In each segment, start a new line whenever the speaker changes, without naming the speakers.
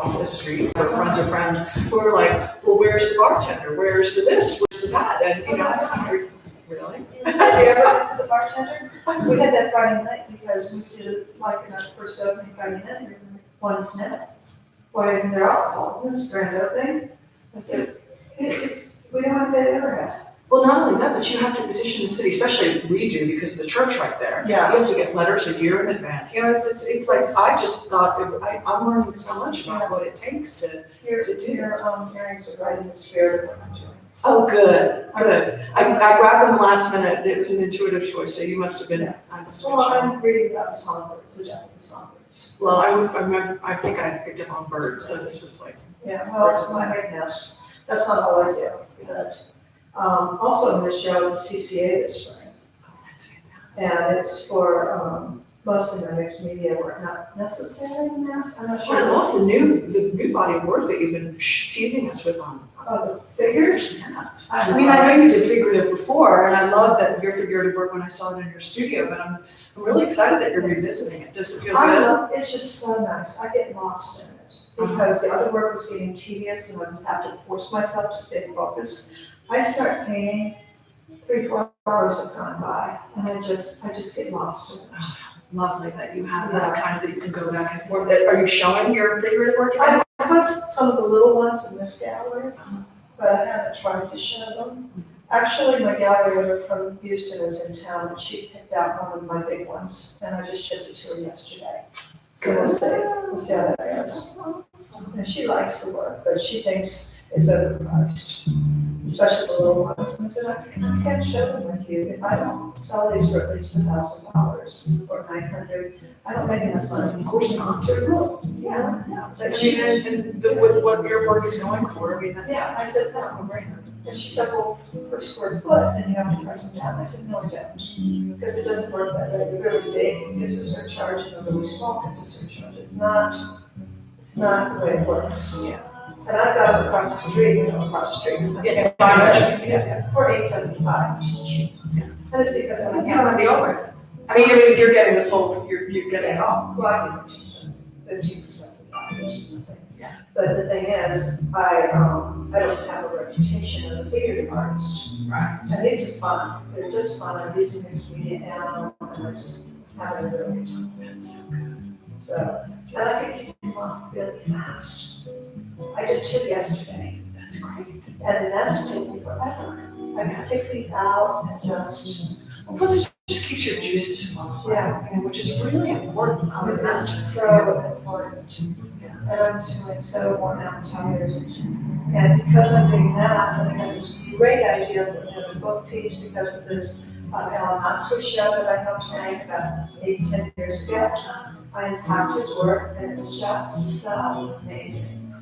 off the street, or friends of friends, who are like, well, where's the bartender? Where's the this? Where's the that? And, I was like, really?
Have you ever been to the bartender? We had that Friday night because we did it like in our first opening Friday night, we wanted to know. Why isn't there alcohol? Isn't this grand opening? I said, we don't have that ever had.
Well, not only that, but you have to petition the city, especially if we do, because of the church right there.
Yeah.
You have to get letters a year in advance. It's like, I just thought, I'm learning so much about what it takes to
Your
do this.
hearings are right in the spirit of what I'm doing.
Oh, good. I grabbed them last minute. It was an intuitive choice, so you must have been, I must have been
Well,
shocked.
I'm reading about the songbirds, the Japanese songbirds.
Well, I remember, I think I picked up on birds, so this was like,
Yeah, well, I make nests. That's not all I do, but, also in the show, the CCA this spring.
oh, that's fantastic.
And it's for, mostly my mixed media work, not necessarily mass, I'm not
Well, I
sure.
love the new body of work that you've been teasing us with on.
Oh, the figures?
I mean, I know you did figurative before, and I love that your figurative work when I saw it in your studio, but I'm really excited that you're revisiting it. Does it feel
I
good?
love, it's just so nice, I get lost in it, because the other work was getting tedious, and I just have to force myself to stay focused. I start painting, 3-4 hours have gone by, and I just get lost in it.
Lovely that you have that kind of, that you can go back and forth. Are you showing your figurative work again?
I put some of the little ones in this gallery, but I haven't tried to show them. Actually, my gallery owner from Houston is in town, and she picked out one of my big ones, and I just shipped it to her yesterday. So we'll see how that goes. And she likes the work, but she thinks it's overpriced, especially the little ones. And I said, I can't show them with you if I don't sell these for at least $1,000 or $900. I don't make enough money.
Of course not.
Yeah.
But with what your work is going for, I mean,
Yeah, I said, that's no brainer. And she said, well, per square foot, then you have to price them down. I said, no, I don't, because it doesn't work that way. The really big is a surcharge, and the really small is a surcharge. It's not the way it works.
Yeah.
And I've got them across the street, across the street.
Yeah.
For $8.75, which is cheap.
Yeah.
And it's because I'm.
You don't have the overhead. I mean, you're getting the full, you're getting it all.
Well, I give 15% of that, which is nothing.
Yeah.
But the thing is, I don't have a reputation as a figurative artist.
Right.
And these are fun, they're just fun, I'm using mixed media and I'm just having a really good time.
That's so good.
So, and I can keep them off really fast. I did 2 yesterday,
That's great.
and the next take me forever. I can pick these out and just,
Well, plus it just keeps your juices flowing.
Yeah.
Which is really important.
that's so important. And I'm just feeling so worn out and tired. And because I'm doing that, and I had this great idea of another book piece because of this Ellen Oscar show that I helped make about 8-10 years ago. I unpacked his work and it was just so amazing.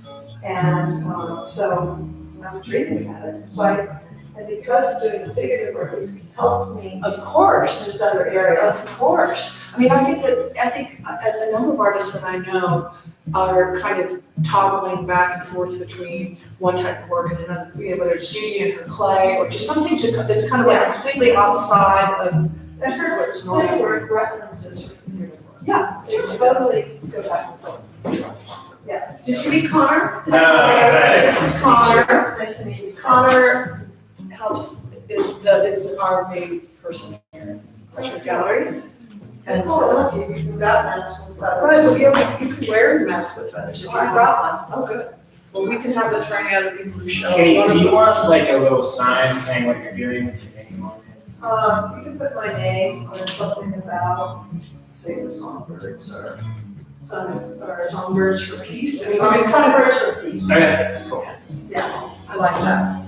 And so I was dreaming about it. So and because of doing the figurative work, it's helped me
Of
in
course.
this other area.
Of course. I mean, I think a number of artists that I know are kind of toggling back and forth between one type of work and another, whether it's using her clay or just something that's kind of like completely outside of
And her
what's
clay
normal.
work references her figurative work.
Yeah.
It's totally go back and forth. Yeah.
Did you meet Connor?
No.
This is Connor.
Nice to meet you.
Connor is our main person here at the gallery. And so,
look, you got masks with
right,
feathers.
so you can wear a mask with feathers if you
I
want.
brought one.
Oh, good. Well, we can have this for any other people who show.
Katie, do you want like a little sign saying what you're doing with your name on it?
You can put my name or something about, say, the songbirds or something, or
Songbirds for peace. I mean, we've been
songbirds for peace.
Okay, cool.
Yeah, I like that.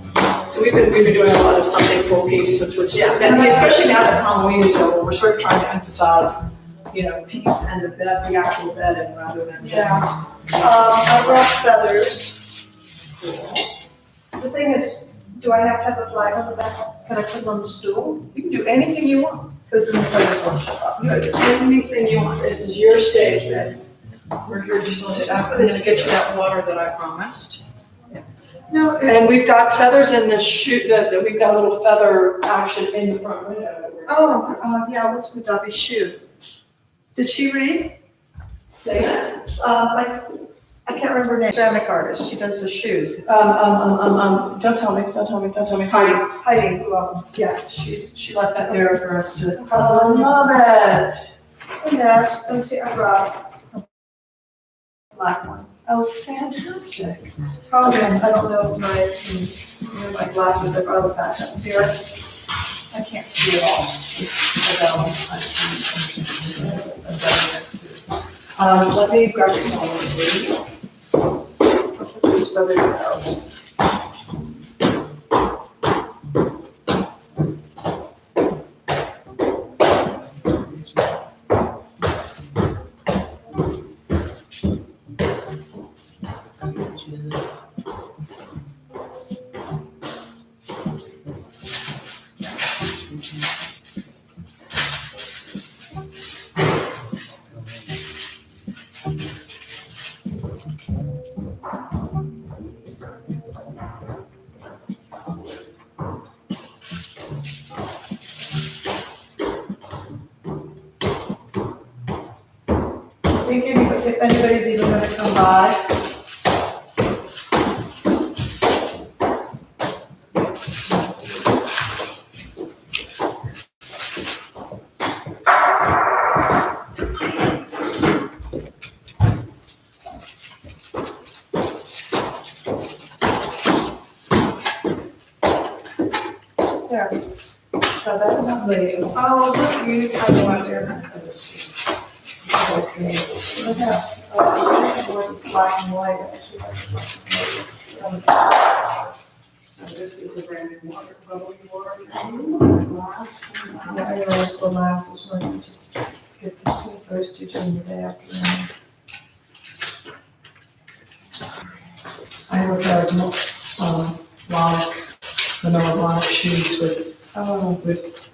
So we've been doing a lot of something full piece since we're,
Yeah.
and especially now that Halloween is over, we're sort of trying to emphasize, peace and the bed, the actual bedding rather than just.
I brought feathers. The thing is, do I have to have a flag on the back? Can I put it on the stool?
You can do anything you want.
Because then the feathers won't show up.
You can do anything you want. This is your stage, babe. We're here just to let you out. I'm gonna get you that water that I promised.
No,
And we've got feathers in the shoe, that we've got a little feather action in the front window.
yeah, what's with Dobby's shoe? Did she read?
Say that.
I can't remember her name, ceramic artist, she does the shoes.
Don't tell me, Heidi.
Heidi, well,
Yeah, she left that there for us to. Oh, I love it.
yes, let me see, I brought a black one.
Oh, fantastic.
Problem is, I don't know my glasses are probably back up here. I can't see it all.
Let me grab your phone.
Just whether it's out. Thinking if anybody's even gonna come by. There. So that's lovely.
Oh, look, you have no idea.
Look out. Black and white.
So this is a brand new water, bubbly water. Glass.
I always go glasses when you just get the sweet first during the day afternoon.
I have black, vanilla black shoes with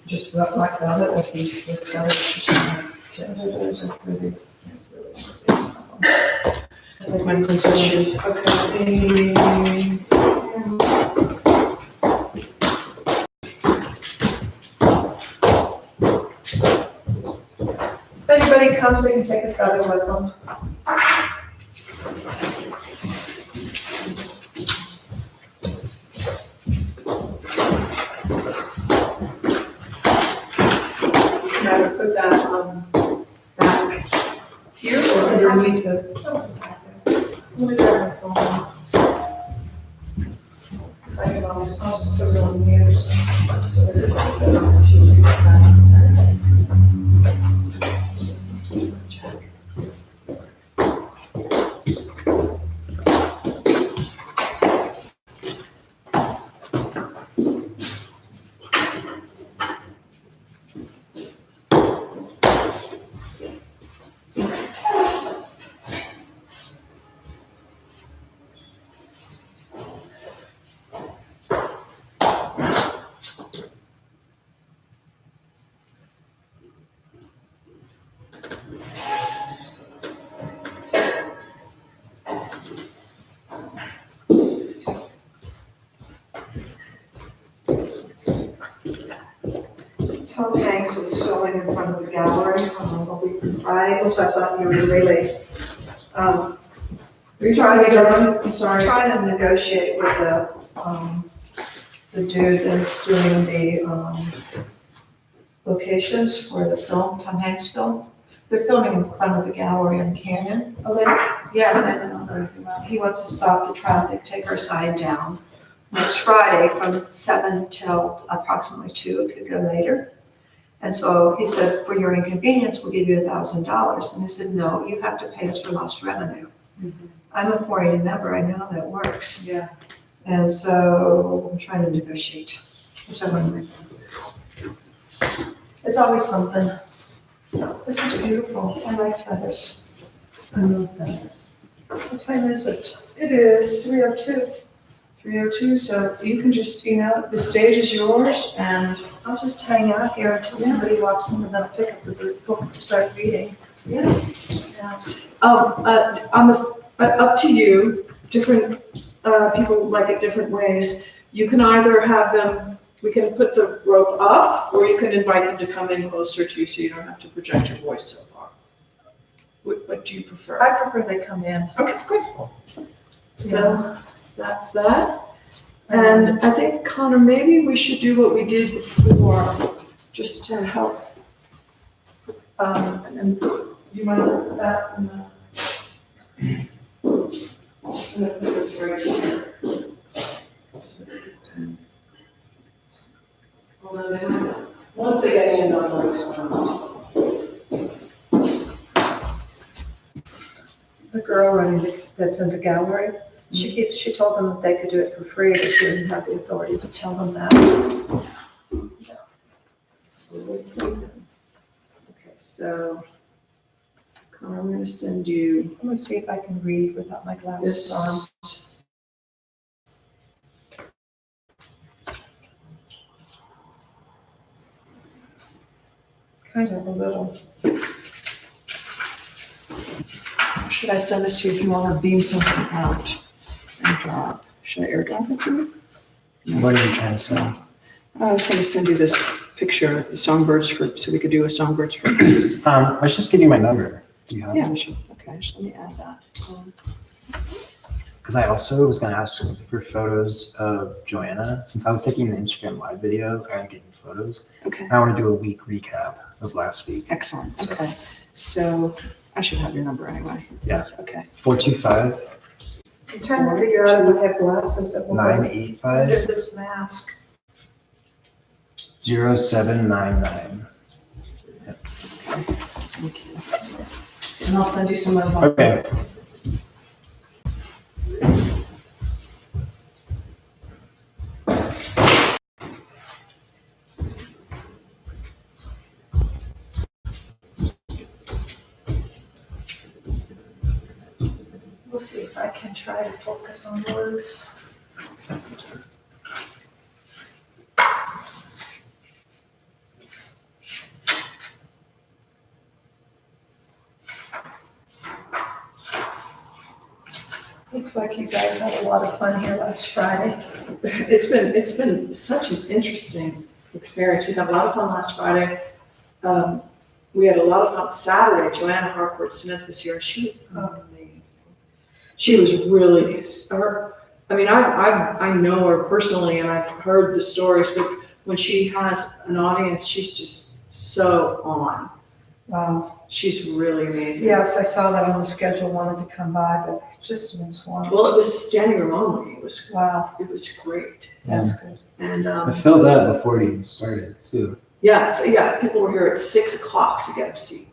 just like velvet with these with velvet tips.
Those are pretty.
I think my princess shoes.
Okay.
If anybody comes, they can take a photo with them.
Now to put that back here or underneath the.
Let me grab my phone. Because I can always, I'll just put it on mute. So
This is
it's
an opportunity for that.
Tom Hanks was filming in front of the gallery a week from Friday. Oops, I thought you were really,
Are you trying to get done? I'm sorry.
trying to negotiate with the dude that's doing the, locations for the film, Tom Hanks film. They're filming in front of the gallery in Canyon.
Oh, they-
Yeah, and then he wants to stop the traffic, take our sign down next Friday from 7 till approximately 2, it could go later. And so he said, for your inconvenience, we'll give you $1,000. And I said, no, you have to pay us for lost revenue. I'm a 480 member, I know how that works.
Yeah.
And so I'm trying to negotiate. That's what I'm doing. It's always something. This is beautiful, I like feathers.
I love feathers.
What time is it?
It is
3:02.
3:02, so you can just, the stage is yours and.
I'll just hang out here until somebody walks in and then I'll pick up the book and start reading.
Yeah.
Yeah.
Up to you, different, people like it different ways. You can either have them, we can put the rope up, or you can invite them to come in closer to you so you don't have to project your voice so far. What do you prefer?
I prefer they come in.
Okay, great. So that's that. And I think, Connor, maybe we should do what we did before, just to help. And you might look at that and, I'm gonna put this right here. Although, once they get in, they'll know what's going on.
The girl that's in the gallery, she told them that they could do it for free, but she didn't have the authority to tell them that.
Okay, so, Connor, I'm gonna send you
I'm gonna see if I can read without my glasses on.
this.
Kind of a little.
Should I send this to you if you want to beam something out and drop? Should I airdrop it to you?
What are you trying to say?
I was going to send you this picture, the songbirds so we could do a songbirds for kids.
I was just giving you my number. Do you have
Yeah,
it?
we should. Okay, just let me add that.
Because I also was going to ask for photos of Joanna. Since I was taking the Instagram live video, I didn't get any photos.
Okay,
I want to do a week recap of last week.
excellent. Okay, so I should have your number anyway.
Yes.
Okay.
425
I'm trying to figure out if I have glasses that will go
985
under this mask.
0799.
Okay. And I'll send you some of my.
Okay.
We'll see if I can try to focus on words. Looks like you guys had a lot of fun here last Friday.
It's been such an interesting experience. We had a lot of fun last Friday. We had a lot of fun Saturday. Joanna Harcourt Smith was here. She was amazing. She was really I mean, I know her personally, and I've heard the stories. But when she has an audience, she's just so on.
Wow.
She's really amazing.
Yes, I saw that on the schedule, wanted to come by, but it just been swamped.
Well, it was standing room only. It was
Wow,
great.
that's good.
And
I filled that before it even started, too.
yeah, people were here at 6 o'clock to get a seat.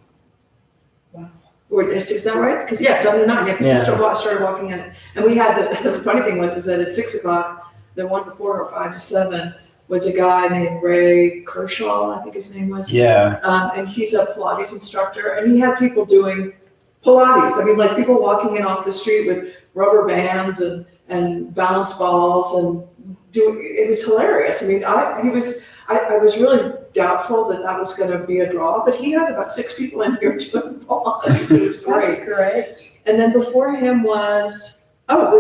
Wow.
Or is that right? Because 7 to 9, yeah, people
Yeah.
started walking in. And we had the funny thing is that at 6 o'clock, the one before her, 5 to 7, was a guy named Ray Kershaw, I think his name was.
Yeah.
And he's a Pilates instructor, and he had people doing Pilates. I mean, like people walking in off the street with rubber bands and balance balls and it was hilarious. I mean, I was really doubtful that was going to be a draw, but he had about 6 people in here doing Pilates. It was great.
That's great.
And then before him was, it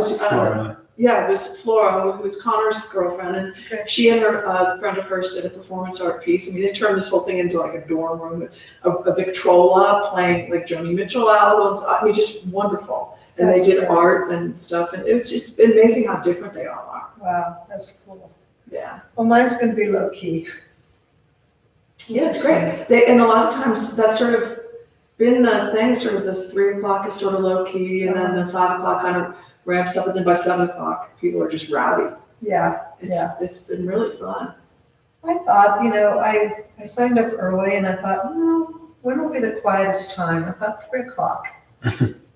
was Flora, who was Connor's girlfriend, and
Okay.
she and her friend of hers did a performance art piece. I mean, they turned this whole thing into like a dorm room, a Victrola playing like Joni Mitchell albums. I mean, just wonderful. And
That's
they did
great.
art and stuff, and it was just amazing how different they all are.
Wow, that's cool.
Yeah.
Well, mine's gonna be low key.
Yeah, it's great. And a lot of times that's sort of been the thing, sort of the 3 o'clock is sort of low key, and then the 5 o'clock kind of ramps up, and then by 7 o'clock, people are just rowdy.
Yeah,
It's been really fun.
I thought, I signed up early and I thought, when will be the quietest time? I thought 3 o'clock.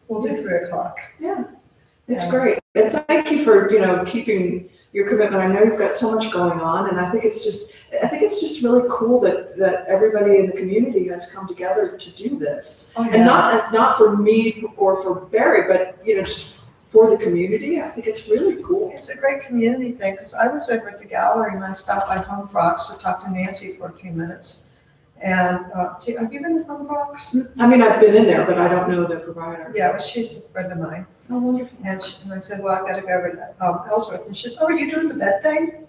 We'll do 3 o'clock.
It's
Yeah.
great. And thank you for, keeping your commitment. I know you've got so much going on, and I think it's just really cool that everybody in the community has come together to do this.
Oh,
And not for me or for Barry, but, just for the community. I think it's really cool.
It's a great community thing, because I was over at the gallery and I stopped by Home Frocks to talk to Nancy for a few minutes. And, have you been to Home Frocks?
I mean, I've been in there, but I don't know the provider.
Yeah, well, she's a friend of mine.
Oh, wonderful.
And I said, well, I gotta go over to Ellsworth. And she says, oh, are you doing the bed thing?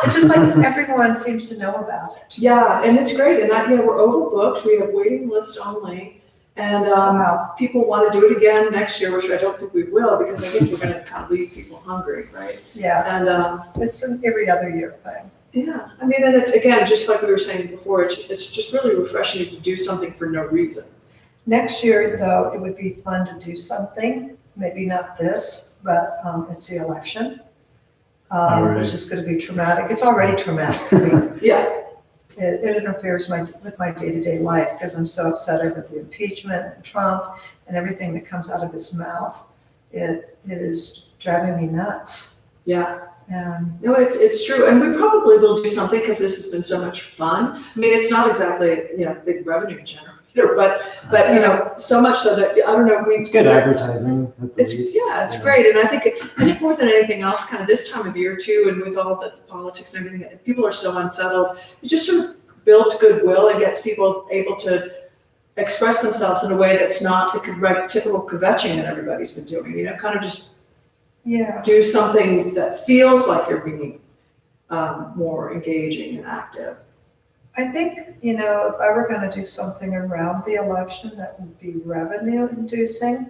It's just like everyone seems to know about it.
Yeah, and it's great. And we're overbooked. We have waiting lists only. And
Wow.
people want to do it again next year, which I don't think we will, because I think we're going to kind of leave people hungry, right?
Yeah,
And
it's an every other year thing.
yeah, I mean, and it, again, just like we were saying before, it's just really refreshing to do something for no reason.
Next year, though, it would be fun to do something, maybe not this, but it's the election,
Alright.
which is going to be traumatic. It's already traumatic for me.
Yeah,
It interferes with my day-to-day life because I'm so upset over the impeachment and Trump and everything that comes out of his mouth. It is driving me nuts.
yeah.
And
No, it's true, and we probably will do something because this has been so much fun. I mean, it's not exactly, big revenue generator, but so much so that, I don't know,
It's good advertising. At the least.
It's great, and I think more than anything else, kind of this time of year too, and with all the politics and everything, people are so unsettled, it just sort of builds goodwill and gets people able to express themselves in a way that's not the typical kvetching that everybody's been doing, kind of just
yeah,
do something that feels like you're being more engaging and active.
I think, if I were going to do something around the election that would be revenue inducing,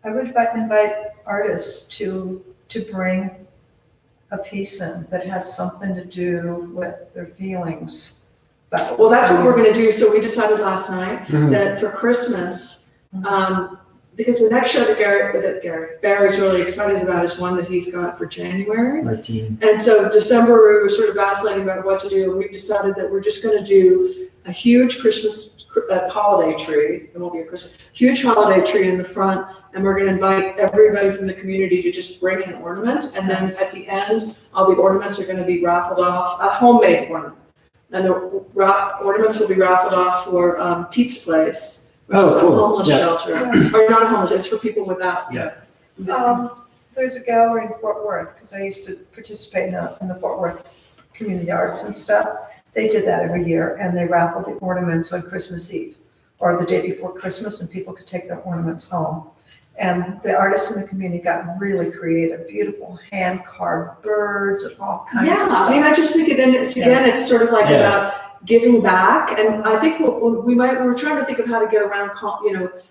I would invite artists to bring a piece in that has something to do with their feelings.
Well, that's what we're going to do. So we decided last night
Mhm.
that for Christmas, because the next show that Barry's really excited about is one that he's got for January.
Martine.
And so December, we were sort of vacillating about what to do. And we've decided that we're just going to do a huge Christmas holiday tree. It won't be a Christmas, huge holiday tree in the front. And we're going to invite everybody from the community to just bring an ornament. And then at the end, all the ornaments are going to be raffled off, a homemade ornament. And the ornaments will be raffled off for Pete's Place, which is a
cool.
homeless
Yeah.
shelter. Or not a homeless, it's for people without.
Yeah.
There's a gallery in Fort Worth, because I used to participate in the Fort Worth community arts and stuff. They did that every year, and they raffled the ornaments on Christmas Eve or the day before Christmas, and people could take their ornaments home. And the artists in the community got really creative, beautiful hand-carved birds and all kinds of stuff.
I mean, I just think it's sort of like
Yeah.
about giving back. And I think we were trying to think of how to get around,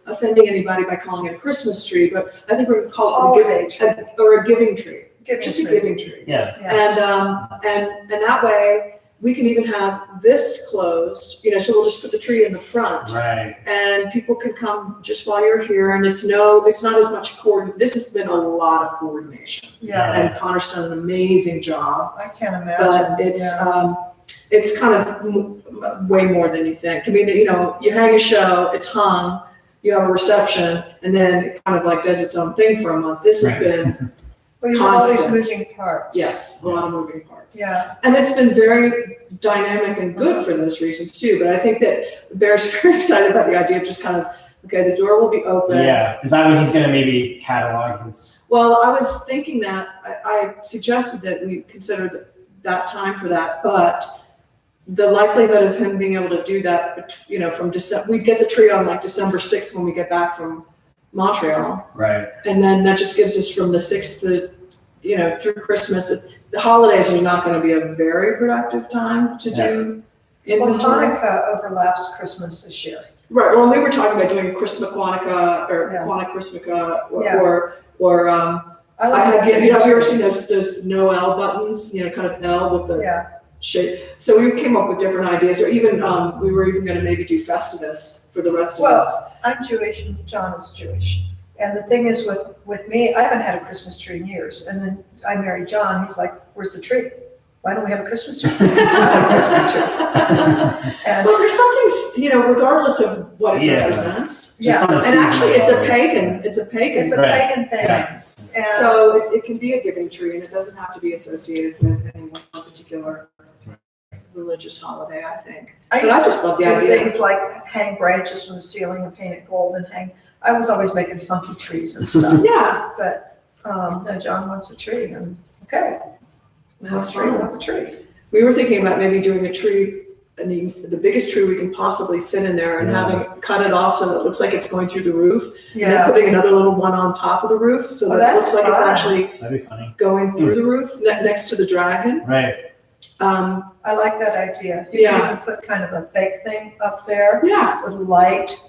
offending anybody by calling it a Christmas tree, but I think we're going to call it
Holiday tree.
or a giving tree,
Giving
just
tree.
a giving tree.
Yeah.
Yeah.
And that way we can even have this closed, so we'll just put the tree in the front.
Right.
And people can come just while you're here, and it's not as much this has been a lot of coordination.
Yeah,
And Connor's done an amazing job,
I can't
but
imagine.
it's kind of way more than you think. I mean, you hang a show, it's hung, you have a reception, and then it kind of like does its own thing for a month. This has been,
Well, you have all these
constant.
moving parts.
yes, a lot of moving parts.
Yeah,
And it's been very dynamic and good for those reasons too. But I think that Bear's very excited about the idea of just kind of, okay, the door will be open.
Yeah. Is that when he's gonna maybe catalog his?
Well, I was thinking that, I suggested that we consider that time for that, but the likelihood of him being able to do that, from December, we'd get the tree on like December 6th when we get back from Montreal.
Right.
And then that just gives us from the 6th to, through Christmas. The holidays are not going to be a very productive time to do
well,
inventory.
Hanukkah overlaps Christmas this year.
Right, well, we were talking about doing Christmas Quantica or
Yeah.
Quantic Christmica
Yeah.
or
I like the
have you
giving
ever
tree.
seen those Noel buttons, kind of L with the
Yeah,
shape? So we came up with different ideas, or even, we were even gonna maybe do Festivus for the rest of
Well,
us.
I'm Jewish and John is Jewish. And the thing is with me, I haven't had a Christmas tree in years. And then I married John, he's like, where's the tree? Why don't we have a Christmas tree? I have a Christmas tree. And
Well, there's some things, regardless of what it
Yeah.
represents.
yeah,
Just on a
And actually, it's a
seasonal-
pagan,
it's a
Right.
pagan thing.
Yeah.
And
so it can be a giving tree, and it doesn't have to be associated with any one particular religious holiday, I think.
I
But I
used
just
to
love the
do
idea.
things like hang branches from the ceiling and paint it gold and I was always making funky trees and stuff.
Yeah.
But, no, John wants a tree and, okay, we'll have a tree, we'll have a tree.
We were thinking about maybe doing a tree, the biggest tree we can possibly fit in there, and
Yeah.
having cut it off so that it looks like it's going through the roof. And then
Yeah,
putting another little one on top of the roof, so
Oh,
that it looks
that's
like it's
fun.
actually
That'd be funny.
going through the roof next to the dragon.
Right.
I like that idea. You
Yeah.
can even put kind of a fake thing up there
Yeah,
with light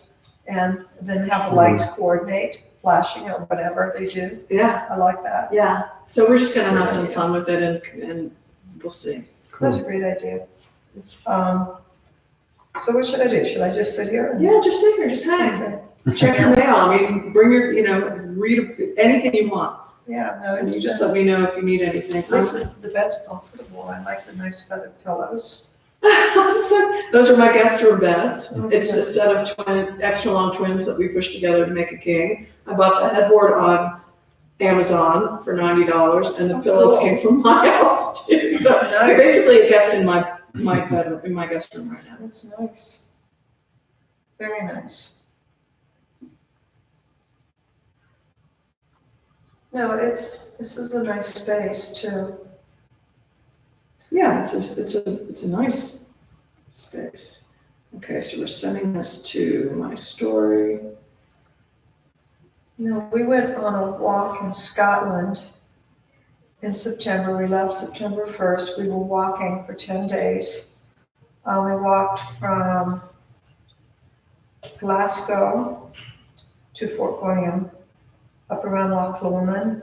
and then have the lights coordinate, flashing or whatever they do.
Yeah,
I like that.
yeah. So we're just gonna have some fun with it and we'll see.
That's a great idea. So what should I do? Should I just sit here?
Yeah, just sit here, just hang.
Okay.
Check your mail. I mean, bring your, read anything you want.
Yeah, no,
And
it's
you just
just,
let me know if you need anything.
listen, the bed's comfortable. I like the nice feathered pillows.
So, those are my guest room beds.
Oh,
It's a set of extra long twins that we pushed together to make a king. I bought the headboard on Amazon for $90, and the
Oh,
pillows
cool.
came from my house too. So you're
Nice.
basically a guest in my bedroom, in my guest room right now.
That's nice. Very nice. No, this is a nice space too.
Yeah, it's a nice space. Okay, so we're sending this to my story.
No, we went on a walk in Scotland in September. We left September 1st. We were walking for 10 days. We walked from Glasgow to Fort William, up around Loch Lomond,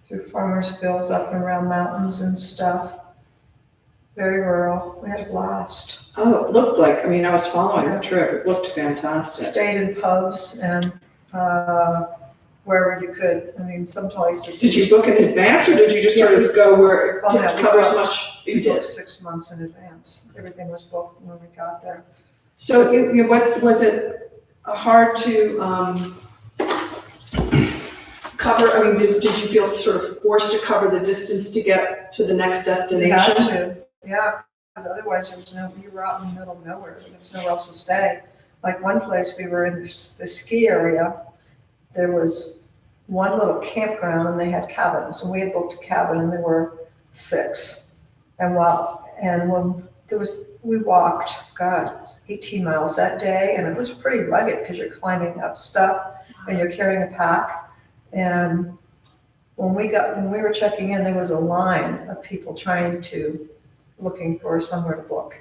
through Farmers' Bills, up and around mountains and stuff. Very rural. We had a blast.
Oh, it looked like, I was following the trip. It looked fantastic.
Stayed in pubs and wherever you could. I mean, some places.
Did you book in advance, or did you just sort of go where
Well, no,
to
we
cover as
booked.
much? You
We booked
did.
6 months in advance. Everything was booked when we got there.
So what was it hard to cover? Did you feel sort of forced to cover the distance to get to the next
We had
destination?
to, yeah, because otherwise you were out in the middle of nowhere. There was nowhere else to stay. Like one place, we were in the ski area. There was one little campground and they had cabins, and we had booked a cabin and there were 6. And when we walked, God, it was 18 miles that day, and it was pretty rugged because you're climbing up stuff and you're carrying a pack. And when we were checking in, there was a line of people looking for somewhere to book.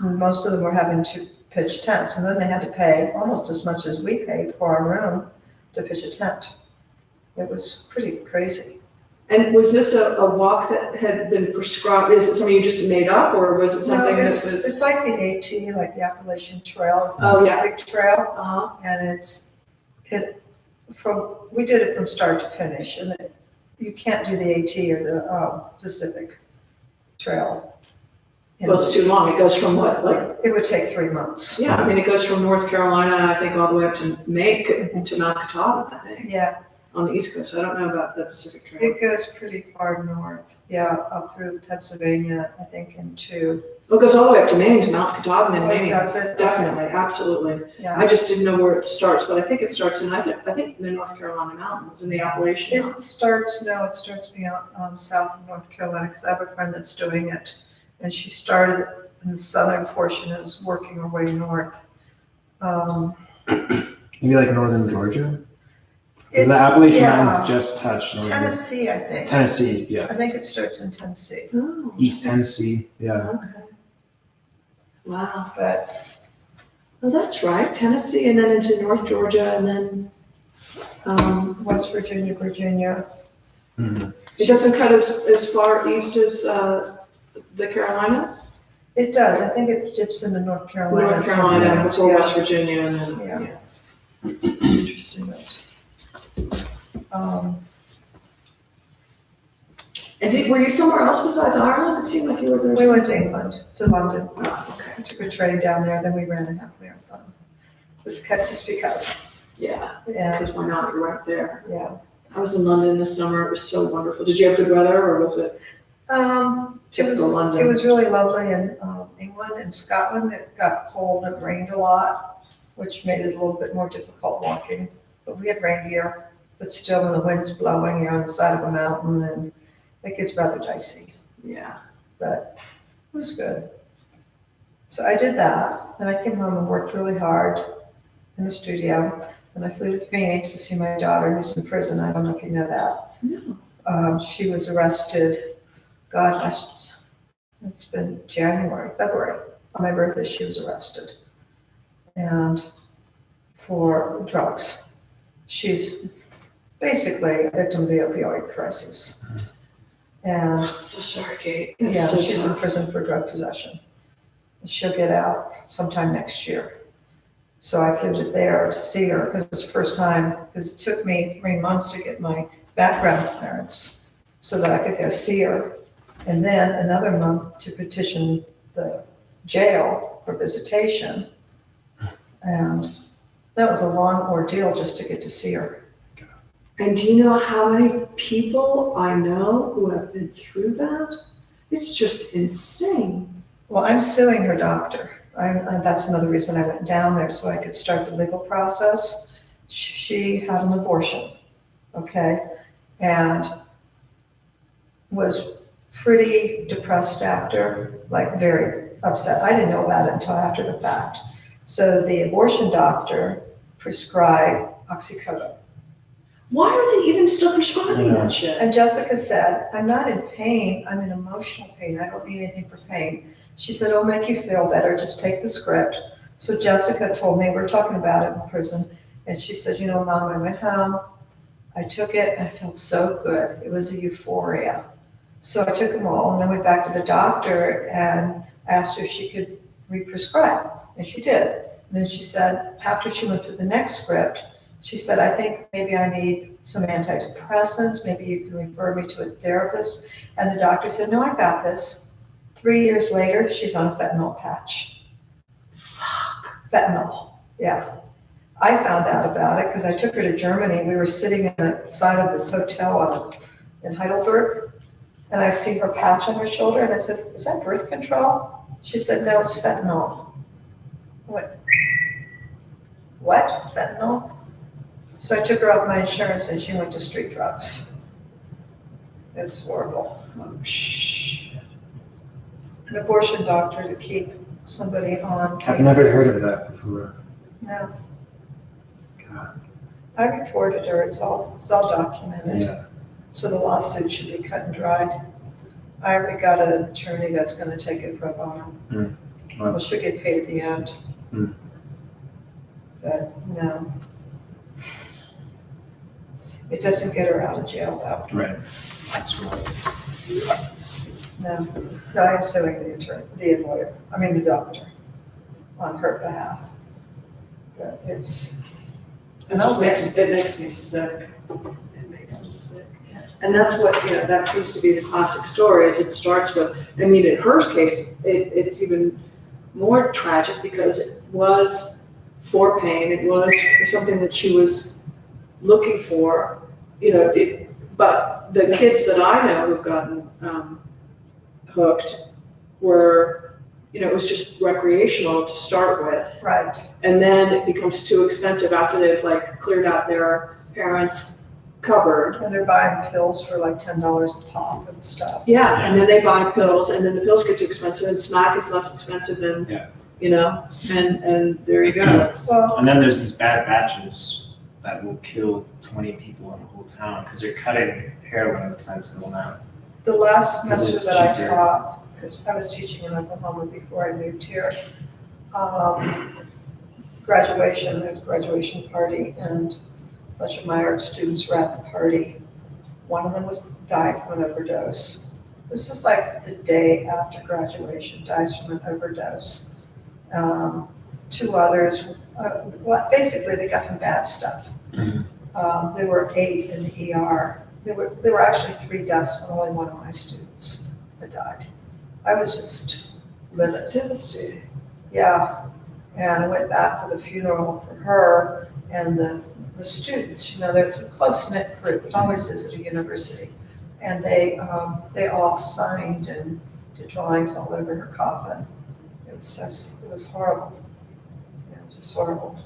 Most of them were having to pitch tents, and then they had to pay almost as much as we paid for our room to pitch a tent. It was pretty crazy.
And was this a walk that had been prescribed? Is it something you just made up, or was it something
No,
that
it's
was?
like the AT, like the Appalachian Trail,
Oh, yeah.
Pacific Trail,
Uh-huh.
and we did it from start to finish, and you can't do the AT or the Pacific Trail.
Well, it's too long. It goes from what, like?
It would take 3 months.
Yeah, it goes from North Carolina, I think, all the way up to Maine, to Mount Catawba, I think,
Yeah,
on the East Coast. I don't know about the Pacific Trail.
it goes pretty far north. Yeah, up through Pennsylvania, I think, into.
Well, it goes all the way up to Maine, to Mount Catawba in
Oh,
Maine.
does it?
Definitely, absolutely.
Yeah.
I just didn't know where it starts, but I think it starts in, I think the North Carolina mountains, in the Appalachian Mountains.
It starts beyond south of North Carolina, because I have a friend that's doing it. And she started in the southern portion and is working her way north.
Maybe like northern Georgia? Because
It's-
the Appalachian
yeah,
Mountains just touch northern
Tennessee, I think.
Tennessee, yeah.
I think it starts in Tennessee,
Oh,
East Tennessee, yeah.
okay. Wow.
but
Well, that's right. Tennessee, and then into North Georgia, and then,
West Virginia,
Mhm.
it doesn't cut as far east as, the Carolinas?
it does. I think it dips into North Carolina.
North Carolina before
Yeah.
West Virginia, and then,
Yeah.
yeah. Interesting.
Um,
And were you somewhere else besides Ireland? It seemed like you were there.
We went to England, to London.
Oh, okay.
We took a train down there, then we ran a half marathon. Just because,
Yeah,
yeah,
because why not? You're right there.
yeah.
I was in London this summer. It was so wonderful. Did you have good weather, or was it typical
It
London?
was really lovely in England and Scotland. It got cold and rained a lot, which made it a little bit more difficult walking. But we had rain gear, but still when the wind's blowing, you're on the side of a mountain and it gets rather dicey,
Yeah.
but it was good. So I did that, and I came home and worked really hard in the studio. And I flew to Phoenix to see my daughter who's in prison. I don't know if you know that.
No.
She was arrested, God, it's been February. On my birthday, she was arrested. And for drugs. She's basically a victim of the opioid crisis. And
I'm so sorry, Kate. It's
yeah,
so
she's in
tough.
prison for drug possession. She'll get out sometime next year. So I flew to there to see her because it was the first time, because it took me 3 months to get my background clearance so that I could go see her. And then another month to petition the jail for visitation. And that was a long ordeal just to get to see her.
And do you know how many people I know who have been through that? It's just insane.
Well, I'm suing her doctor. That's another reason I went down there, so I could start the legal process. She had an abortion, okay, and was pretty depressed after, like very upset. I didn't know about it until after the fact. So the abortion doctor prescribed oxycodone.
Why are they even still prescribing that shit?
And Jessica said, I'm not in pain, I'm in emotional pain. I don't need anything for pain. She said, it'll make you feel better, just take the script. So Jessica told me, we were talking about it in prison, and she said, you know, Mom, I went home, I took it, and I felt so good. It was a euphoria. So I took them all, and I went back to the doctor and asked her if she could re-prescribe, and she did. And then she said, after she went through the next script, she said, I think maybe I need some antidepressants, maybe you can refer me to a therapist. And the doctor said, no, I got this. 3 years later, she's on a fentanyl patch.
Fuck.
Fentanyl, yeah. I found out about it because I took her to Germany. We were sitting in the side of this hotel in Heidelberg, and I see her patch on her shoulder, and I said, is that birth control? She said, no, it's fentanyl. What? Fentanyl? So I took her off my insurance, and she went to street drugs. It's horrible.
Oh, shit.
An abortion doctor to keep somebody on.
I've never heard of that before.
No,
God.
I reported her, it's all documented.
Yeah.
So the lawsuit should be cut and dried. I already got an attorney that's gonna take it pro bono.
Wow.
Well, she'll get paid at the end.
Mm.
But no. It doesn't get her out of jail though.
Right. That's right.
No, I am suing the lawyer, the doctor, on her behalf. But it's,
It just makes me sick. It makes me sick. And that's what, that seems to be the classic story, is it starts with, in her case, it's even more tragic because it was for pain, it was something that she was looking for, but the kids that I know who've gotten hooked were, it was just recreational to start with.
right,
And then it becomes too expensive after they've cleared out their parents' cupboard.
and they're buying pills for like $10 a pop and stuff.
Yeah, and then they buy pills, and then the pills get too expensive, and smack is less expensive than, and there you go.
Well,
And then there's these bad batches that will kill 20 people in the whole town because they're cutting heroin with fentanyl now.
the last semester
It's
that I
cheaper.
taught, because I was teaching in Oklahoma before I moved here, graduation, there's a graduation party, and a bunch of my art students were at the party. One of them died from an overdose. This is like the day after graduation, dies from an overdose. 2 others, basically they got some bad stuff.
Mhm.
There were 8 in the ER. There were actually 3 deaths, but only one of my students had died. I was just livid.
That's devastating.
Yeah, and I went back for the funeral for her and the students. There's a close-knit group, it always is at a university. And they all signed and did drawings all over her coffin. It was horrible. Just horrible.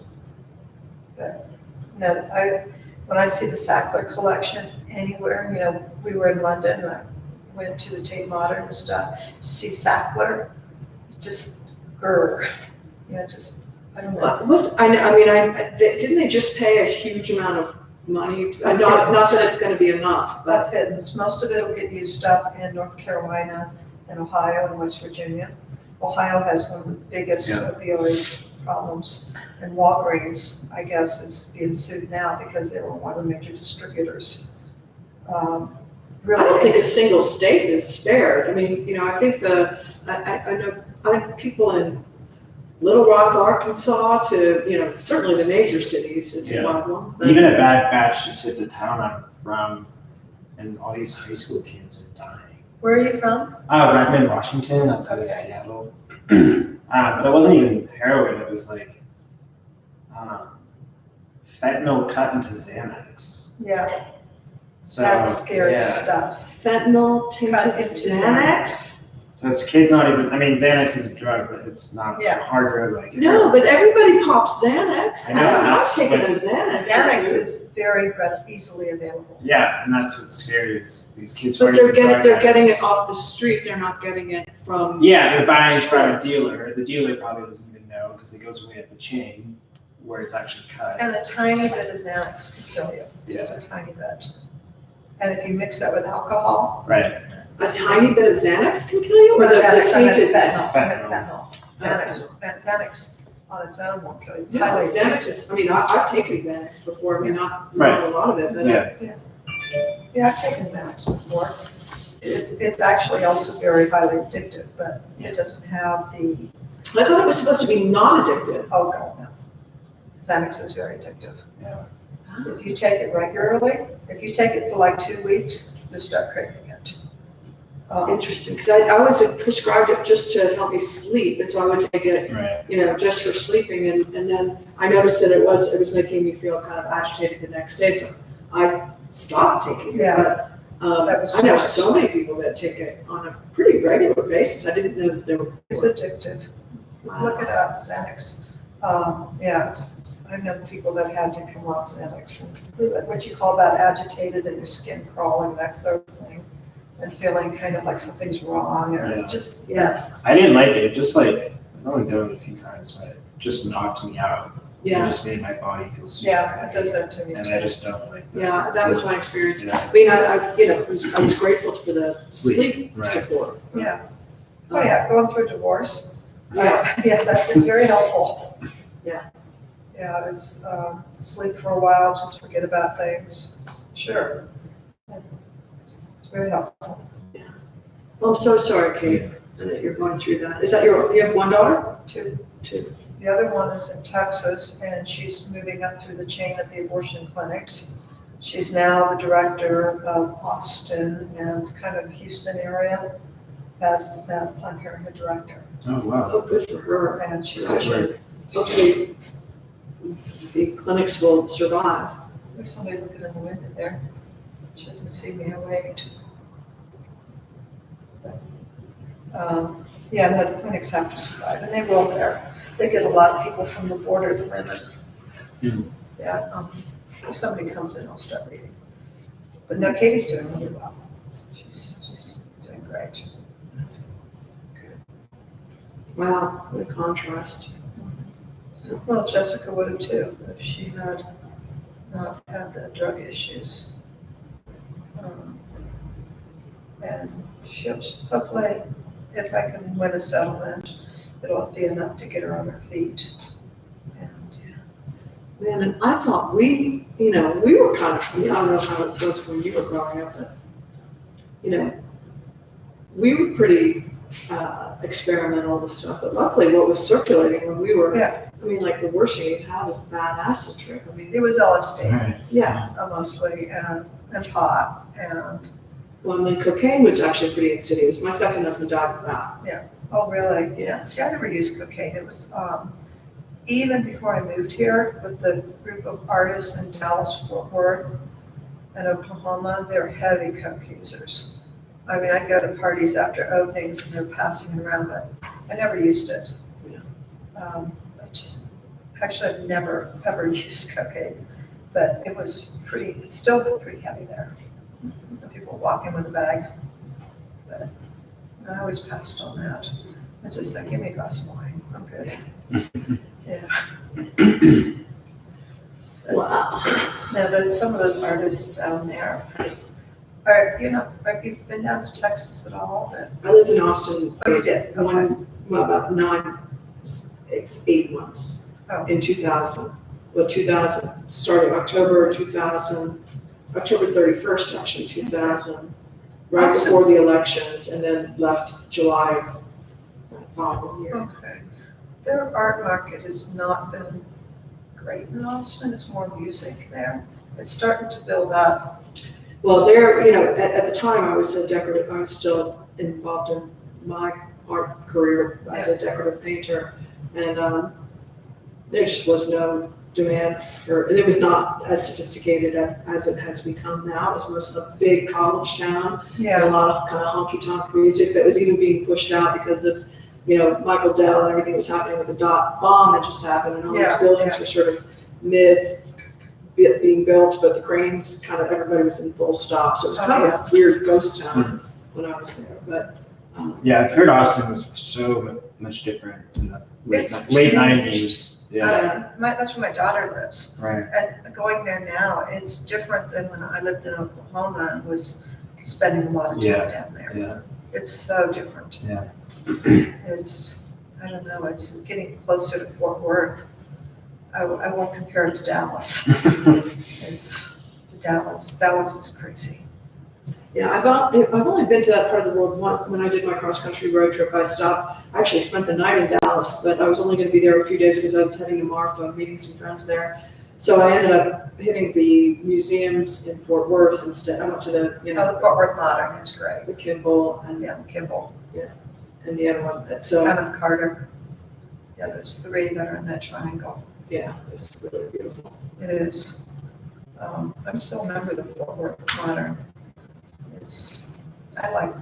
But no, when I see the Sackler collection anywhere, we were in London and I went to the Tate Modern and stuff, see Sackler, just grr, I don't know.
Didn't they just pay a huge amount of money? Not that it's gonna be enough, but.
Pittance, most of it will get used up in North Carolina and Ohio and West Virginia. Ohio has one of the biggest
Yeah.
opioid problems. And Walgreens, I guess, is being sued now because they were one of the major distributors.
I don't think a single state is spared. I mean, I think I know people in Little Rock, Arkansas to, certainly the major cities, it's a
Yeah.
problem. But
Even a bad batch just hit the town I'm from, and all these high school kids are dying.
Where are you from?
Redmond, Washington, outside of
Okay.
Seattle. But it wasn't even heroin. It was like fentanyl cut into Xanax.
Yeah,
So
that's scary
yeah.
stuff.
Fentanyl tainted
Cut into
Xanax?
So it's kids not even. I mean, Xanax is a drug, but it's not
Yeah.
a hard drug like.
No, but everybody pops Xanax.
I know,
I'm not
that's
taking a
what's-
Xanax.
Xanax is very easily available.
Yeah, and that's what's scary is these kids.
But
aren't
they're
even drug
getting
addicts.
it off the street, they're not getting it from.
Yeah, they're buying from a
Shreds.
dealer. The dealer probably doesn't even know because it goes away at the chain where it's actually cut.
And a tiny bit of Xanax can kill you, just a tiny bit. And if you mix that with alcohol,
Right.
A tiny bit of Xanax can kill you, or the
Xanax, I meant
tainted
fentanyl,
Xanax?
I meant fentanyl. Xanax on its own won't kill you. It's
No,
highly
Xanax is, I've taken Xanax before, not
Right.
a lot of it, but.
Yeah.
Yeah, I've taken Xanax before. It's actually also very highly addictive, but it doesn't have the,
I thought it was supposed to be non-addictive.
oh, God, no. Xanax is very addictive.
Yeah.
If you take it regularly, if you take it for like 2 weeks, you start craving it.
Interesting, because I was prescribed it just to help me sleep, and so I would take it,
Right.
just for sleeping, and then I noticed that it was making me feel kind of agitated the next day, so I stopped taking it.
Yeah.
But
That was
I know
smart.
so many people that take it on a pretty regular basis. I didn't know that there were.
It's addictive. Look it up, Xanax. I know people that had to come off Xanax. And what you call that agitated and your skin crawling, that sort of thing. And feeling kind of like something's wrong or
Yeah.
just,
Yeah.
I didn't like it. It just like I've only done it a few times, but it just knocked me out. It
Yeah,
just made my body feel super
yeah, it
heavy,
does that to me
and I
too.
just don't like that.
yeah, that was my experience.
Yeah.
I mean, I was grateful for the sleep
Right.
support.
Yeah. Oh, yeah, going through a divorce.
Yeah.
Yeah, that is very helpful.
Yeah.
Yeah, it's, sleep for a while, just forget about things. Sure. It's very helpful.
Well, I'm so sorry, Kate, that you're going through that. Is that you have one daughter?
Two.
Two.
The other one is in Texas, and she's moving up through the chain at the abortion clinics. She's now the director of Austin and kind of Houston area as the Planned Parenthood director.
Oh wow.
Oh, good for her.
And she's
Good
actually,
work.
Hopefully, the clinics will survive.
there's somebody looking in the window there. She doesn't see me, I waved. Yeah, and the clinics have to survive, and they will there. They get a lot of people from the border to live
Hmm.
Yeah, if somebody comes in, I'll start reading. But no, Katie's doing really well. She's doing great.
Wow, what a contrast.
Well, Jessica would have too, if she had not had the drug issues. And she'll, hopefully, if I can win a settlement, it'll be enough to get her on her feet. And
Man, and I thought we were kind of, I don't know how it was when you were growing up, but, we were pretty experimental with stuff, but luckily what was circulating when we were,
Yeah.
I mean, like the worst thing you had was a bad acid trip. I mean,
it was LSD
Right.
yeah.
mostly, and pot, and,
Well, and then cocaine was actually pretty insidious. My second husband died of that.
oh, really?
Yeah.
See, I never used cocaine. It was, even before I moved here with the group of artists in Dallas, Fort Worth, and Oklahoma, they're heavy coke users. I mean, I go to parties after openings and they're passing it around, but I never used it.
Yeah.
Actually, I've never, ever used cocaine, but it's still pretty heavy there. The people walk in with a bag, but I always passed on that. I just said, give me a glass of wine, I'm good. Yeah.
Wow.
Now, some of those artists down there are, have you been down to Texas at all?
I lived in Austin.
Oh, you did? Okay.
About it's 8 months
Oh.
in 2000. Well, 2000, starting October 2000, October 31st, actually, 2000, right
Awesome.
before the elections, and then left July that following year.
Okay. Their art market has not been great in Austin. It's more music there. It's starting to build up.
Well, there, you know, at the time I was a decorative, I was still involved in my art career as a decorative painter. And there just was no demand for, it was not as sophisticated as it has become now. It was most of a big college town.
Yeah.
A lot of kind of honky-tonk music that was even being pushed out because of, you know, Michael Dell and everything was happening with the dot bomb that just happened, and all these buildings were sort of being built, but the cranes kind of, everybody was in full stop, so it was kind of a weird ghost town when I was there, but.
Yeah, I've heard Austin was so much different in the late
It's
late
changed.
90s. Yeah,
That's where my daughter lives.
right.
And going there now, it's different than when I lived in Oklahoma and was spending a lot of time down there.
Yeah.
It's so different.
Yeah.
It's, I don't know, it's getting closer to Fort Worth. I won't compare it to Dallas. It's Dallas is crazy.
Yeah, I've only been to that part of the world once. When I did my cross-country road trip, I actually spent the night in Dallas, but I was only gonna be there a few days because I was heading to Marfa, meeting some friends there. So I ended up hitting the museums in Fort Worth instead. I went to the, you know,
The Fort Worth Modern is great.
the Kimball and
Kimball,
the other one. So,
Evan Carter. Yeah, there's 3 that are in that triangle.
yeah, it's really beautiful.
It is. I'm still a member of the Fort Worth Modern. I like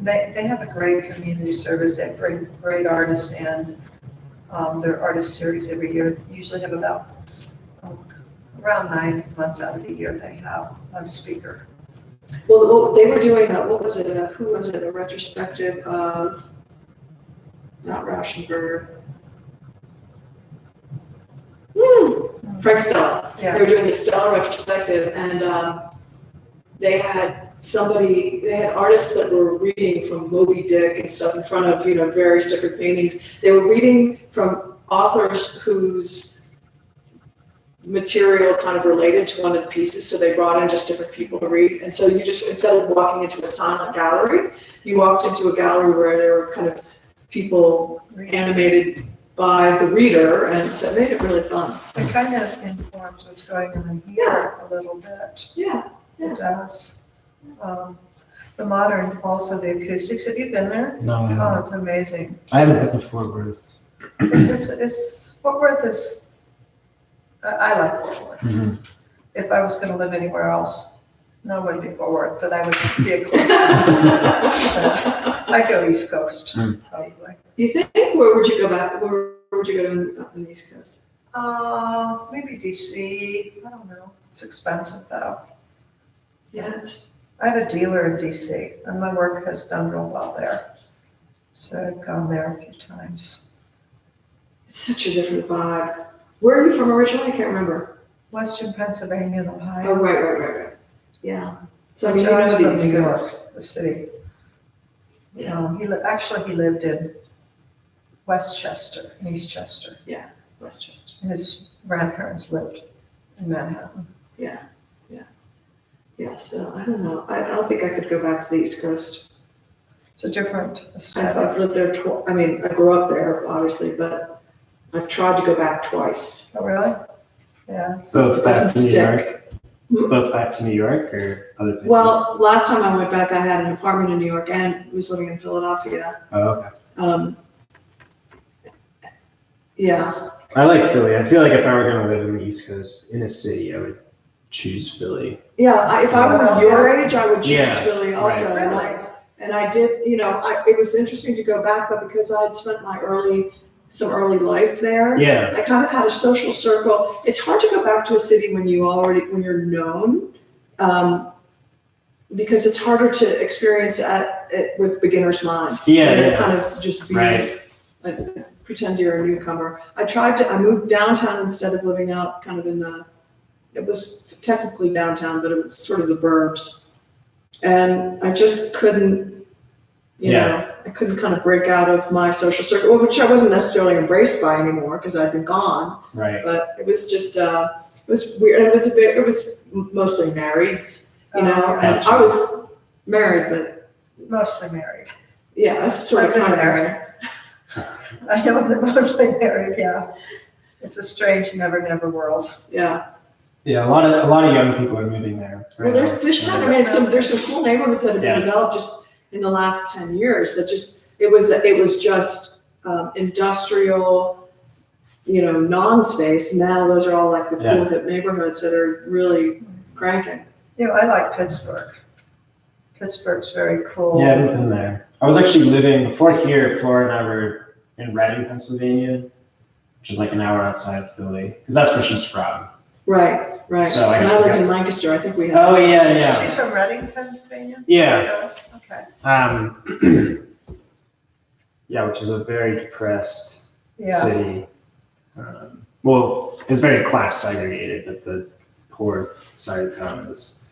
they have a great community service. They have great artists, and their artist series every year usually have about around 9 months out of the year they have a speaker.
Well, they were doing, what was it, who was it, a retrospective of, not Rauschenberg. Frank Stella. They were doing the Stella retrospective, and they had artists that were reading from Moby Dick and stuff in front of, you know, various different paintings. They were reading from authors whose material kind of related to one of the pieces, so they brought in just different people to read. And so you just, instead of walking into a silent gallery, you walked into a gallery where there were kind of people animated by the reader, and so it made it really fun.
It kind of informs what's going on here a little bit.
Yeah.
It does. The Modern, also the acoustics. Have you been there?
No,
Oh, it's amazing.
I haven't been to Fort Worth.
It's Fort Worth is. I like Fort Worth.
Mhm.
If I was going to live anywhere else, no, it wouldn't be Fort Worth, but I would be a close. I go East Coast, probably.
You think, where would you go back, where would you go on the East Coast?
Maybe DC. I don't know. It's expensive though.
Yeah, it's,
I have a dealer in DC, and my work has done real well there. So I've gone there a few times.
it's such a different vibe. Where are you from originally? I can't remember.
Western Pennsylvania and
Oh,
Ohio.
right. Yeah. So I mean, you
John's
know
from
the East
New York,
Coast.
the city.
Yeah.
He lived in Westchester, in Eastchester.
Westchester.
And his grandparents lived in Manhattan.
Yeah, so I don't know. I don't think I could go back to the East Coast.
It's a different
I've
aesthetic.
lived there I mean, I grew up there, obviously, but I've tried to go back twice.
Oh, really? Yeah.
Both
It
back
doesn't
to New
stick.
York? Both back to New York or other places?
Well, last time I went back, I had an apartment in New York and was living in Philadelphia.
Oh, okay.
Yeah,
I like Philly. I feel like if I were going to live in the East Coast in a city, I would choose Philly.
yeah. If I were your age, I would choose
Yeah,
Philly also.
Really?
And I did, you know, it was interesting to go back, but because I had spent some early life there,
Yeah.
I kind of had a social circle. It's hard to go back to a city when when you're known, because it's harder to experience it with beginner's mind.
Yeah.
And
Yeah.
kind of just be,
Right.
like, pretend you're a newcomer. I moved downtown instead of living out kind of it was technically downtown, but it was sort of the burbs. And I just couldn't,
You
Yeah.
know, I couldn't kind of break out of my social circle, which I wasn't necessarily embraced by anymore because I'd been gone.
Right.
But it was just, it was weird. It was mostly marrieds, you know,
Oh,
and I was married, but
Mostly married.
yeah, I was sort of
I've been
kind of
there.
married.
I know they're mostly married, yeah. It's a strange never world.
Yeah.
Yeah, a lot of young people are moving there.
Well, there's Fishtown. I mean, there's some cool neighborhoods that have been
Yeah.
developed just in the last 10 years. That just it was just industrial, you know, non-space. Now those are all like the cool hip neighborhoods that are really cranking.
You know, I like Pittsburgh. Pittsburgh's very cool.
Yeah, I haven't been there. I was actually living before here. Flora and I were in Reading, Pennsylvania, which is like an hour outside of Philly, because that's where she's from.
Right.
So I
And
got
I
to
lived
go-
in Lancaster. I think we had.
Oh yeah.
She's from Reading, Pennsylvania?
Yeah.
Yes? Okay.
Yeah, which is a very depressed
Yeah.
city. Well, it's very class segregated, but the poor side of town is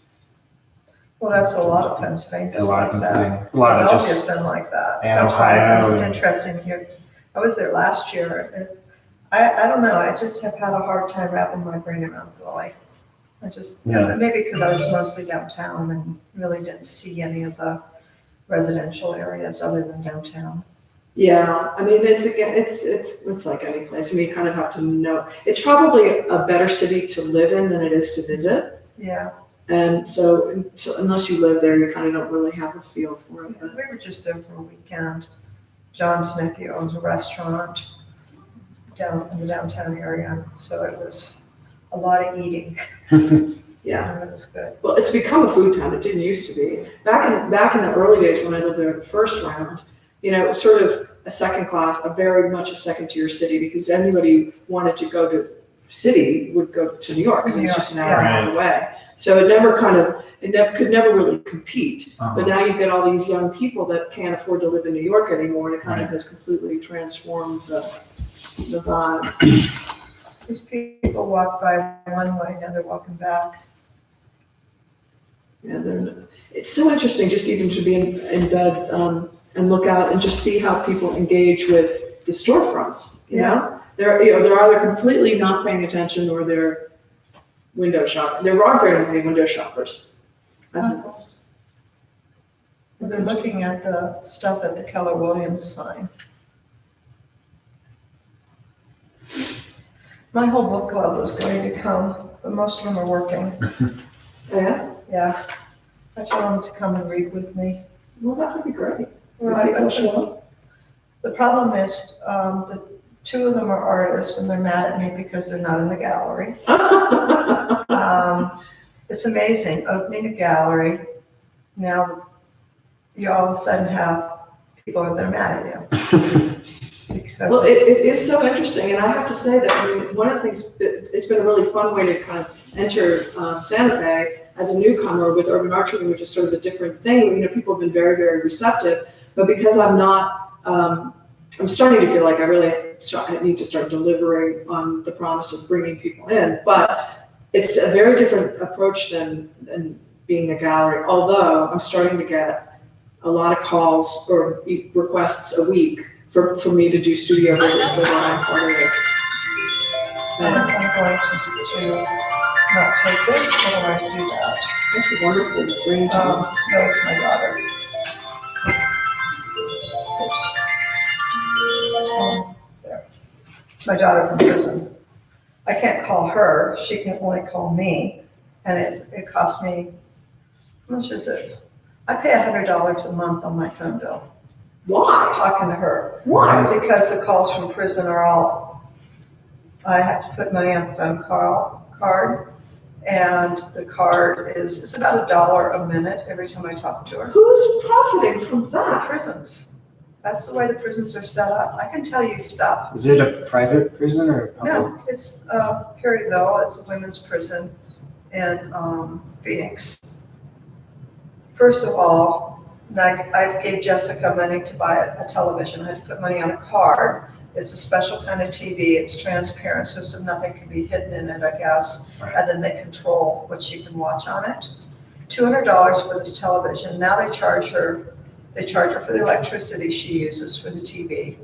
Well, that's a lot of Pennsylvania.
a lot of
like that.
Pennsylvania. A lot of
Philadelphia's
just
been like that.
and
That's why I
Ohio
think it's
and-
interesting here. I was there last year. I don't know, I just have had a hard time wrapping my brain around Philly. I just,
Yeah.
maybe because I was mostly downtown and really didn't see any of the residential areas other than downtown.
Yeah, I mean, it's like any place. I mean, you kind of have to know. It's probably a better city to live in than it is to visit.
Yeah,
And so unless you live there, you kind of don't really have a feel for it. But
we were just there for a weekend. John's nephew owns a restaurant down in the downtown area, so it was a lot of eating.
yeah,
And it was good.
well, it's become a food town. It didn't used to be. Back in the early days when I lived there the first round, you know, it was sort of a second class, very much a second tier city because anybody who wanted to go to city would go to New York because it's just an hour and a half away. So it could never really compete. But now you get all these young people that can't afford to live in New York anymore, and it kind of has completely transformed the vibe.
These people walk by one way, now they're walking back.
Yeah, it's so interesting just even to be in bed and look out and just see how people engage with the storefronts. You know, they're either completely not paying attention or they're window shopping. There are very many window shoppers.
They're looking at the stuff at the Keller Williams sign. My whole book club was going to come, but most of them are working.
Yeah,
Yeah, I told them to come and read with me.
well, that would be great.
Well,
I think they'll show up.
The problem is, the two of them are artists and they're mad at me because they're not in the gallery. It's amazing, opening a gallery, now you all of a sudden have people that are mad at you. Because
Well, it is so interesting, and I have to say that I mean, one of the things, it's been a really fun way to kind of enter Santa Fe as a newcomer with urban art treatment, which is sort of a different thing. You know, people have been very, very receptive, but because I'm not, I'm starting to feel like I need to start delivering on the promise of bringing people in, but it's a very different approach than being a gallery, although I'm starting to get a lot of calls or requests a week for me to do studio visits so that I'm part of it.
I'm
And
going to not take this, or do I do that?
that's a wonderful ring to
No, it's my daughter. Oops. There. It's my daughter from prison. I can't call her, she can only call me, and it costs me, how much is it? I pay $100 a month on my phone bill,
Why?
talking to her.
Why?
Because the calls from prison are all, I have to put money on the phone card, and the card it's about $1 a minute every time I talk to her.
Who's profiting from
The
that?
prisons, that's the way the prisons are set up. I can tell you stuff.
Is it a private prison or a public?
No, it's Perryville, it's a women's prison in Phoenix. First of all, like I gave Jessica money to buy a television. I had to put money on a card. It's a special kind of TV. It's transparent, so nothing can be hidden in it, I guess.
Right.
And then they control what she can watch on it. $200 for this television. Now they charge her They charge her for the electricity she uses for the TV.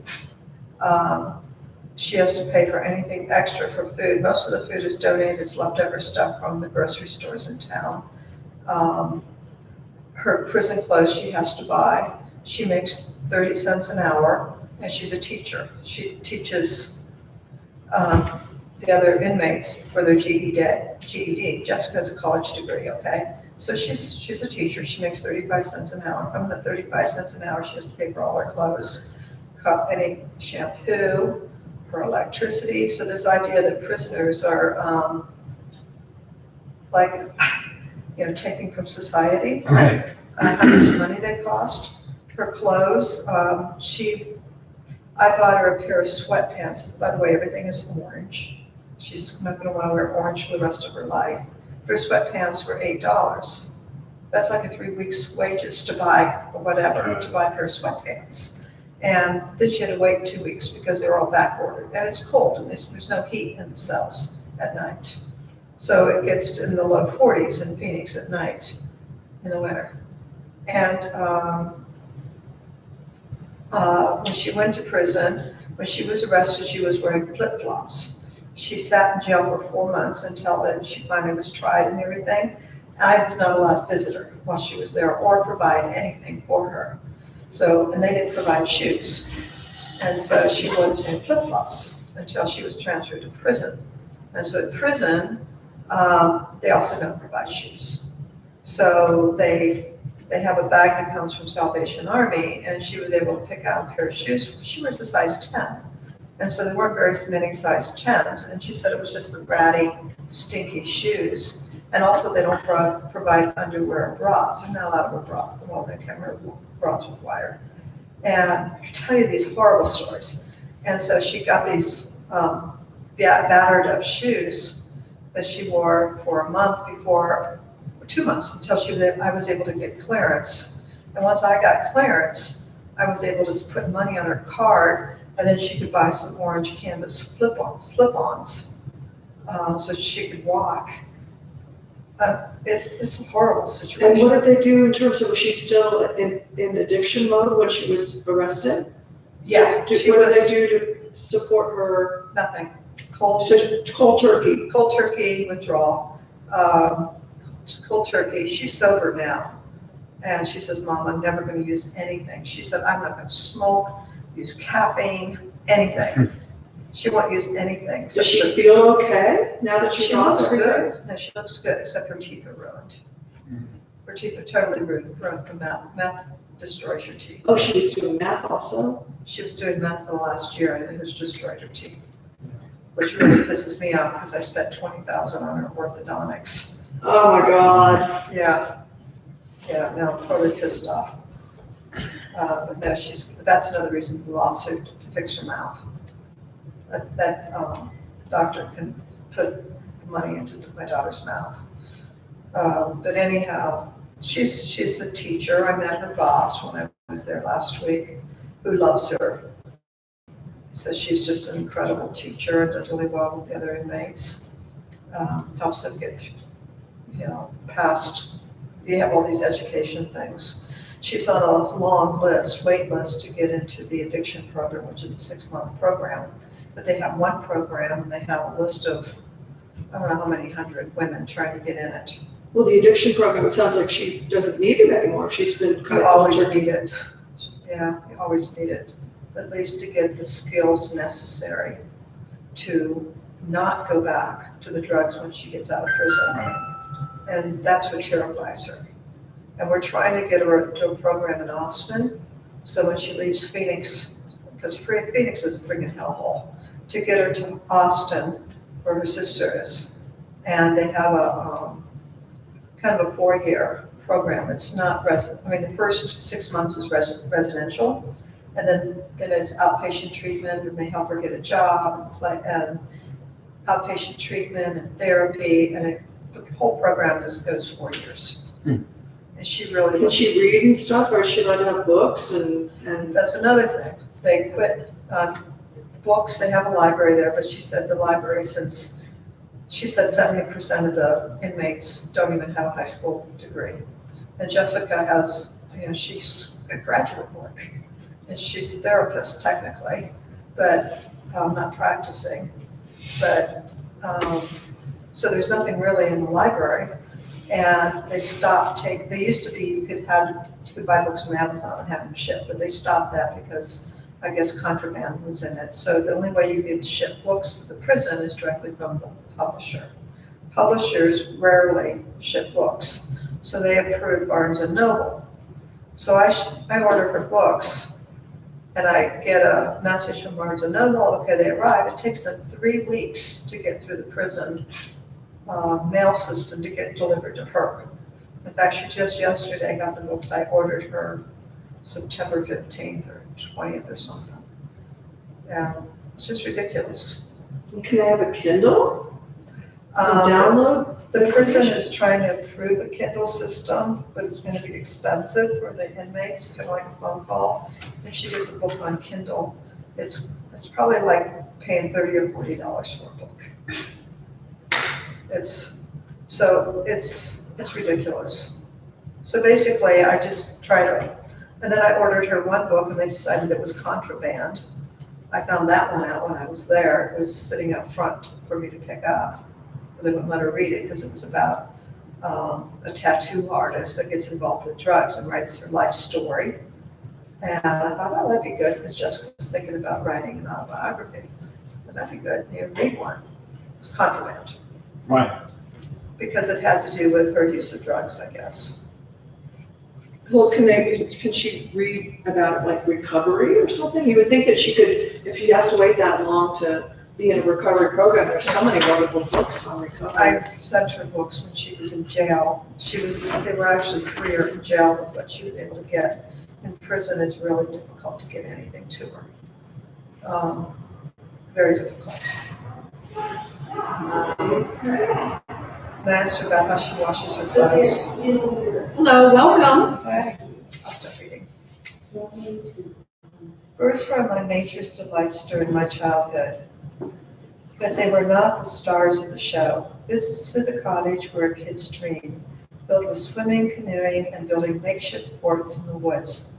She has to pay for anything extra for food. Most of the food is donated, it's leftover stuff from the grocery stores in town. Her prison clothes she has to buy. She makes 30 cents an hour, and she's a teacher. She teaches the other inmates for their GED. Jessica has a college degree, okay? So she's a teacher. She makes 35 cents an hour. From the 35 cents an hour, she has to pay for all her clothes, any shampoo, her electricity. So this idea that prisoners are taking from society,
Right.
how much money they cost, her clothes. I bought her a pair of sweatpants. By the way, everything is orange. She's not going to want to wear orange for the rest of her life. Her sweatpants were $8. That's like a 3 weeks' wages to buy, or whatever, to buy a pair of sweatpants. And then she had to wait 2 weeks because they were all back ordered. And it's cold, and there's no heat in the cells at night. So it gets in the low 40s in Phoenix at night in the winter. And when she went to prison, when she was arrested, she was wearing flip-flops. She sat in jail for 4 months until then she finally was tried and everything. I was not allowed to visit her while she was there or provide anything for her. So, and they didn't provide shoes. And so she was in flip-flops until she was transferred to prison. And so at prison, they also don't provide shoes. So they have a bag that comes from Salvation Army, and she was able to pick out a pair of shoes. She was a size 10. And so there weren't very many size 10s. And she said it was just the ratty, stinky shoes. And also they don't provide underwear or bras. They're not allowed to wear bras. Well, they can't wear bras with wire. And I can tell you these horrible stories. And so she got these battered up shoes that she wore for a month before, 2 months, until I was able to get clearance. And once I got clearance, I was able to put money on her card, and then she could buy some orange canvas slip-ons, so she could walk. It's a horrible situation.
And what did they do in terms of, was she still in addiction mode when she was arrested?
Yeah,
So what did they do to support her?
Nothing. Cold
Cold turkey.
withdrawal. Cold turkey. She's sober now. And she says, Mom, I'm never going to use anything. She said, I'm not going to smoke, use caffeine, anything. She won't use anything.
Does she feel okay now that she's
She
off
looks
everything?
good. No, she looks good, except her teeth are ruined. Her teeth are totally ruined from meth. Meth destroys your teeth.
Oh, she was doing math also?
She was doing meth for the last year, and it has destroyed her teeth, which really pisses me off because I spent $20,000 on her orthodontics.
Oh my God.
Yeah, no, I'm totally pissed off. But no, that's another reason for the lawsuit, to fix her mouth. That doctor can put the money into my daughter's mouth. But anyhow, she's a teacher. I met her boss when I was there last week, who loves her. So she's just an incredible teacher and does really well with the other inmates. Helps them get through, past. They have all these education things. She's on a long wait list to get into the addiction program, which is a 6-month program. But they have one program, and they have a list of, I don't know how many hundred women trying to get in it.
Well, the addiction program, it sounds like she doesn't need it anymore. She's been kind
You
of
always need it. Yeah, you always need it, at least to get the skills necessary to not go back to the drugs when she gets out of prison. And that's what terrifies her. And we're trying to get her to a program in Austin, so when she leaves Phoenix, because Phoenix is a freaking hellhole, to get her to Austin, where her sister is. And they have a kind of a 4-year program. It's not the first 6 months is residential, and then it's outpatient treatment, and they help her get a job, and outpatient treatment and therapy, and the whole program goes 4 years. And she really.
Can she read and stuff, or is she allowed to have books and?
That's another thing. They quit books. They have a library there, but she said the library, since she said 70% of the inmates don't even have a high school degree. And Jessica has she's a graduate work, and she's a therapist technically, but not practicing. But, so there's nothing really in the library. And they stopped they used to be, you could buy books from Amazon and have them shipped, but they stopped that because I guess contraband was in it. So the only way you could ship books to the prison is directly from the publisher. Publishers rarely ship books, so they approved Barnes and Noble. So I order her books, and I get a message from Barnes and Noble, okay, they arrive. It takes them 3 weeks to get through the prison mail system to get delivered to her. In fact, she just yesterday got the books I ordered her September 15th or 20th or something. Yeah, it's just ridiculous.
Can I have a Kindle? Download?
The prison is trying to approve a Kindle system, but it's going to be expensive for the inmates, kind of like a phone call. If she gets a book on Kindle, it's probably like paying $30 or $40 for a book. It's ridiculous. So basically, I just and then I ordered her one book, and they decided it was contraband. I found that one out when I was there. It was sitting up front for me to pick up, because they wouldn't let her read it, because it was about a tattoo artist that gets involved with drugs and writes her life story. And I thought, oh, that'd be good, because Jessica was thinking about writing an autobiography. That'd be good. You read one. It's contraband.
Why?
Because it had to do with her use of drugs, I guess.
Well, can she read about like recovery or something? You would think that she could, if she has to wait that long to be in a recovery program, there's so many wonderful books on recovery.
I sent her books when she was in jail. They were actually freer in jail with what she was able to get. In prison, it's really difficult to get anything to her. Very difficult. And I asked her about how she washes her clothes.
Hello, welcome.
Okay, I'll stop reading. Birds were my nature's delights during my childhood, but they were not the stars of the show. Visits to the cottage were a kid's dream, filled with swimming, canoeing, and building makeshift forts in the woods.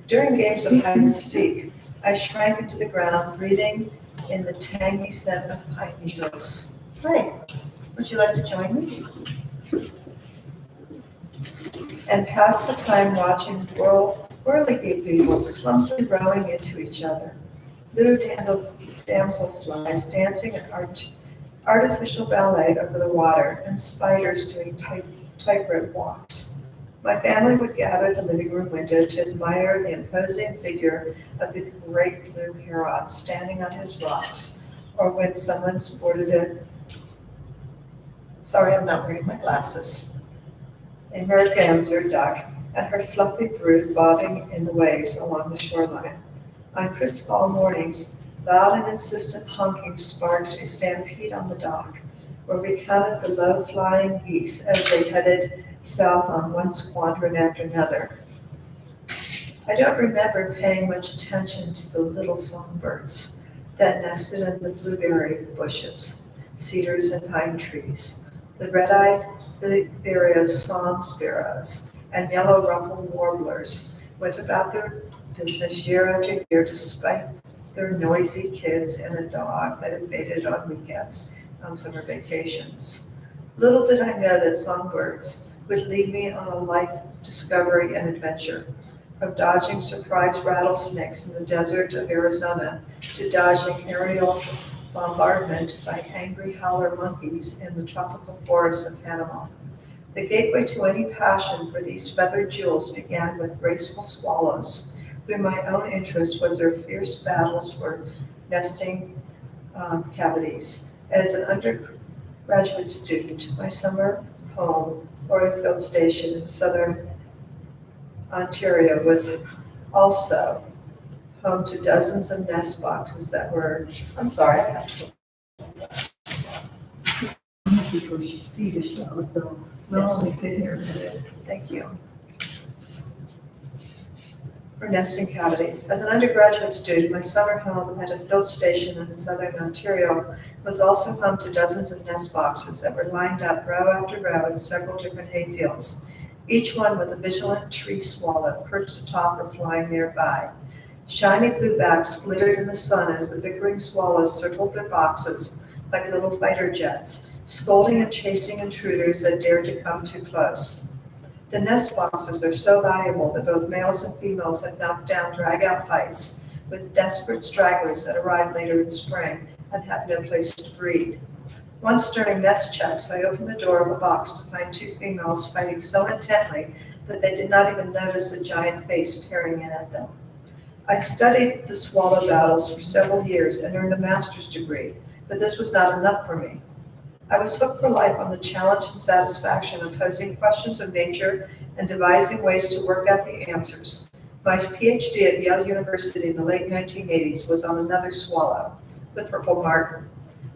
During games of hide and seek, I shrank into the ground, breathing in the tangy scent of pine needles. Hi, would you like to join me? And pass the time watching whirligig beetles clumsily rowing into each other, blue damselflies dancing an artificial ballet over the water, and spiders doing tightrope walks. My family would gather at the living room window to admire the imposing figure of the great blue heron standing on his rocks, or when someone sported sorry, I'm not wearing my glasses, a merganser duck and her fluffy brood bobbing in the waves along the shoreline. On crisp fall mornings, loud and insistent honking sparked a stampede on the dock, where we counted the low-flying geese as they headed south on one squadron after another. I don't remember paying much attention to the little songbirds that nested in the blueberry bushes, cedars and pine trees, the red-eyed various song sparrows and yellow rumpled warblers went about their business year after year despite their noisy kids and a dog that invaded on weekends on summer vacations. Little did I know that songbirds would lead me on a life discovery and adventure, of dodging surprise rattlesnakes in the desert of Arizona to dodging aerial bombardment by angry howler monkeys in the tropical forests of Panama. The gateway to any passion for these feathered jewels began with graceful swallows. Through my own interest was their fierce battles for nesting cavities. As an undergraduate student, my summer home, Orenfield Station in southern Ontario, was also home to dozens of nest boxes that were, I'm sorry, I have to
People see the show, so
Yes.
only sit here.
Thank you. For nesting cavities. As an undergraduate student, my summer home at a field station in southern Ontario was also home to dozens of nest boxes that were lined up row after row in several different hayfields. each one with a vigilant tree swallow perched atop or flying nearby. Shiny bluebacks glittered in the sun as the bickering swallows circled their boxes like little fighter jets, scolding and chasing intruders that dared to come too close. The nest boxes are so valuable that both males and females have knocked down drag-out fights with desperate stragglers that arrive later in spring and have no place to breed. Once during nest checks, I opened the door of a box to find two females fighting so intently that they did not even notice a giant face peering in at them. I studied the swallow battles for several years and earned a master's degree, but this was not enough for me. I was hooked for life on the challenge and satisfaction of posing questions of nature and devising ways to work out the answers. My PhD at Yale University in the late 1980s was on another swallow, the purple martin,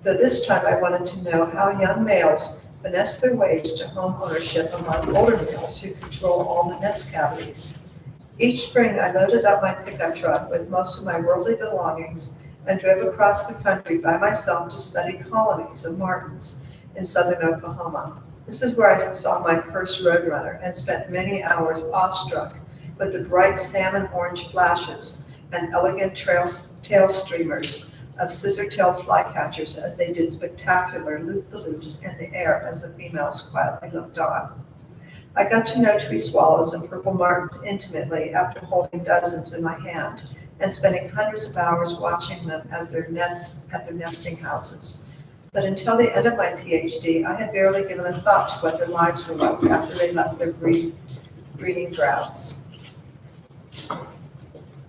though this time I wanted to know how young males finesse their ways to home ownership among older males who control all the nest cavities. Each spring, I loaded up my pickup truck with most of my worldly belongings and drove across the country by myself to study colonies of martins in southern Oklahoma. This is where I saw my first roadrunner and spent many hours awestruck with the bright salmon orange flashes and elegant tail streamers of scissor-tailed flycatchers as they did spectacular loop-the-loops in the air as the females quietly looked on. I got to know tree swallows and purple martins intimately after holding dozens in my hand and spending hundreds of hours watching them as their nests at their nesting houses. But until the end of my PhD, I had barely given a thought to what their lives were like after they left their breeding grounds.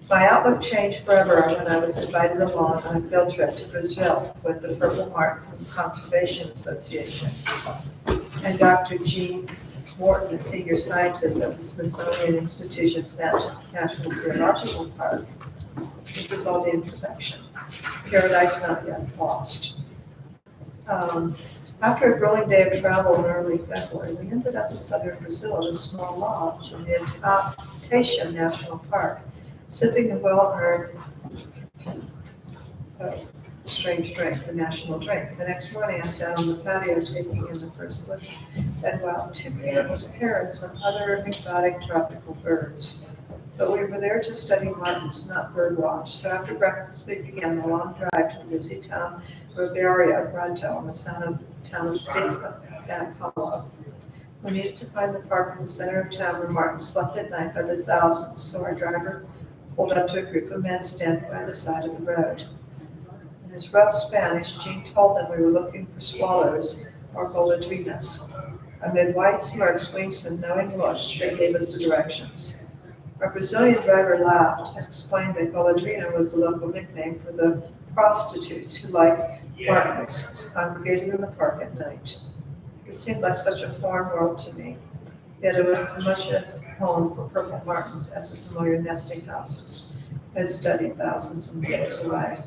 My outlook changed forever when I was invited along on a field trip to Brazil with the Purple Martins Conservation Association and Dr. Jean Morton, a senior scientist at the Smithsonian Institution's National Zoological Park. This is all the introduction. Paradise not yet lost. After a grueling day of travel in early February, we ended up in southern Brazil at a small lodge in the Taixa National Park, sipping a well-earned strange drink, the national drink. The next morning, I sat on the patio taking in the first look at wild toucans, parrots, and other exotic tropical birds. But we were there to study martins, not birdwatch. So after breakfast, we began the long drive to the busy town Rogaria Ranto on the town of San Paulo. We needed to find the park in the center of town where martins slept at night by the thousands, so our driver pulled up to a group of men standing by the side of the road. In his rough Spanish, Jean told them we were looking for swallows or golondrinas. Amid white smirks, winks, and knowing looks, they gave us the directions. Our Brazilian driver laughed and explained that golondrina was the local nickname for the prostitutes who, like martins, congregated in the park at night. It seemed like such a foreign world to me, yet it was as much at home for purple martins as the familiar nesting houses I had studied thousands of miles away.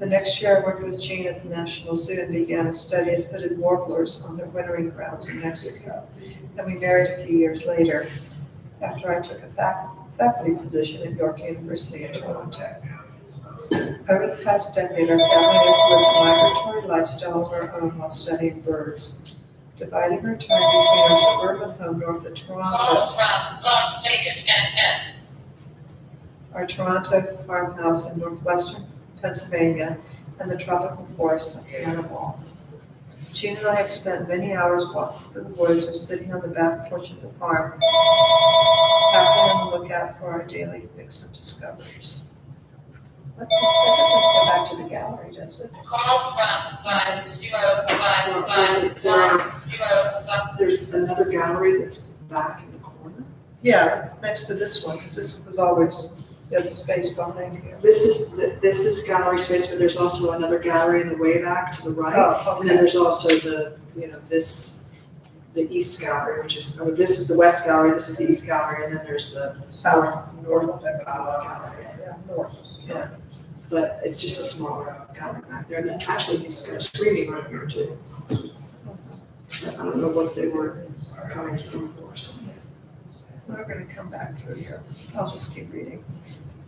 The next year, I worked with Jean at the National Zoo and began a study of hooded warblers on their wintering grounds in Mexico, and we married a few years later, after I took a faculty position at York University in Toronto. Over the past decade, our family has lived a migratory lifestyle of our own while studying birds, dividing our time between our suburban home north of Toronto, our Toronto farmhouse in northwestern Pennsylvania, and the tropical forests of the Anawal. Jean and I have spent many hours walking through the woods or sitting on the back porch of the farm, happily on the lookout for our daily fix of discoveries. That doesn't go back to the gallery, does it?
There's another gallery that's back in the corner.
Yeah, it's next to this one, because this was always the other space behind here.
This is gallery space, but there's also another gallery in the way back to the right.
Oh,
And then
okay.
there's also the east gallery, this is the west gallery, this is the east gallery, and then there's the
South, north,
gallery.
yeah, north, yeah.
But it's just a smaller gallery back there. And then actually he's got a screening right here too. I don't know what they were coming through for. So.
We're going to come back through here. I'll just keep reading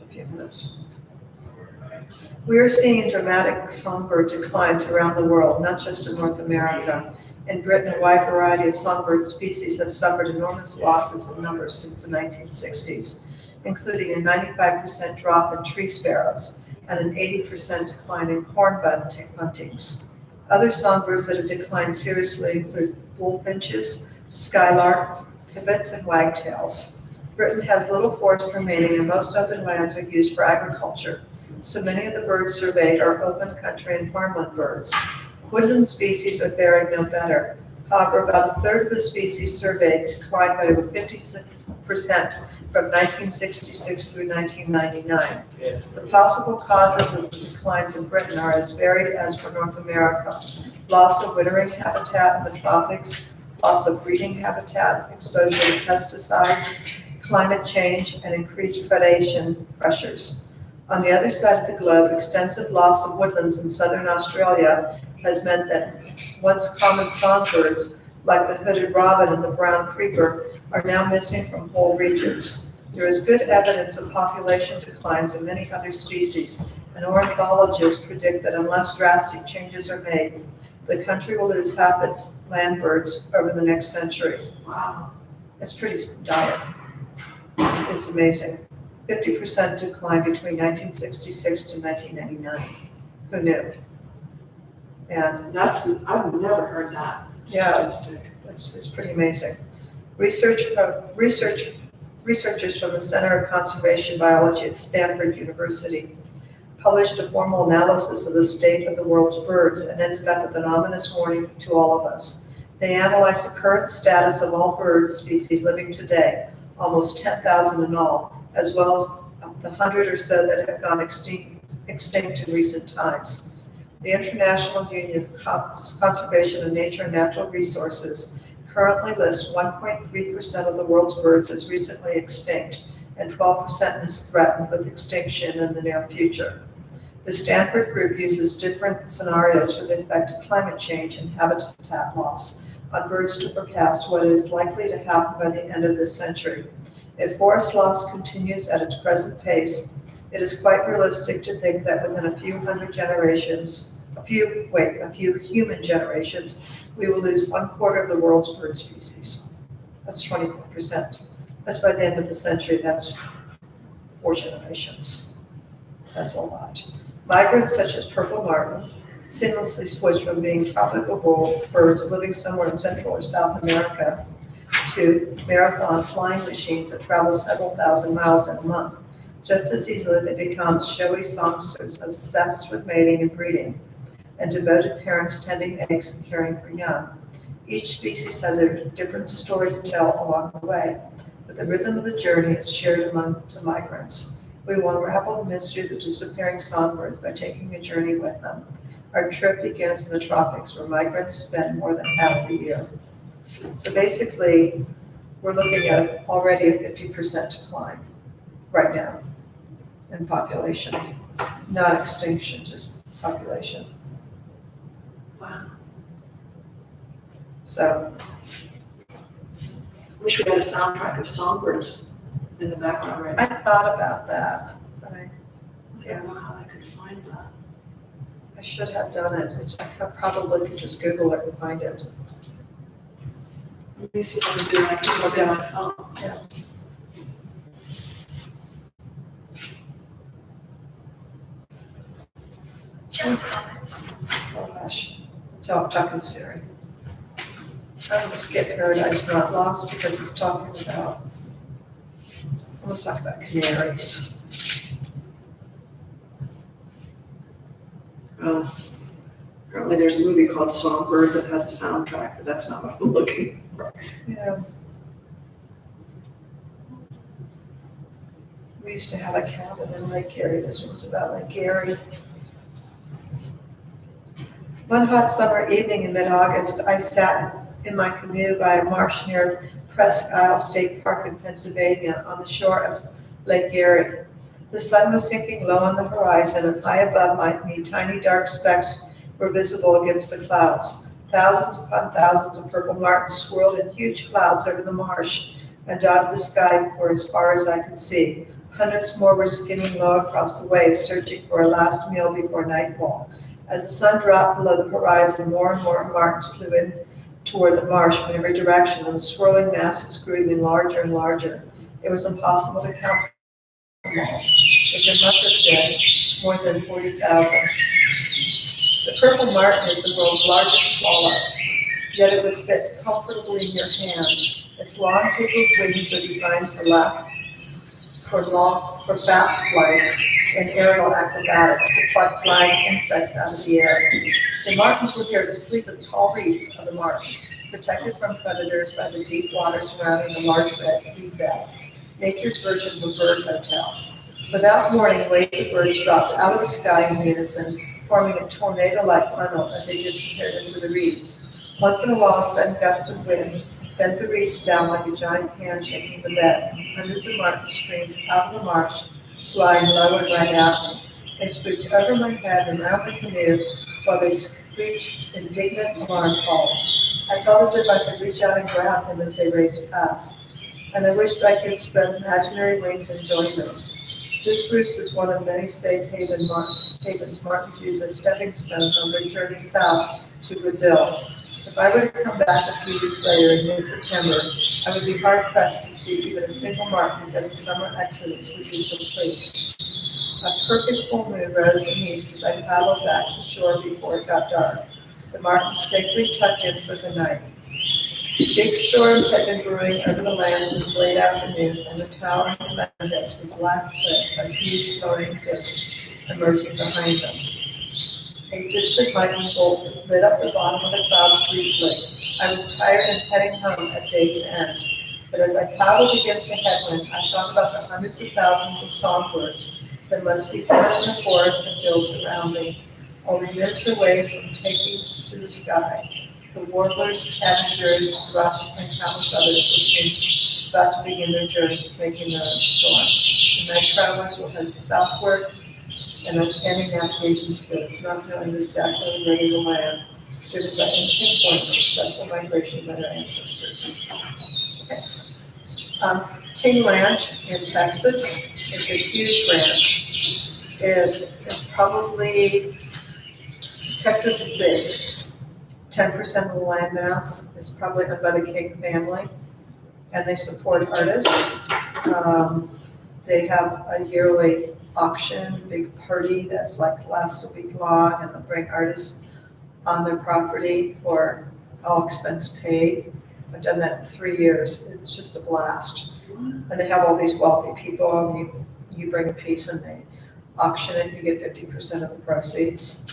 a few minutes. We are seeing dramatic songbird declines around the world, not just in North America. In Britain, a wide variety of songbird species have suffered enormous losses in numbers since the 1960s, including a 95% drop in tree sparrows and an 80% decline in hornbunt buntings. Other songbirds that have declined seriously include bullfinches, skylarks, civets, and wagtails. Britain has little forest remaining and most open lands are used for agriculture, so many of the birds surveyed are open country and farmland birds. Woodland species are faring no better. However, about a third of the species surveyed declined by over 50% from 1966 through 1999. The possible causes of the declines in Britain are as varied as for North America: loss of wintering habitat in the tropics, loss of breeding habitat, exposure to pesticides, climate change, and increased predation pressures. On the other side of the globe, extensive loss of woodlands in southern Australia has meant that once common songbirds, like the hooded robin and the brown creeper, are now missing from whole regions. There is good evidence of population declines in many other species, and ornithologists predict that unless drastic changes are made, the country will lose half its land birds over the next century.
Wow.
It's pretty dire. It's amazing. 50% decline between 1966 to 1999. Who knew? And
I've never heard that
Yeah.
statistic.
it's pretty amazing. Researchers from the Center of Conservation Biology at Stanford University published a formal analysis of the state of the world's birds and ended up with an ominous warning to all of us. They analyzed the current status of all bird species living today, almost 10,000 in all, as well as the 100 or so that have gone extinct in recent times. The International Union of Conservation of Nature and Natural Resources currently lists 1.3% of the world's birds as recently extinct, and 12% is threatened with extinction in the near future. The Stanford group uses different scenarios for the effect of climate change and habitat loss on birds to forecast what is likely to happen by the end of this century. If forest loss continues at its present pace, it is quite realistic to think that within a few human generations, we will lose 1/4 of the world's bird species. That's 24%. That's by the end of the century. That's 4 generations. That's a lot. Migrants such as purple martin seamlessly switch from being tropical birds living somewhere in Central or South America to marathon flying machines that travel several thousand miles in a month. Just as easily, they become showy songsters obsessed with mating and breeding, and devoted parents tending eggs and caring for young. Each species has a different story to tell along the way, but the rhythm of the journey is shared among the migrants. We will unravel the mystery of the disappearing songbirds by taking a journey with them. Our trip begins in the tropics, where migrants spend more than half the year. So basically, we're looking at already a 50% decline right now in population. Not extinction, just population.
Wow.
So,
Wish we had a soundtrack of songbirds in the background right now.
I thought about that, but
I don't know how I could find that.
I should have done it. I probably could just Google it and find it.
Let me see if I can do it. I can look at my phone.
Oh gosh, talking to Siri. I'm gonna skip Paradise Not Lost because it's talking about, I'm gonna talk about canaries.
Apparently there's a movie called Songbird that has a soundtrack, but that's not what I'm looking for.
Yeah. We used to have a cabin in Lake Erie. This one's about Lake Erie. One hot summer evening in mid-August, I sat in my canoe by a marsh near Presque Isle State Park in Pennsylvania on the shore of Lake Erie. The sun was sinking low on the horizon, and high above me, tiny dark specks were visible against the clouds. Thousands upon thousands of purple martins swirled in huge clouds over the marsh and dotted the sky for as far as I could see. Hundreds more were skimming low across the waves, searching for a last meal before nightfall. As the sun dropped below the horizon, more and more martins flew in toward the marsh from every direction, and the swirling masses grew even larger and larger. It was impossible to count them all, but there must have been more than 40,000. The purple martin is the world's largest swallow, yet it would fit comfortably in your hand. Its long tapered wings are designed for fast flight and aerial acrobatics to pluck flying insects out of the air. The martins were here to sleep in tall reeds of the marsh, protected from predators by the deep water surrounding the large reed bed, nature's version of a bird hotel. Without warning, waves of birds dropped out of the sky in unison, forming a tornado-like funnel as they disappeared into the reeds. Once in a while, a sudden gust of wind bent the reeds down like a giant hand shaking the bed. Hundreds of martins streamed out of the marsh, flying low and right at me. They swooped over my head and around the canoe while they screeched indignant alarm calls. I felt as if I could reach out and grab them as they raced past, and I wished I could spread imaginary wings and join them. This roost is one of many safe havens martins use as stepping stones on their journey south to Brazil. If I were to come back a few weeks later in mid-September, I would be hard-pressed to see even a single martin because the summer exodus would be complete. A perfect full moon rose in the east as I paddled back to shore before it got dark. The martins safely tucked in for the night. Big storms had been brewing over the land since late afternoon, and the towering land edge with black cliff, a huge floating disk emerging behind them. A distant lightning bolt lit up the bottom of the clouds briefly. I was tired and heading home at day's end, but as I paddled against a headwind, I thought about the hundreds of thousands of songbirds that must be found in the forest and hills around me, only minutes away from taking to the sky. The warblers, tanagers, thrush, and countless others were about to begin their journey, making their own storm. The night travelers will head southward and any navigation skills, not knowing exactly where they will land, driven by instinct or successful migration by their ancestors. Okay. King Ranch in Texas is a huge ranch. It is probably, Texas is big. 10% of the land mass is probably owned by the King family, and they support artists. They have a yearly auction, big party that's like lasts a week long, and they'll bring artists on their property for all expense paid. I've done that in 3 years. It's just a blast. And they have all these wealthy people, and you bring a piece and they auction it, you get 50% of the proceeds.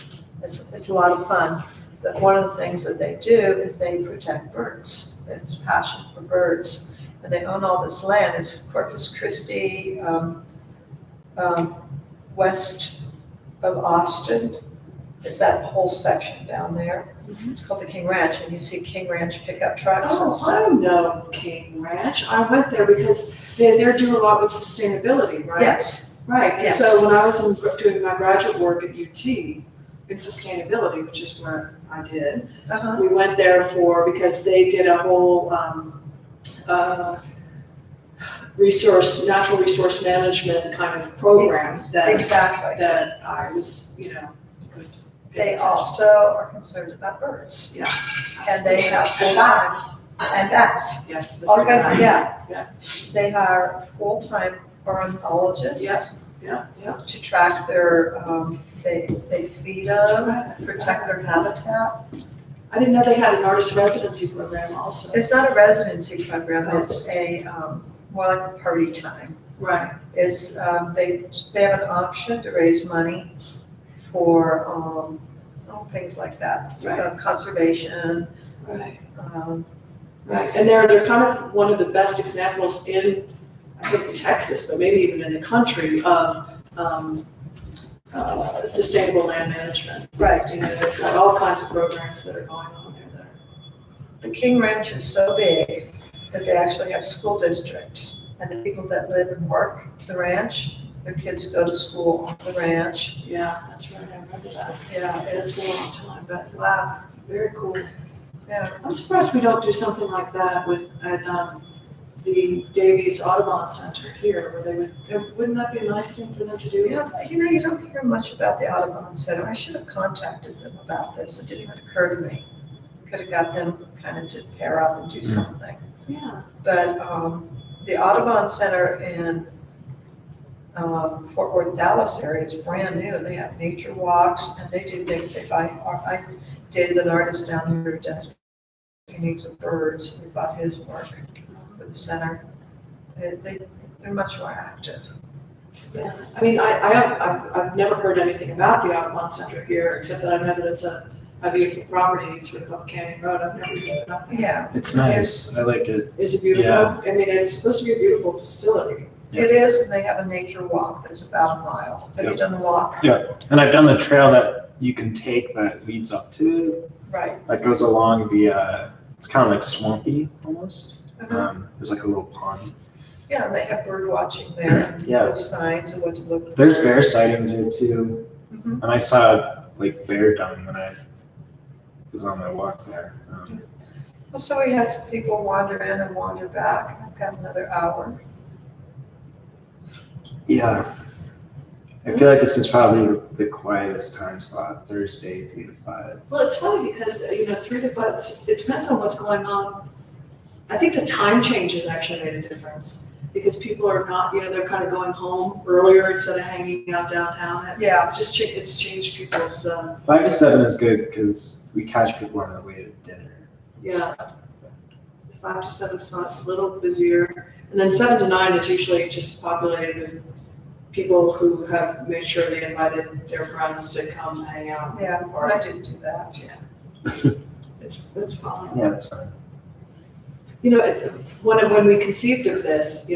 It's a lot of fun. But one of the things that they do is they protect birds. It's passion for birds. And they own all this land. It's Corpus Christi, west of Austin. It's that whole section down there. It's called the King Ranch, and you see King Ranch pickup trucks and
Oh,
stuff.
I know King Ranch. I went there because they're doing a lot with sustainability, right?
Yes,
Right, and
Yes.
so when I was doing my graduate work at UT in sustainability, which is where I did, we went there because they did a whole natural resource management kind of program
exactly.
that I was, was paying
They
attention to.
also are concerned about birds. And they have
And
full-time,
bats.
and bats,
Yes. the
all
freaking
kinds of,
bats.
yeah. They hire full-time ornithologists
Yeah.
to track their, they feed
That's
them,
right.
protect their habitat.
I didn't know they had an artist residency program also.
It's not a residency program, it's a, more like a party time.
Right.
It's, they have an auction to raise money for, things like that.
Right.
Conservation,
Right.
Right.
And they're kind of one of the best examples in, I think, Texas, but maybe even in the country of sustainable land management.
right.
They've got all kinds of programs that are going on there.
The King Ranch is so big that they actually have school districts, and the people that live and work the ranch, their kids go to school on the ranch.
Yeah, that's right. I remember that.
Yeah,
It's
it's,
a long time, but wow, very cool.
yeah.
I'm surprised we don't do something like that at the Davies Audubon Center here, where wouldn't that be a nice thing for them to do?
Yeah, you don't hear much about the Audubon Center. I should have contacted them about this. It didn't even occur to me. Could have got them kind of to pair up and do something.
Yeah.
But the Audubon Center in Fort Worth, Dallas area is brand new. They have nature walks and they do things. I dated an artist down here who does paintings of birds. We bought his work for the center. They're much more active.
Yeah, I mean, I've never heard anything about the Audubon Center here, except that I know that it's a beautiful property, sort of up Canyon Road. I've never heard about that.
Yeah,
It's nice. I like it.
Is it beautiful?
Yeah.
I mean, it's supposed to be a beautiful facility.
Yeah.
it is, and they have a nature walk that's about a mile. Have you done the walk?
And I've done the trail that you can take that leads up to it.
Right.
That goes along the, it's kind of like swampy almost.
Uh-huh.
There's like a little pond.
Yeah, and they have bird watching there, and
Yeah.
little signs of what to look for.
There's bear sightings here too.
Mhm.
And I saw like bear dung when I was on my walk there.
Well, so we had some people wander in and wander back. I've got another hour.
Yeah. I feel like this is probably the quietest time slot, Thursday, 3 to 5.
Well, it's funny because, 3 to 5, it depends on what's going on. I think the time change has actually made a difference because people are not, they're kind of going home earlier instead of hanging out downtown.
Yeah.
It's changed people's,
5 to 7 is good because we catch people on their way to dinner.
yeah. 5 to 7 slots a little busier. And then 7 to 9 is usually just populated with people who have made sure they invited their friends to come hang out.
Yeah, I didn't do that.
It's fun.
Yeah, that's fine.
When we conceived of this,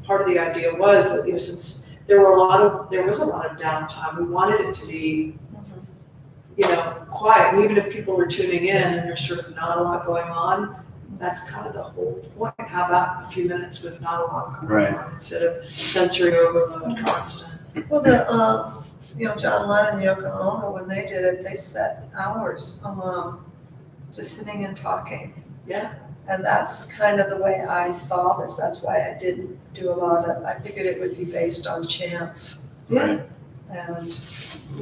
part of the idea was that, since there was a lot of downtime, we wanted it to be, quiet. And even if people were tuning in and there's sort of not a lot going on, that's kind of the whole point. How about a few minutes with not a lot going on instead of sensory overload constant?
Well, John Lennon and Yoko Ono, when they did it, they set hours just sitting and talking.
Yeah.
And that's kind of the way I saw this. That's why I didn't do a lot of, I figured it would be based on chance.
Yeah.
And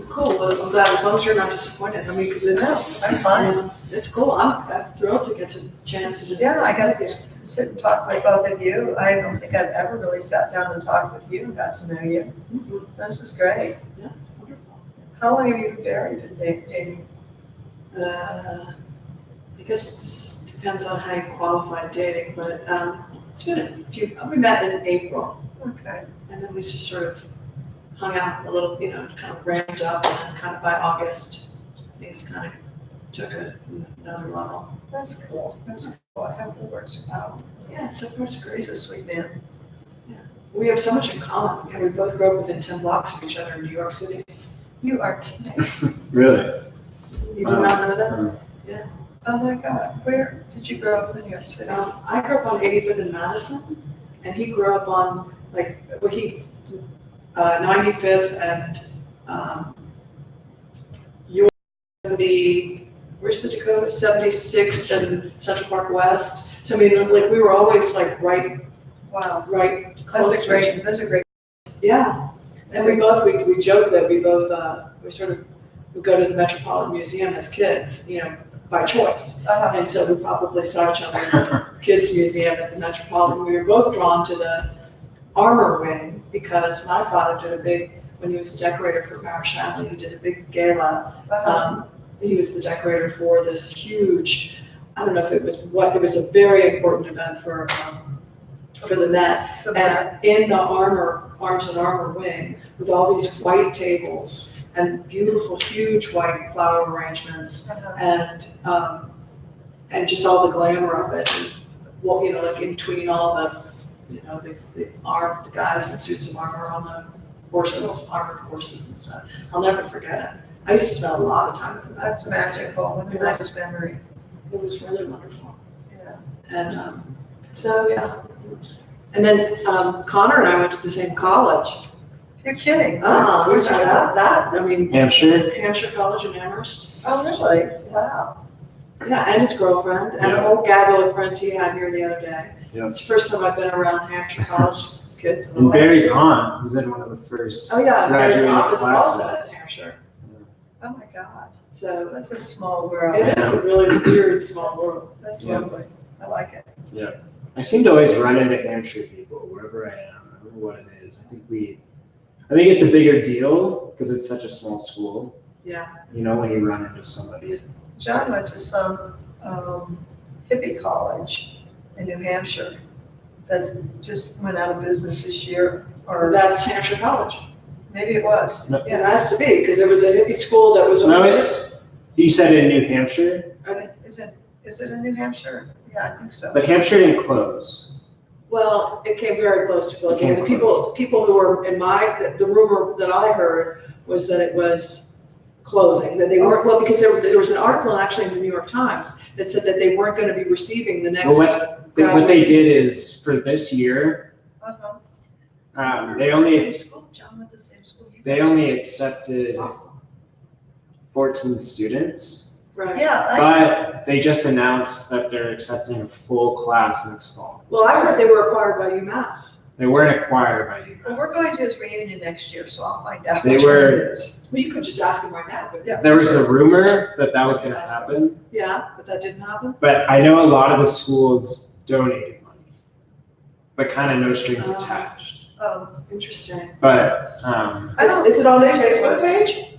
Cool. Well, I'm glad as long as you're not disappointed. I mean, because it's,
no, I'm fine.
it's cool. I'm thrilled to get the chance to just.
Yeah, I got to sit and talk with both of you. I don't think I've ever really sat down and talked with you and got to know you.
Mhm.
This is great.
Yeah, it's wonderful.
How long have you been dating?
I guess it depends on how you qualify dating, but it's been a few. We met in April,
Okay.
and then we just sort of hung out a little, kind of ramped up, and then kind of by August, things kind of took another level.
That's cool. That's cool. I hope it works out.
Yeah, so far it's great.
He's a sweet man.
We have so much in common. We both grew up within 10 blocks of each other in New York City.
You are kidding.
Really?
You do not know that?
Oh my God. Where did you grow up in New York City?
I grew up on 85th and Madison, and he grew up on 95th and where's the Dakota? 76th and Central Park West. So I mean, we were always right
Wow.
close.
That's a great, those are great.
Yeah, and we joke that we both we go to the Metropolitan Museum as kids, by choice.
Uh-huh.
And so we probably saw each other in the kids museum at the Metropolitan. We were both drawn to the armor wing because my father did when he was a decorator for Marischal, he did a big gala.
Uh-huh.
He was the decorator for this huge, I don't know if it was it was a very important event for the Met.
The Met.
And in the arms and armor wing with all these white tables and beautiful, huge white flower arrangements
Uh-huh.
and just all the glamour of it. And, in between all the guys in suits of armor on the horses, armored horses and stuff. I'll never forget it. I used to spend a lot of time with them.
That's magical. What a nice memory.
It was really wonderful.
Yeah.
And so, yeah. And then Connor and I went to the same college.
You're kidding.
We found out that. I mean,
Hampshire?
Hampshire College in Amherst.
Oh, really? Wow.
Yeah, and his girlfriend, and a whole gaggle of friends he had here the other day.
Yeah.
It's the first time I've been around Hampshire College kids.
And Barry's aunt was in one of the first
Oh, yeah, Barry's
graduating
aunt was also at
classes.
Hampshire.
Oh my God.
So
That's a small world.
it is a really weird small world.
That's
Yeah.
lovely. I like it.
I seem to always run into Hampshire people wherever I am. I don't know what it is. I think it's a bigger deal because it's such a small school.
Yeah.
You know, when you run into somebody.
John went to some hippie college in New Hampshire that's just went out of business this year, or
That's Hampshire College.
maybe it was.
No.
It
Yeah.
has to be, because there was a hippie school that was.
No, you said in New Hampshire,
Is it in New Hampshire? Yeah, I think so.
but Hampshire didn't close.
Well, it came very close to closing.
It
And
came
the people who were the rumor that I heard was that it was closing, that they weren't, well, because there was an article actually in the New York Times that said that they weren't going to be receiving the next.
What they did is for this year,
Uh-huh.
they
It's the
only
same school. John went to the same school. you
they
guys
only
went.
accepted
Possible.
14 students,
Right.
Yeah,
but they just announced that they're accepting a full class next fall.
Well, I heard they were acquired by UMass.
They weren't acquired by you.
well, we're going to his reunion next year, so I'll find out
They
which one
were-
it is.
Well, you could just ask him right now, couldn't you?
Yeah.
There was a rumor that was going to happen,
Yeah, but that didn't happen.
but I know a lot of the schools donated money, but kind of no strings
Oh.
attached.
Interesting.
But
I don't
Is it on his
think it
Facebook
was-
page?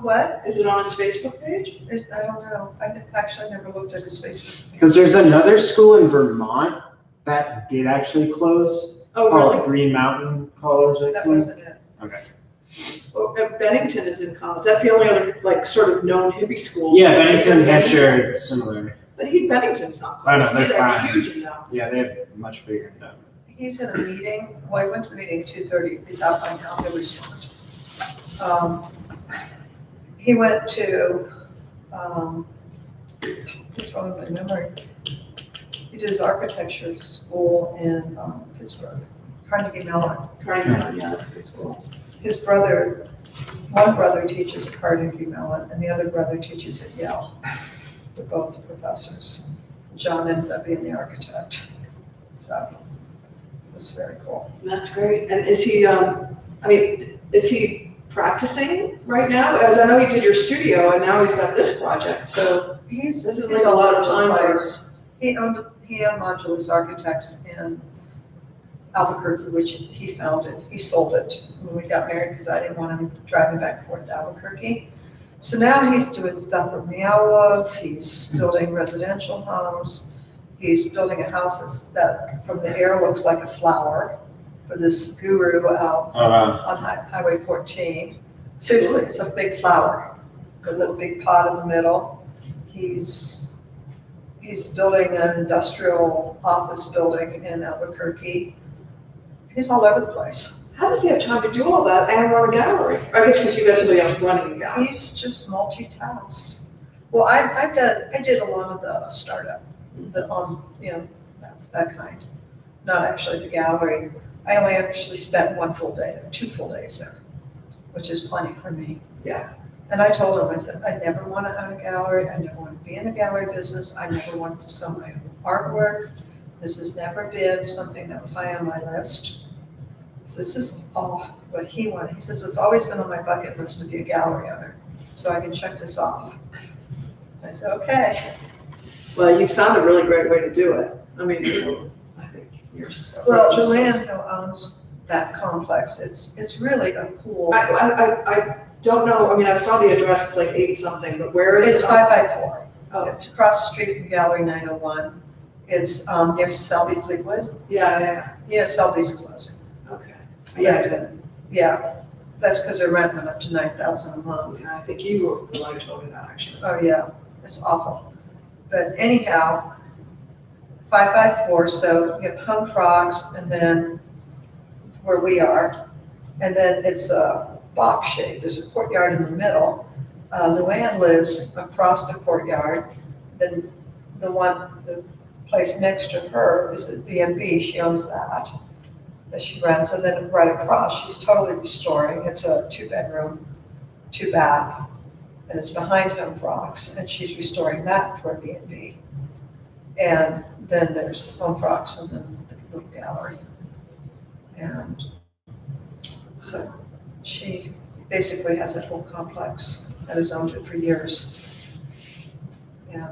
What?
Is it on his Facebook page?
I don't know. I actually never looked at his Facebook.
because there's another school in Vermont that did actually close
Oh,
called
really?
Green Mountain College, I
That
think.
wasn't it.
Okay.
Well, Bennington is in college. That's the only other, like, sort of known hippie school.
Yeah, Bennington, Hampshire, similar.
But Bennington's not
I know,
close.
they're
They're
fine.
huge enough.
Yeah, they have much bigger than
He's in a meeting. Well, I went to the meeting at 2:30. He's out by now. He'll respond. He went to, what's wrong with my memory? He did his architecture school in Pittsburgh, Carnegie Mellon.
Carnegie Mellon, yeah, that's a good school.
His brother, one brother teaches at Carnegie Mellon and the other brother teaches at Yale. They're both professors. John ended up being the architect. So it was very cool.
That's great. And is he, is he practicing right now? As I know he did your studio and now he's got this project, so
He's
this is
he's
like a lot
all
of
over the
time for.
place. He owned Modulus Architects in Albuquerque, which he founded. He sold it when we got married because I didn't want him driving back and forth to Albuquerque. So now he's doing stuff for Meow Wolf. He's building residential homes. He's building a house that from the air looks like a flower for this guru out on Highway 14. Seriously, it's a big flower, a little big pot in the middle. He's building an industrial office building in Albuquerque. He's all over the place.
How does he have time to do all that and run a gallery? I guess because you got somebody else running the gallery.
He's just multitasks. Well, I did a lot of the startup, that kind. Not actually the gallery. I only actually spent 1 full day, 2 full days there, which is plenty for me.
Yeah.
And I told him, I said, I never want to own a gallery. I never want to be in the gallery business. I never wanted to sell my own artwork. This has never been something that was high on my list. So this is all what he wanted. He says, it's always been on my bucket list to be a gallery owner, so I can check this off. I said, okay.
Well, you found a really great way to do it. I mean, I think you're.
Well, Joanne, who owns that complex, it's really a cool,
I don't know, I mean, I saw the address, it's like 8 something, but where is it?
it's 5x4.
Oh.
It's across the street from Gallery 901. It's near Selby Fleetwood.
Yeah,
Yeah, Selby's closing.
okay. Yeah, I did.
Yeah, that's because their rent went up to $9,000 a month.
Okay, I think you were the one who told me that, actually.
Oh, yeah, it's awful. But anyhow, 5x4, so you have hung frogs and then where we are, and then it's a box shape. There's a courtyard in the middle. Luann lives across the courtyard. Then the place next to her is a B&B. She owns that she rents. And then right across, she's totally restoring. It's a 2-bedroom, 2-bath, and it's behind Home Frocks, and she's restoring that for a B&B. And then there's Home Frocks and then the little gallery. And so she basically has that whole complex. that has owned it for years. Yeah.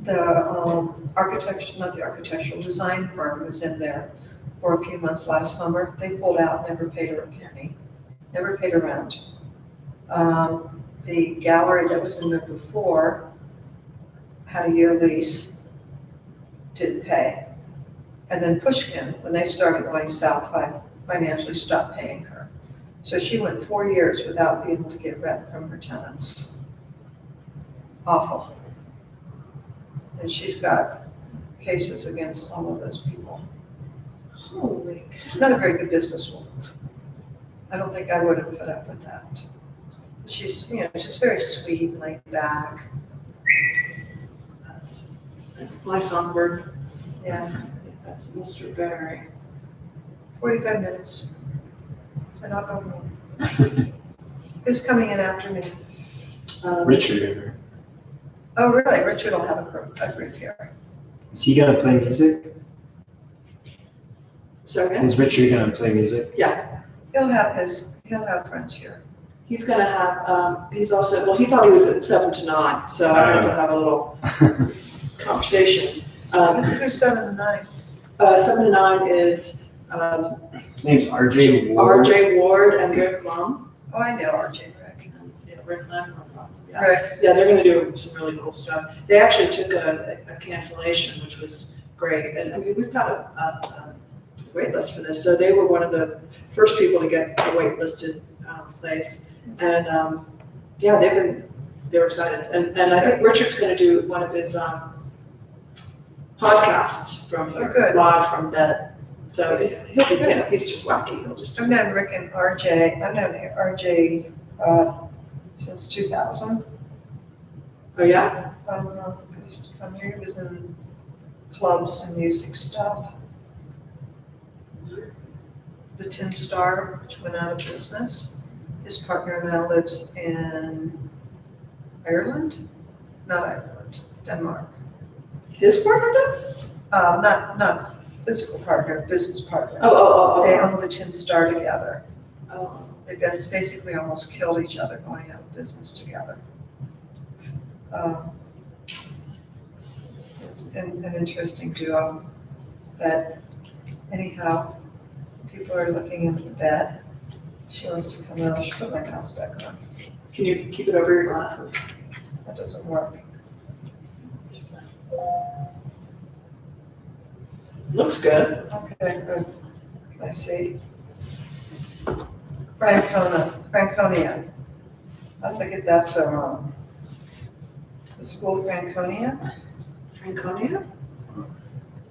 The architectural design firm was in there for a few months last summer. They pulled out, never paid her a penny, never paid her rent. The gallery that was in there before had a year lease, didn't pay. And then Pushkin, when they started going south, financially stopped paying her. So she went 4 years without being able to get rent from her tenants. Awful. And she's got cases against all of those people.
Holy.
She's not a very good businesswoman. I don't think I would have put up with that. She's, just very sweet, laid back.
That's my songbird.
Yeah,
That's Mr. Barry.
45 minutes. And I'll go home. Who's coming in after me?
Richard,
Oh, really? Richard will have a group here.
is he gonna play music?
So again,
Is Richard gonna play music?
He'll have friends here.
he's gonna have, he's also, well, he thought he was at 7 to 9, so I had to have a little conversation.
Who's 7 and 9?
7 to 9 is
His name's RJ Ward.
RJ Ward and Rick Lum.
Oh, I know RJ Rick.
Yeah, Rick Lum. Yeah.
Rick.
Yeah, they're gonna do some really cool stuff. They actually took a cancellation, which was great. And I mean, we've got a wait list for this. So they were one of the first people to get a waitlisted place. And yeah, they were excited. And I think Richard's gonna do one of his podcasts from
Oh,
here,
good.
live from bed. So he'll be, he's just wacky. He'll just
I've known Rick and RJ. I've known RJ since 2000.
Oh, yeah?
He used to come here. He was in clubs and music stuff. The Tin Star, which went out of business. His partner now lives in Ireland? Not Ireland, Denmark.
His partner does?
Not physical partner, business partner.
Oh.
They own the Tin Star together.
Oh.
They basically almost killed each other going out of business together. It's an interesting duo, but anyhow, people are looking into the bed. She wants to come out. I should put my mask back on.
Can you keep it over your glasses?
That doesn't work.
Looks good.
Okay, good. I see. Franconia. I think get that so wrong. The school Franconia?
Franconia?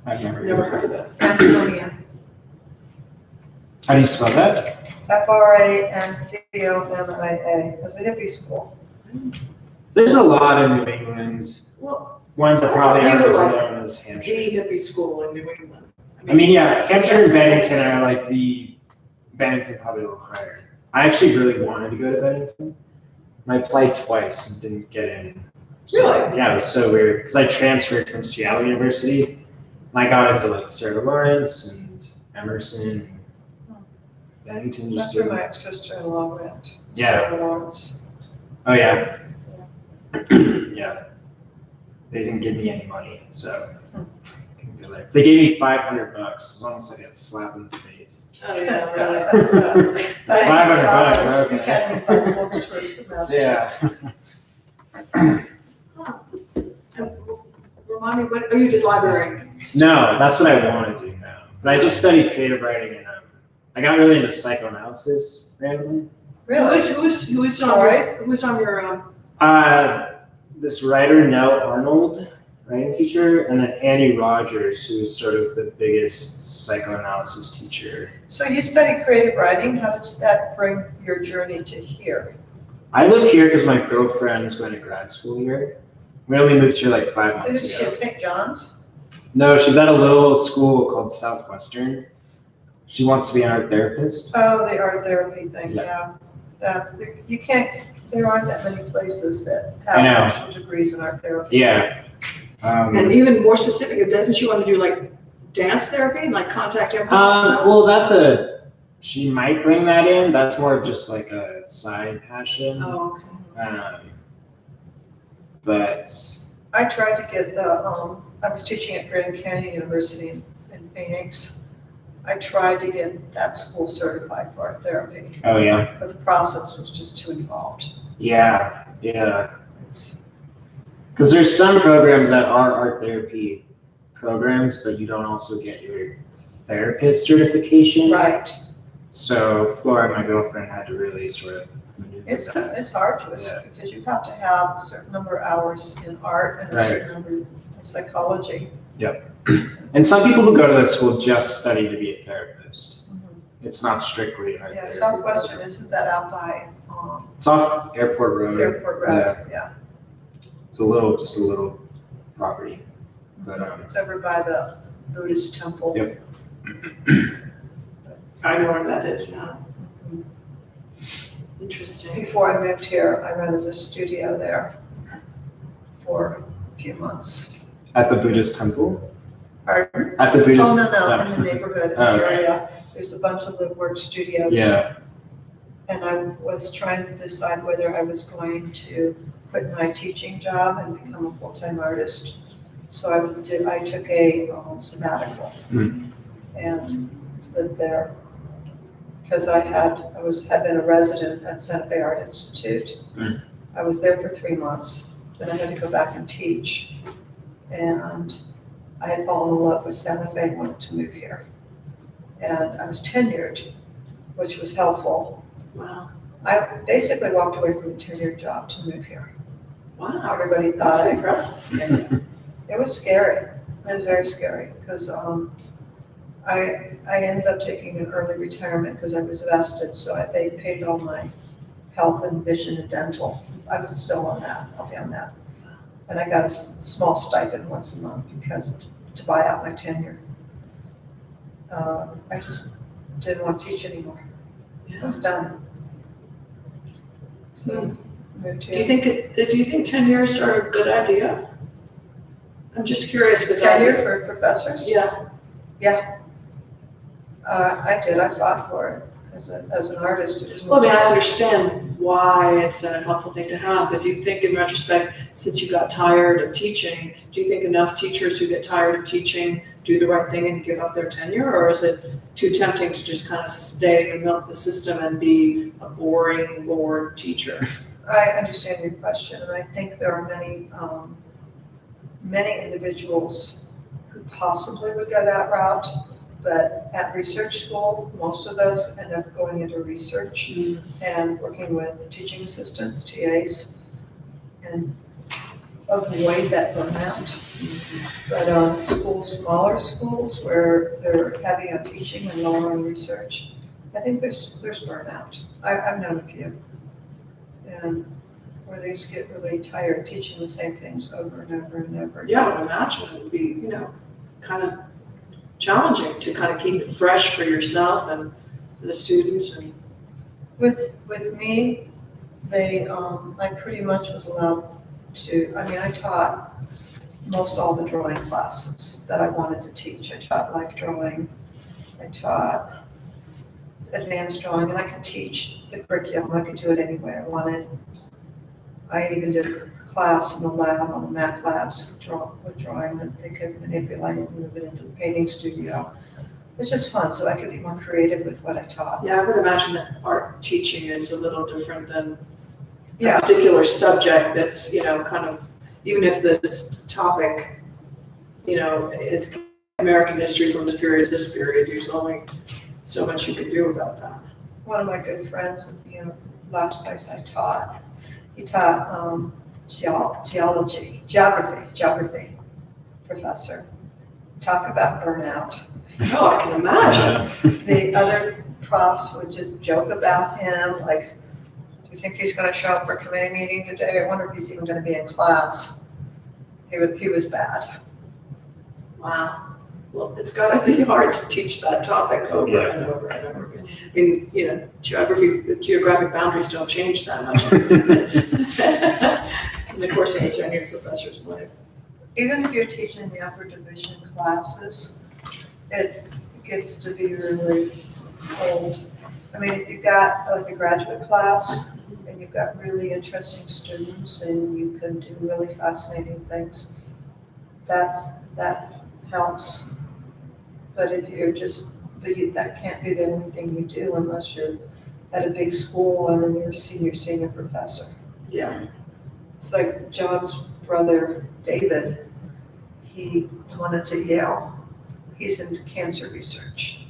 I've
Never heard of it.
Franconia.
How do you spell that?
Franconia. It's a hippie school.
There's a lot in New England.
Well,
Ones that probably
We
aren't
were
as
like
known as
the
Hampshire.
hippie school in New England.
I mean, yeah, Hampshire and Bennington are like Bennington probably a little higher. I actually really wanted to go to Bennington. And I applied twice and didn't get in. So,
Really?
yeah, it was so weird because I transferred from Seattle University. And I got into like Sarah Lawrence and Emerson. Bennington just
That's where
didn't.
my sister-in-law went.
Yeah.
Sarah Lawrence.
Oh yeah. Yeah. They didn't give me any money, so couldn't go there. They gave me $500. It was almost like a slap in the face.
Oh, yeah, really.
$500,
You
okay.
can't even buy books for a semester.
Yeah.
Remind me, you did library?
No, that's what I want to do now. But I just studied creative writing and I got really into psychoanalysis randomly.
Really?
Who was on your
This writer, Nell Arnold, writing teacher, and then Annie Rogers, who is sort of the biggest psychoanalysis teacher.
So you studied creative writing. How did that bring your journey to here?
I live here because my girlfriend's going to grad school here. We only moved here like 5 months
Is she
ago.
at St. John's?
No, she's at a little school called Southwestern. She wants to be an art therapist.
Oh, the art therapy thing,
Yeah.
yeah. There aren't that many places that
I know.
have actual degrees in art therapy.
Yeah.
and even more specific, doesn't she want to do like dance therapy and like contact impulse?
Well, she might bring that in. That's more of just like a side passion.
Oh, okay.
But
I tried to get I was teaching at Grand Canyon University in Phoenix. I tried to get that school certified for art therapy,
oh yeah,
but the process was just too involved.
yeah.
It's-
Because there's some programs that are art therapy programs, but you don't also get your therapist certification.
Right.
So Flora, my girlfriend, had to really sort of maneuver that.
It's hard to us
Yeah.
because you have to have a certain number of hours in art and a
Right.
certain number in psychology.
And some people who go to that school just study to be a therapist. It's not strictly an art
Yeah,
therapy.
Southwestern, isn't that out by
It's off Airport Road.
Airport Road? Yeah.
It's just a little property. But
It's over by the Buddhist temple.
Yep.
I know where that is now. Interesting.
Before I moved here, I rented a studio there for a few months.
at the Buddhist temple.
Pardon?
At the Buddhist.
Oh, no, in the neighborhood, in the
Oh, okay.
area. There's a bunch of live work studios.
Yeah.
And I was trying to decide whether I was going to quit my teaching job and become a full-time artist. So I took a sabbatical and lived there. Because I had been a resident at Santa Fe Art Institute. I was there for 3 months, then I had to go back and teach. And I had fallen in love with Santa Fe and wanted to move here. And I was tenured, which was helpful.
Wow.
I basically walked away from a tenured job to move here.
Wow.
Everybody thought
That's impressive.
it was scary. It was very scary because I ended up taking an early retirement because I was vested, so they paid all my health and vision and dental. I was still on that. I'll be on that. And I got a small stipend once a month because to buy out my tenure. I just didn't want to teach anymore. I was done. So moved
Do you think 10 years are a good idea? I'm just curious because
tenure for professors?
Yeah.
I did. I fought for it as an artist. It was
Well, I mean, I understand why it's a helpful thing to have, but do you think in retrospect, since you got tired of teaching, do you think enough teachers who get tired of teaching do the right thing and give up their tenure? Or is it too tempting to just kind of stay and milk the system and be a boring, bored teacher?
I understand your question, and I think there are many individuals who possibly would go that route, but at research school, most of those end up going into research and working with teaching assistants, TAs, and avoid that burnout. But smaller schools where they're heavy on teaching and lower on research, I think there's burnout. I've known a few. And where they just get really tired teaching the same things over and over and over again.
Yeah, I would imagine it would be, kind of challenging to kind of keep it fresh for yourself and for the students. And
With me, I pretty much was allowed to, I taught most all the drawing classes that I wanted to teach. I taught life drawing, I taught advanced drawing, and I could teach the curriculum. I could do it any way I wanted. I even did a class in the lab on the Mac labs with drawing that they could manipulate and move it into the painting studio. It's just fun, so I could be more creative with what I taught.
yeah, I would imagine that art teaching is a little different than
Yeah.
a particular subject that's, kind of, even if this topic, is American history from this period to this period, there's only so much you can do about that.
One of my good friends at the last place I taught, he taught geography professor. Talk about burnout.
Oh, I can imagine.
The other profs would just joke about him, like, do you think he's going to show up for committee meeting today? I wonder if he's even going to be in class. He was bad.
Wow. Well, it's got to be hard to teach that topic over and over and over again. I mean, geographic boundaries don't change that much in the course of a tenured professor's life.
Even if you're teaching the upper division classes, it gets to be really old I mean, if you've got like a graduate class and you've got really interesting students and you can do really fascinating things, that helps. But if you're just, that can't be the only thing you do unless you're at a big school and then you're a senior professor.
Yeah.
It's like John's brother, David, he went to Yale. He's into cancer research.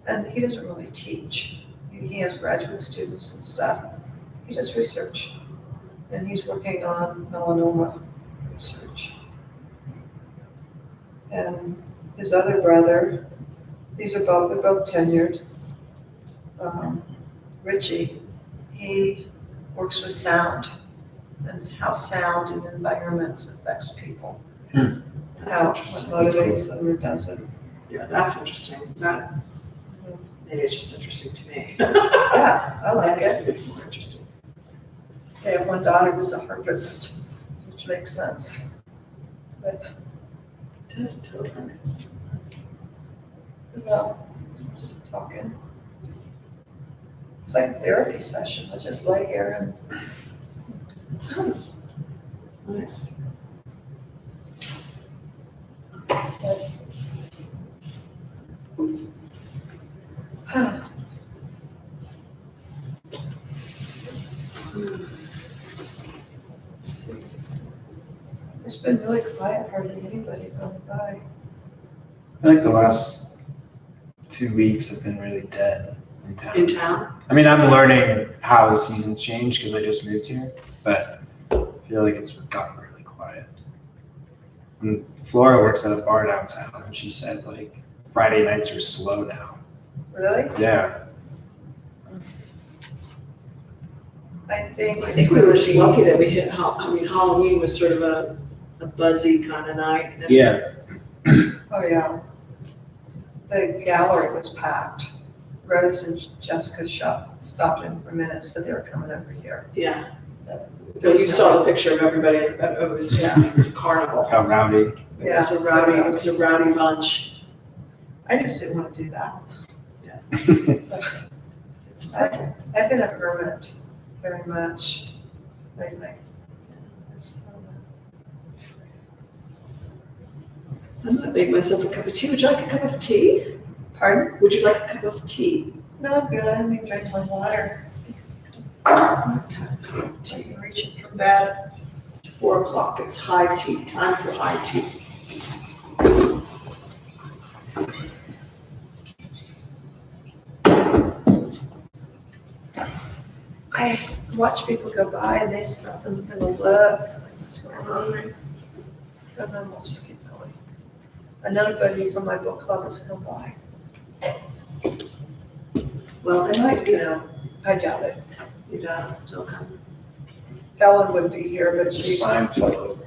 And he doesn't really teach. He has graduate students and stuff. He does research. And he's working on melanoma research. And his other brother, they're both tenured. Richie, he works with sound and how sound and environments affects people.
That's
How what
interesting.
motivates them or doesn't.
Yeah, that's interesting. That, maybe it's just interesting to me.
Yeah, I like
I guess
it.
it's more interesting.
They have one daughter who's a harpist, which makes sense. But,
It does totally make sense.
well, just talking. It's like a therapy session. I just lay here and
It's nice. It's nice.
Let's see. It's been really quiet, hardly anybody going by.
I feel like the last 2 weeks have been really dead in town.
In town?
I mean, I'm learning how the seasons change because I just moved here, but I feel like it's gotten really quiet. And Flora works at a bar downtown, and she said like Friday nights are slow now.
Really?
Yeah.
I think
I think we were just lucky that we hit, Halloween was sort of a buzzy kind of night. And
Yeah.
Oh, yeah. The gallery was packed. Rose and Jessica stopped in for a minute, so they were coming over here.
Yeah.
There was
You
no-
saw the picture of everybody, it was just, it was a carnival.
How rowdy.
It was a rowdy bunch.
I just didn't want to do that.
Yeah.
So,
It's
I've been a hermit very much lately.
I'm gonna make myself a cup of tea. Would you like a cup of tea?
Pardon?
Would you like a cup of tea?
No, I'm good. I haven't drank my water.
Tea.
I'm reaching for bed.
It's 4 o'clock. It's high tea. Time for high tea.
I watch people go by and they stop and look, like, what's going on? And then we'll just keep going. Another buddy from my book club has come by.
Well, they might,
I doubt it.
they'll come.
Helen would be here, but she,
Sign fell over.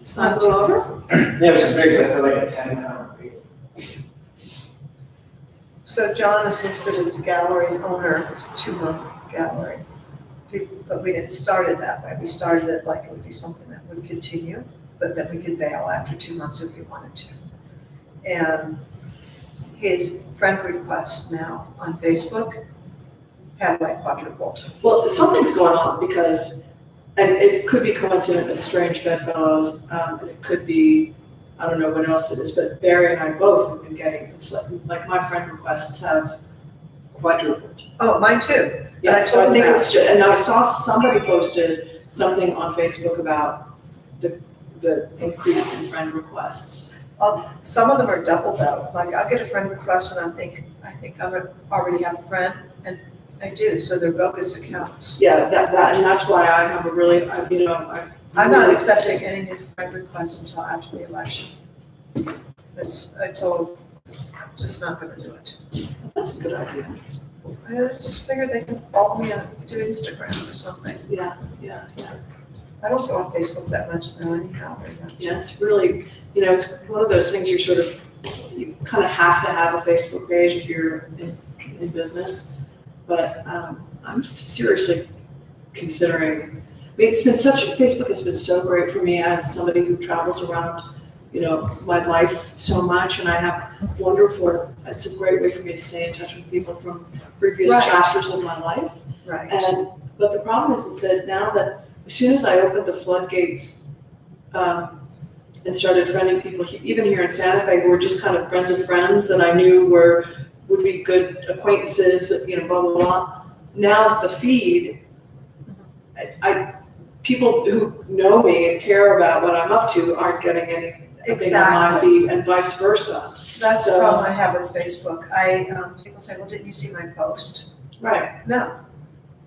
Sign go over?
Yeah, which is weird because I feel like a 10-hour wait.
so John is listed as gallery owner, this 2-month gallery. But we didn't start it that way. We started it like it would be something that would continue, but that we could bail after 2 months if we wanted to. And his friend requests now on Facebook have like quadrupled.
Well, something's going on because, and it could be coincident with Strange Bedfellows, and it could be, I don't know what else it is, but Barry and I both have been getting, it's like my friend requests have quadrupled.
Oh, mine too.
Yeah,
I
so I
saw
think
that.
it's, and I saw somebody posted something on Facebook about the increase in friend requests.
Some of them are double though. Like I'll get a friend request and I think I already have a friend, and I do, so they're bogus accounts.
Yeah, and that's why I have a really,
I'm not accepting any new friend requests until after the election. I told, just not gonna do it.
That's a good idea.
I just figured they can follow me on to Instagram or something.
Yeah.
I don't go on Facebook that much now anyhow, very much.
Yeah, it's really, it's one of those things you kind of have to have a Facebook page if you're in business. But I'm seriously considering, Facebook has been so great for me as somebody who travels around my life so much, and I have it's a great way for me to stay in touch with people from previous
Right.
chapters of my life.
Right.
But the problem is that now that, as soon as I opened the floodgates, and started friending people, even here in Santa Fe, who were just kind of friends of friends that I knew would be good acquaintances, blah, blah, blah. Now the feed, people who know me and care about what I'm up to aren't getting anything on my feed, and vice versa.
That's the
So-
problem I have with Facebook. People say, well, didn't you see my post?
Right.
No.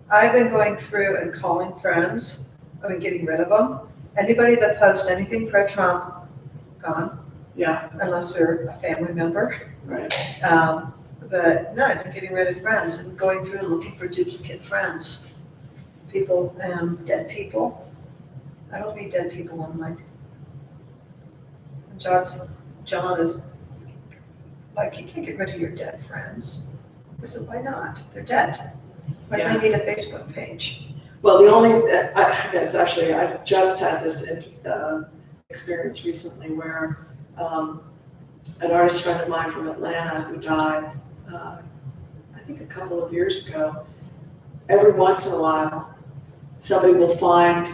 I've been going through and calling friends. I've been getting rid of them. Anybody that posts anything pro-Trump, gone.
Yeah.
Unless they're a family member.
Right.
But no, I've been getting rid of friends and going through and looking for duplicate friends. People, dead people. I don't need dead people on mine. John is like, you can't get rid of your dead friends. I said, why not? They're dead. Why do they need a Facebook page?
Well, the only, I just had this experience recently where an artist friend of mine from Atlanta who died, I think a couple of years ago, every once in a while, somebody will find,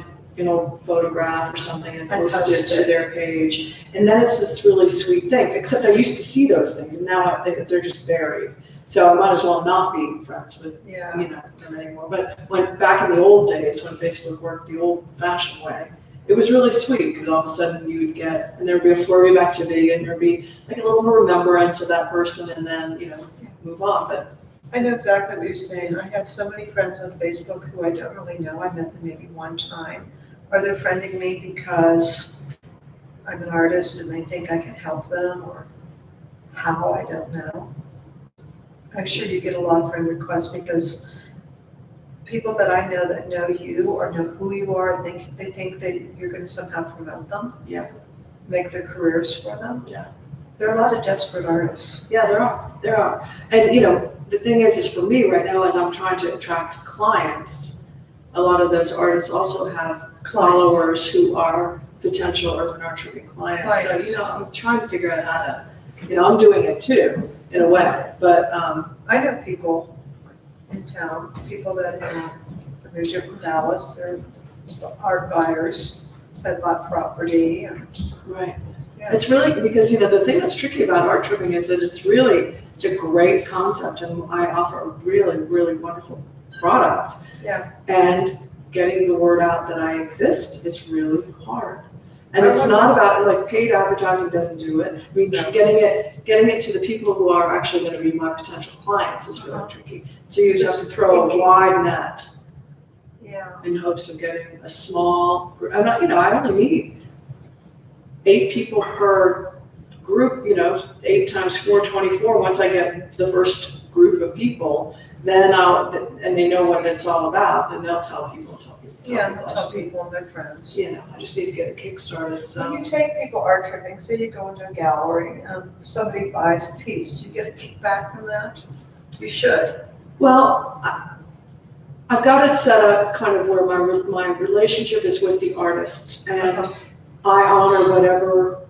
photograph or something and post it to their page. And then it's this really sweet thing, except I used to see those things and now they're just buried. So I might as well not be friends with, them anymore. But back in the old days, when Facebook worked the old fashioned way, it was really sweet because all of a sudden you would get, and there'd be a flurry of activity and there'd be like a little remembrance of that person and then, move on. But
I know exactly what you're saying. I have so many friends on Facebook who I don't really know. I met them maybe one time. Are they friending me because I'm an artist and they think I can help them, or how? I don't know. I'm sure you get a lot of friend requests because people that I know that know you or know who you are, they think that you're going to somehow promote them.
Yeah.
Make their careers for them.
Yeah.
There are a lot of desperate artists.
yeah, there are. And, the thing is for me right now, as I'm trying to attract clients, a lot of those artists also have followers who are potential urban art tripping clients. So, I'm trying to figure out how to, I'm doing it too, in a way. But
I know people in town, people that have, they're from Dallas, they're art buyers that bought property.
right.
Yeah.
It's really, because, the thing that's tricky about art tripping is that it's a great concept and I offer a really, really wonderful product.
Yeah.
And getting the word out that I exist is really hard. And it's not about, like, paid advertising doesn't do it. I mean, getting it to the people who are actually going to be my potential clients is really tricky. So you just have to throw a wide net in hopes of getting a small group. I'm not, I only need 8 people per group, 8 times 4, 24. Once I get the first group of people, then and they know what it's all about, then they'll tell people.
Yeah, they'll tell people and their friends.
I just need to get it kick-started, so.
When you take people art tripping, say you go into a gallery, somebody buys a piece, do you get a kickback from that? You should.
Well, I've got it set up kind of where my relationship is with the artists, and I honor whatever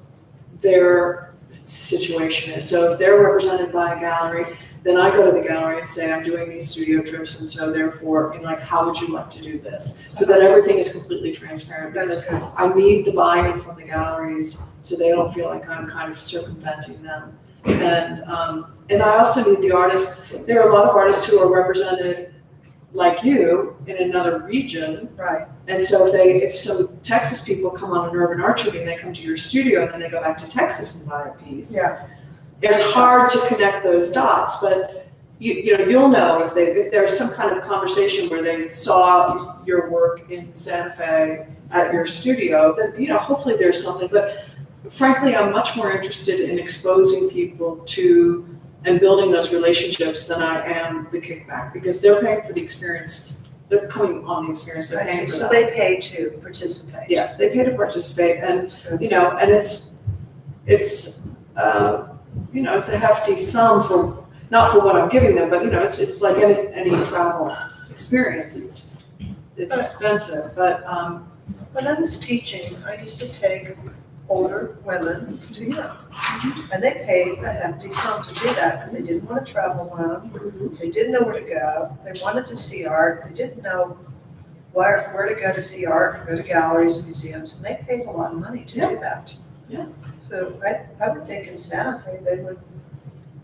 their situation is. So if they're represented by a gallery, then I go to the gallery and say, I'm doing these studio trips, and so therefore, how would you like to do this? So that everything is completely transparent, because I need the buy-in from the galleries so they don't feel like I'm kind of circumventing them. And I also need the artists. There are a lot of artists who are represented like you in another region.
Right.
And so if some Texas people come on an urban art tripping, they come to your studio and then they go back to Texas and buy a piece.
Yeah.
It's hard to connect those dots, but you'll know if there's some kind of conversation where they saw your work in Santa Fe at your studio, then hopefully there's something. But frankly, I'm much more interested in exposing people to and building those relationships than I am the kickback, because they're paying for the experience. They're coming on the experience. They're paying for
So
that.
they pay to participate.
Yes, they pay to participate, and and it's a hefty sum not for what I'm giving them, but it's like any travel experience. It's expensive, but
When I was teaching, I used to take older women to Europe. And they paid a hefty sum to do that because they didn't want to travel alone. They didn't know where to go. They wanted to see art. They didn't know where to go to see art, go to galleries and museums, and they paid a lot of money to do that.
Yeah.
So I would think in Santa Fe, they would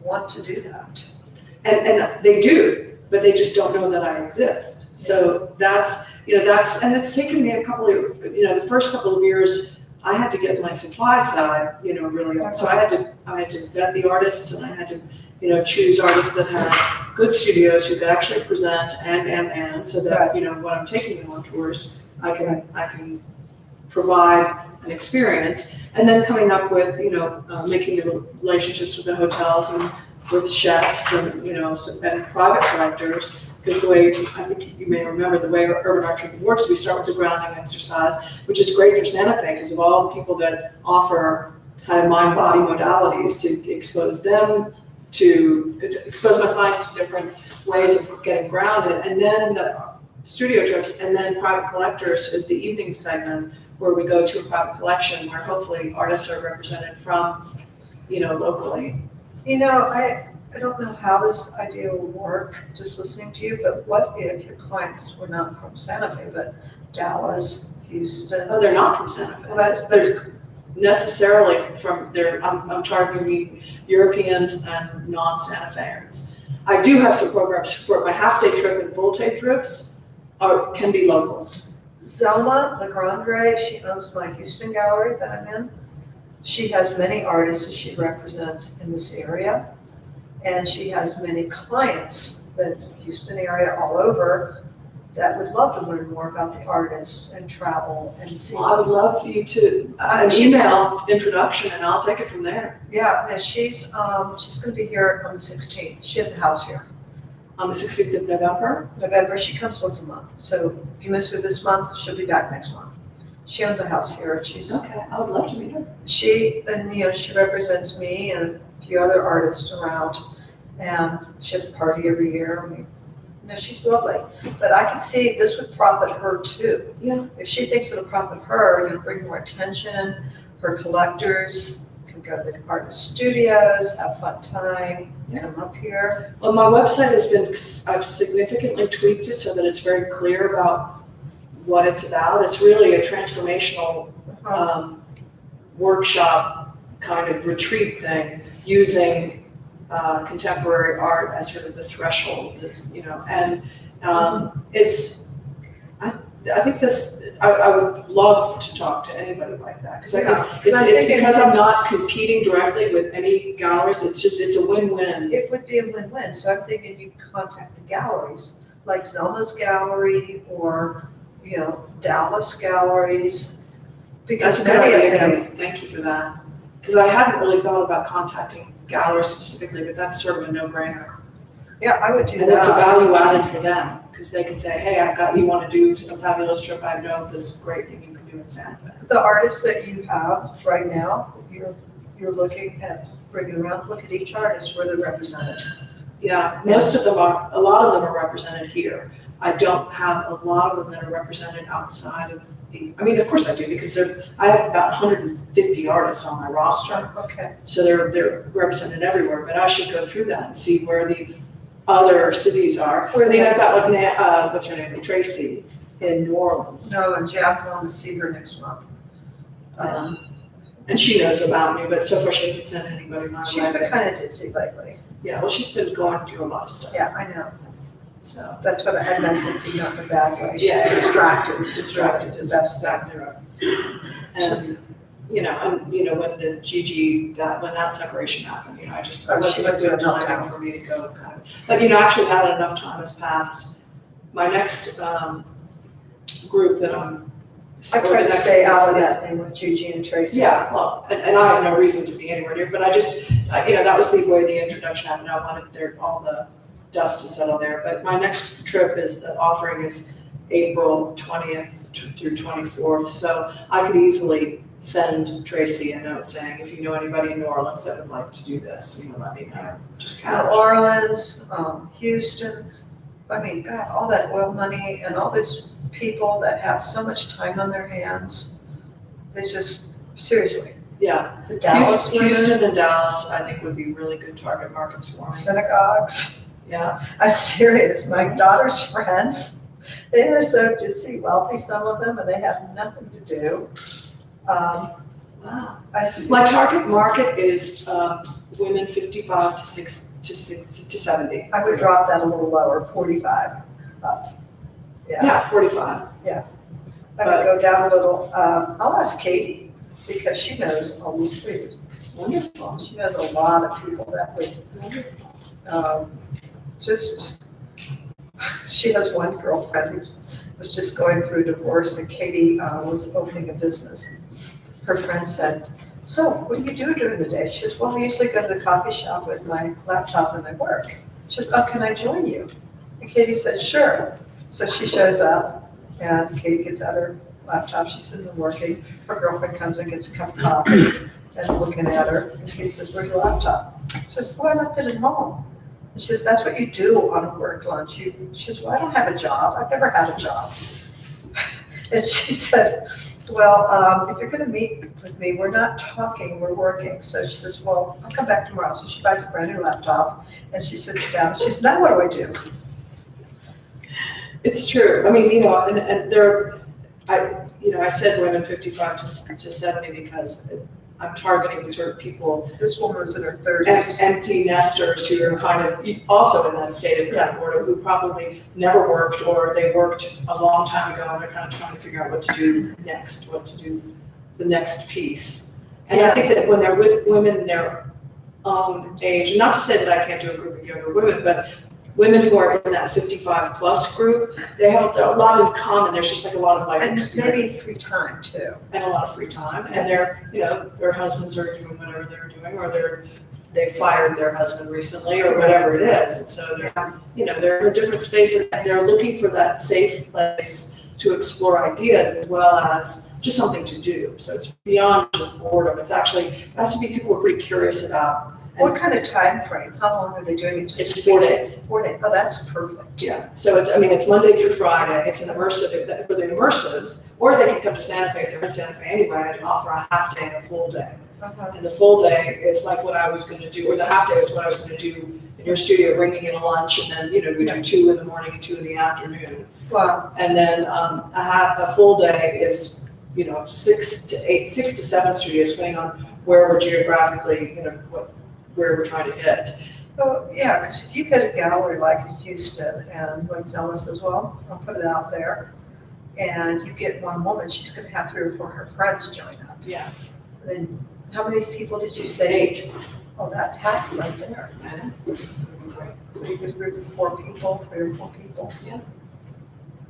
want to do that.
And they do, but they just don't know that I exist. So that's, and it's taken me a couple of, the first couple of years, I had to get to my supply side, really. So I had to vet the artists, and I had to, choose artists that had good studios who could actually present and so that, when I'm taking them on tours, I can provide an experience. And then coming up with, making the relationships with the hotels and with chefs and, and private collectors. Because the way, I think you may remember, the way Urban Art Trip works, we start with the grounding exercise, which is great for Santa Fe because of all the people that offer kind of mind-body modalities to expose my clients to different ways of getting grounded. And then the studio trips, and then private collectors is the evening segment where we go to a private collection where hopefully artists are represented from, locally.
I don't know how this idea will work, just listening to you, but what if your clients were not from Santa Fe, but Dallas, Houston?
Oh, they're not from Santa Fe.
Well, that's
Necessarily from there. I'm targeting Europeans and non-Santa Feans. I do have some programs for my half-day trip and full-day trips can be locals.
Zelma Legrandre, she owns my Houston gallery that I'm in. She has many artists that she represents in this area. And she has many clients that Houston area all over that would love to learn more about the artists and travel and see.
Well, I would love for you to email introduction, and I'll take it from there.
Yeah, and she's going to be here on the 16th. She has a house here.
On the 16th of November?
November, she comes once a month. So if you miss her this month, she'll be back next month. She owns a house here.
Okay, I would love to meet her.
She represents me and a few other artists around. And she has a party every year. She's lovely. But I can see this would profit her too.
Yeah.
If she thinks it'll profit her, bring more attention. Her collectors can go to the artist studios, have fun time, come up here.
Well, my website I've significantly tweaked it so that it's very clear about what it's about. It's really a transformational workshop kind of retreat thing using contemporary art as sort of the threshold, and I think I would love to talk to anybody like that, because I think it's because I'm not competing directly with any galleries, it's a win-win.
It would be a win-win, so I'm thinking you contact the galleries, like Zelma's gallery or, Dallas galleries. Because
That's a good
many of
idea,
them,
Kate. Thank you for that. Because I hadn't really thought about contacting galleries specifically, but that's sort of a no-brainer.
yeah, I would do that.
And it's a value added for them, because they can say, hey, you want to do a fabulous trip, I know this great thing you can do in Santa Fe.
The artists that you have right now, you're looking at bringing around, look at each artist where they're represented.
Yeah, a lot of them are represented here. I don't have a lot of them that are represented outside of of course I do, because I have about 150 artists on my roster.
Okay.
So they're represented everywhere, but I should go through that and see where the other cities are. I've got what's her name, Tracy in New Orleans.
No, and Jack, I want to see her next month.
And she knows about me, but so far she hasn't sent anybody my way.
She's been kind of ditzy lately.
Yeah, well, she's been going through a lot of stuff.
Yeah, I know.
So.
That's what I meant, ditzy, not in a bad way. She's
Yeah,
distracted.
Distracted is the best thing. And, when the Gigi, when that separation happened, I wasn't a good time for me to go kind of. But, actually now that enough time has passed, my next group that I'm.
I try to stay out of this thing with Gigi and Tracy.
Yeah, well, and I have no reason to be anywhere near, but I just, that was the way the introduction happened. I wanted all the dust to settle there. But my next trip the offering is April 20th through 24th. So I could easily send Tracy a note saying, if you know anybody in New Orleans that would like to do this, let me know. Just
New
count.
Orleans, Houston, God, all that oil money and all these people that have so much time on their hands, they just, seriously,
Yeah,
The Dallas women,
Houston and Dallas, I think would be really good target markets for me.
synagogues.
Yeah,
I'm serious. My daughter's friends, they are so ditzy wealthy, some of them, and they have nothing to do.
wow.
I see.
My target market is women 55 to 70.
I would drop that a little lower, 45 up. Yeah,
Yeah, 45.
I would go down a little. I'll ask Katie because she knows all the food.
Wonderful.
She knows a lot of people that would just, she has one girlfriend who was just going through divorce and Katie was opening a business. Her friend said, so what do you do during the day? She says, well, I usually go to the coffee shop with my laptop and my work. She says, oh, can I join you? And Katie said, sure. So she shows up and Katie gets out her laptop. She's sitting there working. Her girlfriend comes and gets a cup of coffee and is looking at her. And Katie says, where's your laptop? She says, well, I left it at home. And she says, that's what you do on a work lunch. She says, well, I don't have a job. I've never had a job. And she said, well, if you're going to meet with me, we're not talking, we're working. So she says, well, I'll come back tomorrow. So she buys a brand new laptop and she sits down. She says, now what do I do?
It's true. I mean, and there, I said women 55 to 70 because I'm targeting the sort of people,
This woman was in her 30s.
empty nesters who are kind of also in that state of kind of boredom, who probably never worked or they worked a long time ago and they're kind of trying to figure out what to do next, what to do the next piece. And I think that when they're with women their own age, and not to say that I can't do a group of younger women, but women who are in that 55 plus group, they have a lot in common. There's just like a lot of life
And
experience.
maybe it's free time too.
And a lot of free time, and their husbands are doing whatever they're doing, or they fired their husband recently, or whatever it is, and so they're in a different space, and they're looking for that safe place to explore ideas as well as just something to do. So it's beyond just boredom. It's actually, it has to be people who are pretty curious about.
What kind of time frame? How long are they doing it? Just
It's 4 days.
4 days. Oh, that's perfect.
Yeah, so it's Monday through Friday. It's an immersive for the immersives, or they can come to Santa Fe if they're in Santa Fe anyway. I offer a half day and a full day.
Uh-huh.
And the full day is like what I was going to do, or the half day is what I was going to do in your studio, bringing in a lunch, and then we do 2 in the morning and 2 in the afternoon.
Wow.
And then a full day is 6 to 7 studios, depending on where we're geographically, where we're trying to hit.
Well, yeah, because if you get a gallery like in Houston and like Zelma says, well, I'll put it out there, and you get one woman, she's going to have 3 or 4 of her friends join up.
Yeah.
Then how many people did you say?
8.
Oh, that's half right there. So you get a group of 4 people, 3 or 4 people.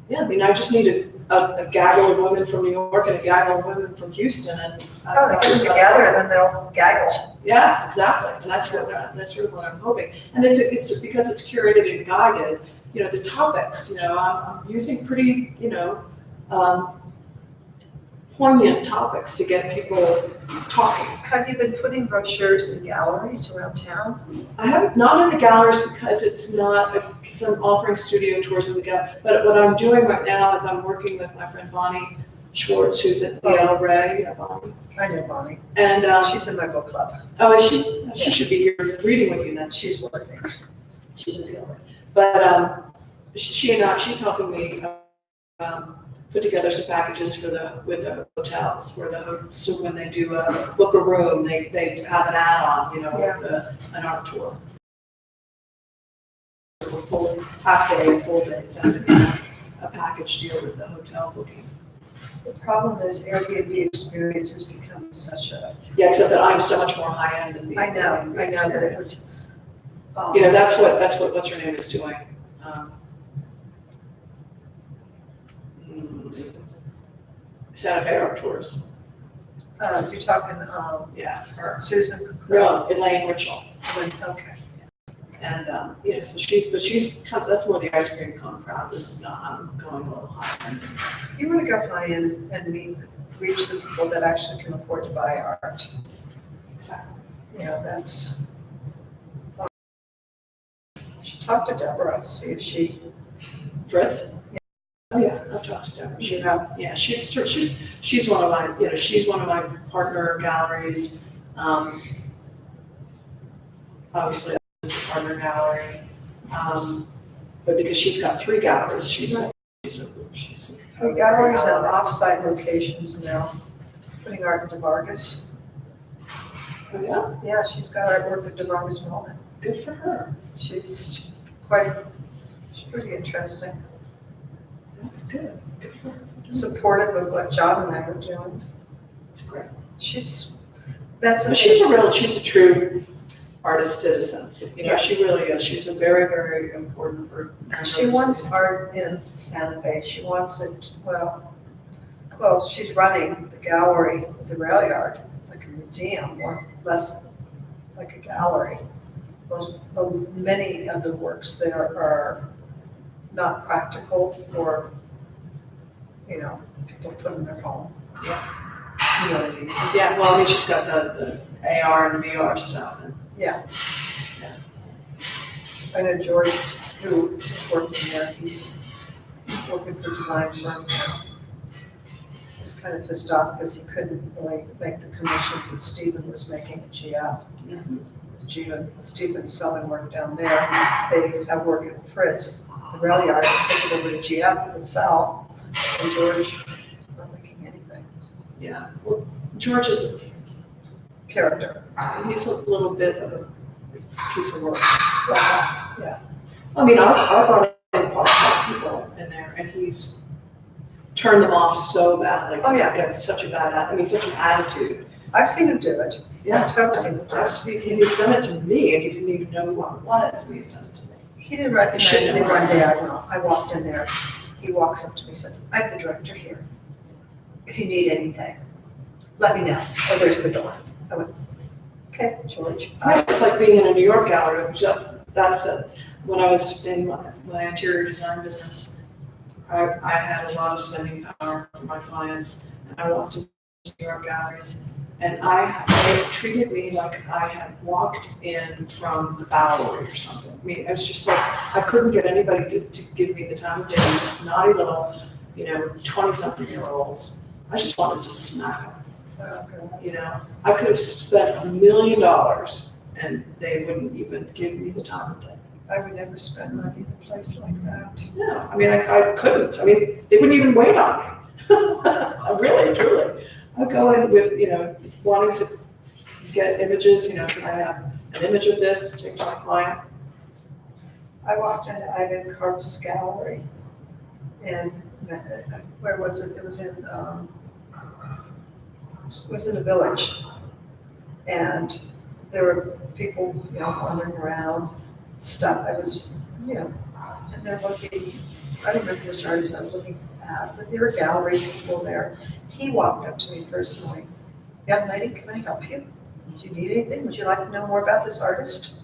Yeah, I mean, I just need a gaggle of women from New York and a gaggle of women from Houston, and
Oh, they get them together and then they'll gaggle.
Yeah, exactly, and that's sort of what I'm hoping. And it's because it's curated and guided. The topics. I'm using pretty poignant topics to get people talking.
Have you been putting brochures in galleries around town?
I have not in the galleries because because I'm offering studio tours in the gallery. But what I'm doing right now is I'm working with my friend Bonnie Schwartz, who's at the El Rey. Bonnie.
I know Bonnie.
And
She's in my book club.
oh, is she? She should be here reading with you then.
She's working.
She's at the El Rey. But she's helping me put together some packages with the hotels, so when they do book a room, they have an add-on, with an art tour. For full half day and full days, that's a package deal with the hotel booking.
The problem is Airbnb experience has become such a,
Yeah, except that I'm so much more high-end than the
I know that it
experience.
was.
That's what what's her name is doing. Santa Fe Art Tours.
You're talking,
Yeah, her.
Susan?
No, Elaine Richel.
Okay.
And, so she's kind of, that's more the ice cream cone crowd. This is not, I'm going a little higher.
You want to go high end and reach the people that actually can afford to buy art.
Exactly.
That's. Should talk to Deborah, see if she.
Fritz? Oh, yeah, I've talked to Denver. She's one of my, she's one of my partner galleries. Obviously, it's a partner gallery. But because she's got 3 galleries, she's
Her galleries have off-site locations now, putting art into Vargas.
Oh, yeah,
Yeah, she's got artwork at DeVargas Moment.
good for her.
She's pretty interesting.
That's good. Good for her.
Supportive of what John and I are doing.
That's great.
That's
But she's a true artist citizen. She really is. She's a very, very important for.
She wants art in Santa Fe. She wants it, well, she's running the gallery at the rail yard, like a museum, or less like a gallery. Many of the works there are not practical for, people to put in their home.
Yeah.
You know what I mean?
Yeah, well, I mean, she's got the AR and VR stuff.
I know George, who is working there, he's working for design firm now. He was kind of pissed off because he couldn't really make the commissions that Stephen was making at GF. Stephen's selling work down there. They have work at Fritz, the rail yard, and take it over to GF and sell. And George not making anything.
Yeah, well, George is a
Character.
He's a little bit of a piece of work.
Yeah.
I mean, I've brought in qualified people in there, and he's turned them off so badly.
Oh, yeah.
He's got such a such an attitude.
I've seen him do it.
Yeah,
I've seen him do
I've
it.
seen, and he's done it to me, and he didn't even know who I was, and he's done it to me.
He didn't recognize me one day. I walked in there. He walks up to me and said, "I'm the director here. If you need anything, let me know." Oh, there's the door. I went, "Okay, George."
It's like being in a New York gallery. That's it. When I was in my interior design business, I had a lot of spending power for my clients, and I walked into New York galleries, and they treated me like I had walked in from the Bowery or something. I mean, it was just like, I couldn't get anybody to give me the time of day. These just naughty little, 20-something-year-olds. I just wanted to smack them. I could have spent $1 million and they wouldn't even give me the time of day.
I would never spend money in a place like that.
No, I mean, I couldn't. I mean, they wouldn't even wait on me. Really, truly. I'd go in with, wanting to get images, can I have an image of this to take to my client?
I walked into Ivan Karp's gallery, and where was it? It was in a village, and there were people, wandering around, stuff. I was, and they're looking. I don't remember which artist I was looking at, but there were gallery people there. He walked up to me personally. "Young lady, can I help you? Do you need anything? Would you like to know more about this artist?"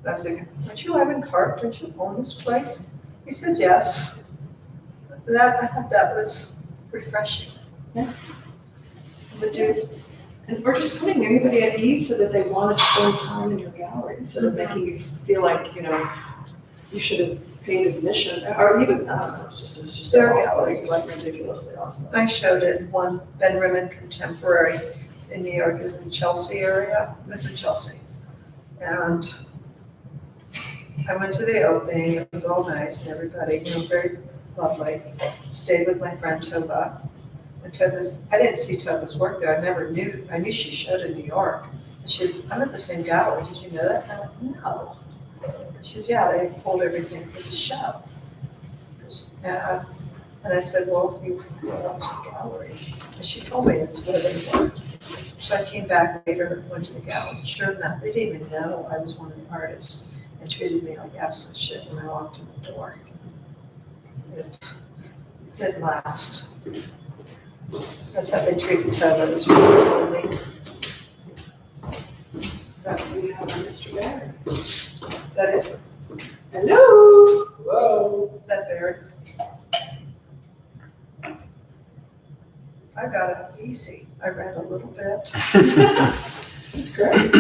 And I was thinking, "Aren't you Ivan Karp? Don't you own this place?" He said, "Yes." I thought that was refreshing.
Yeah.
The dude,
And we're just putting anybody at ease so that they want to spend time in your gallery instead of making you feel like, you should have paid admission, or even, I don't know, it's just
Their
so
galleries,
it's like ridiculously awful.
I showed it one Ben Rimmon Contemporary in New York, is in Chelsea area, this is Chelsea. And I went to the opening, it was all nice and everybody, very lovely. Stayed with my friend Tova. And Tova's, I didn't see Tova's work there, I knew she showed in New York. And she said, "I'm at the same gallery, did you know that?" And I went, "No." She says, "Yeah, they hold everything for the show." And I said, "Well, you go up to the gallery." And she told me it's where they were. So I came back later, went to the gallery. Sure enough, they didn't even know I was one of the artists and treated me like absolute shit when I walked in the door. It didn't last. That's how they treated Tova, this woman told me. Is that
We have Mr. Barrett.
it?
Hello.
Whoa.
Is that Barrett? I got it easy. I read a little bit.
That's great.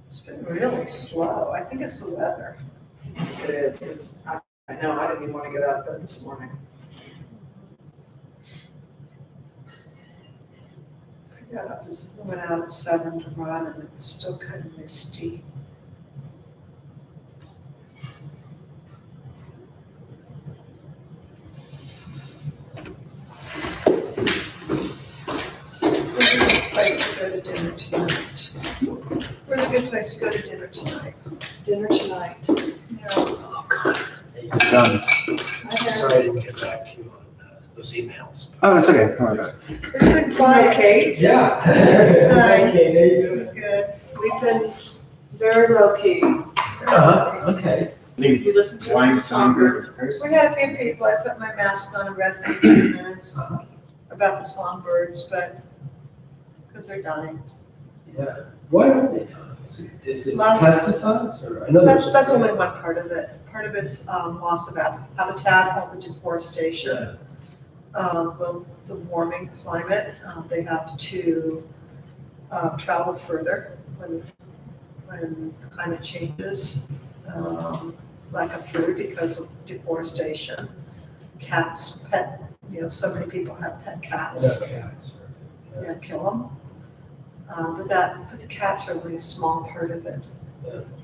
It's been been really slow. I think it's the weather.
It is, I know, I didn't even want to get out of bed this morning.
I got up, went out at 7 to run and it was still kind of misty. Where's a good place to go to dinner tonight? Where's a good place to go to dinner tonight?
Dinner tonight.
Yeah.
Oh, God.
It's done.
I'm sorry I didn't get back to you on those emails.
Oh, it's okay. Don't worry about it.
It's been quiet.
Kate?
Yeah.
Hi.
Okay, how you doing?
Good.
We've been very low key.
Uh-huh, okay.
We listened to
Wine
a songbird.
songbird first.
We had a few people, I put my mask on and read for a few minutes about the songbirds, but, because they're dying.
Yeah. Why are they dying? Is it
Lots-
pesticides or? I know there's-
That's only one part of it. Part of it's loss of habitat, all the deforestation.
Yeah.
The warming climate, they have to travel further when climate changes. Lack of food because of deforestation. Cats, so many people have pet cats.
Yeah, cats.
Yeah, kill them. But the cats are only a small part of it.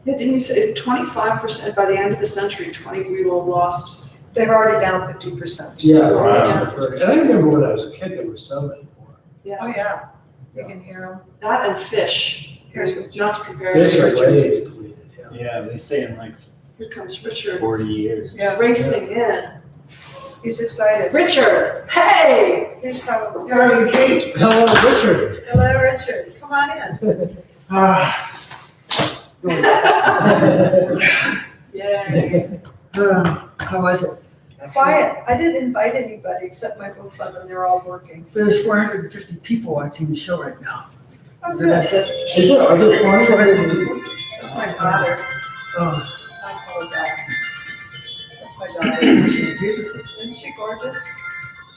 Yeah, didn't you say 25% by the end of the century, we will have lost?
They're already down 50%.
Yeah,
Wow.
that's what I've heard. And I remember when I was a kid, there were so many more.
Oh,
Yeah,
yeah, you can hear them.
that and fish,
Here's Richard.
not to compare.
Fish
to
are
Richard.
way depleted, yeah.
Yeah, they say in like
Here comes Richard
40 years.
Yeah,
racing in.
he's excited.
Richard, hey!
He's probably.
Kate. Hello, Richard.
Hello, Richard. Come on in.
Yay.
How was it?
Quiet. I didn't invite anybody except my book club, and they're all working.
There's 450 people watching the show right now.
Oh,
Vanessa?
good.
Is there other farms?
450 people.
That's my daughter.
Oh,
I call her that. That's my daughter.
she's beautiful.
Isn't she gorgeous?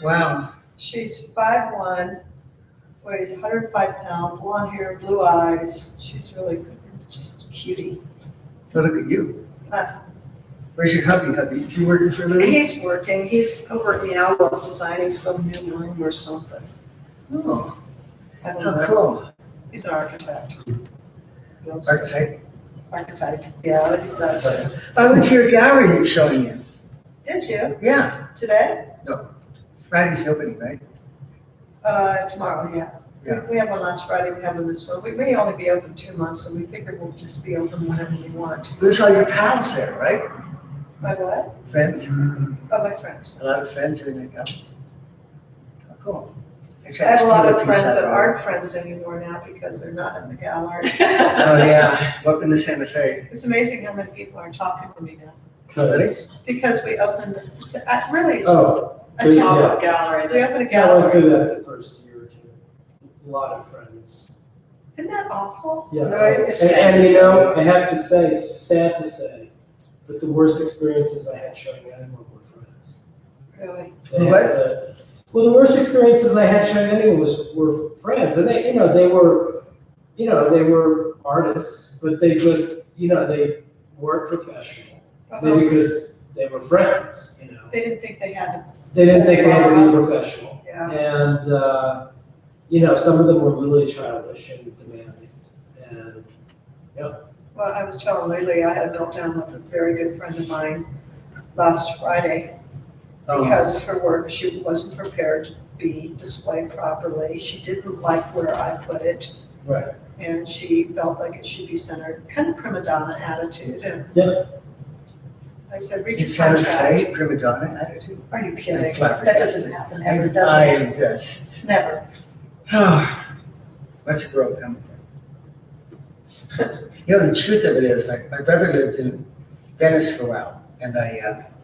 Wow.
She's 5'1", weighs 105 pounds, blonde hair, blue eyes. She's really good, just a cutie.
So look at you.
Uh,
Where's your hubby? Is he working for a living?
He's working. He's over at Meow designing some new room or something.
Oh,
I don't
how
know.
cool.
He's an architect.
Archetype.
Architect. Yeah, he's that too.
I went to your gallery you're showing in.
Did you?
Yeah,
Today?
Friday's the opening, right?
Tomorrow, yeah.
Yeah.
We had one last Friday, we have one this one. We may only be open 2 months, so we figured we'll just be open whenever we want.
There's all your pals there, right?
My what?
Friends?
Oh, my friends.
A lot of friends are in that gallery. How cool.
I have a lot of friends that
are.
aren't friends anymore now because they're not in the gallery.
Oh, yeah. Welcome to Santa Fe.
It's amazing how many people are talking to me now.
Because-
Because we opened, really, it's just
Oh,
a
yeah.
town.
Top gallery.
We opened a
yeah, I went
gallery.
through that the first year or two. A lot of friends.
Isn't that awful?
Yeah.
No, it's
And you know, I have to say, sad to say, but the worst experiences I had showing anyone were friends.
Really?
They had
What?
well, the worst experiences I had showing anyone were friends, and they were artists, but they just, they weren't professional. Maybe because they were friends,
They didn't think they had to,
They didn't think they had to be professional.
yeah.
And, some of them were really childish and demanding. And,
Well, I was telling Lily, I had a meltdown with a very good friend of mine last Friday
Oh.
because her work, she wasn't prepared to be displayed properly. She didn't like where I put it.
right.
And she felt like it should be centered, kind of prima donna attitude. And
Yeah.
I said, read
It's
your
Santa
contract.
Fe, prima donna attitude.
Are you kidding?
I'm flabbergasted.
That doesn't happen, ever,
I
does
am
it?
just,
Never.
what's a girl coming to? The truth of it is, my brother lived in Venice for a while, and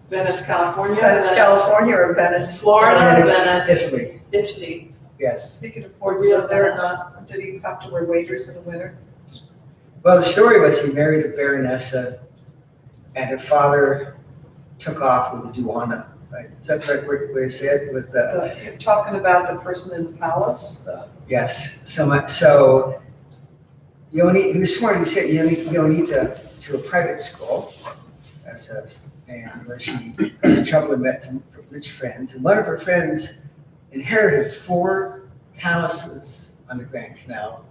Venice, California.
Venice, California or Venice?
Florida, Venice,
Italy,
Italy.
yes.
He could afford to live there or not. Did he have to wear waders in the winter?
Well, the story was he married a baronessa, and her father took off with a duana, right? Is that the correct way to say it? With the, he was smart, he said, you don't need to a private school, and where she got in trouble and met some rich friends, and one of her friends inherited 4 palaces on the Grand Canal,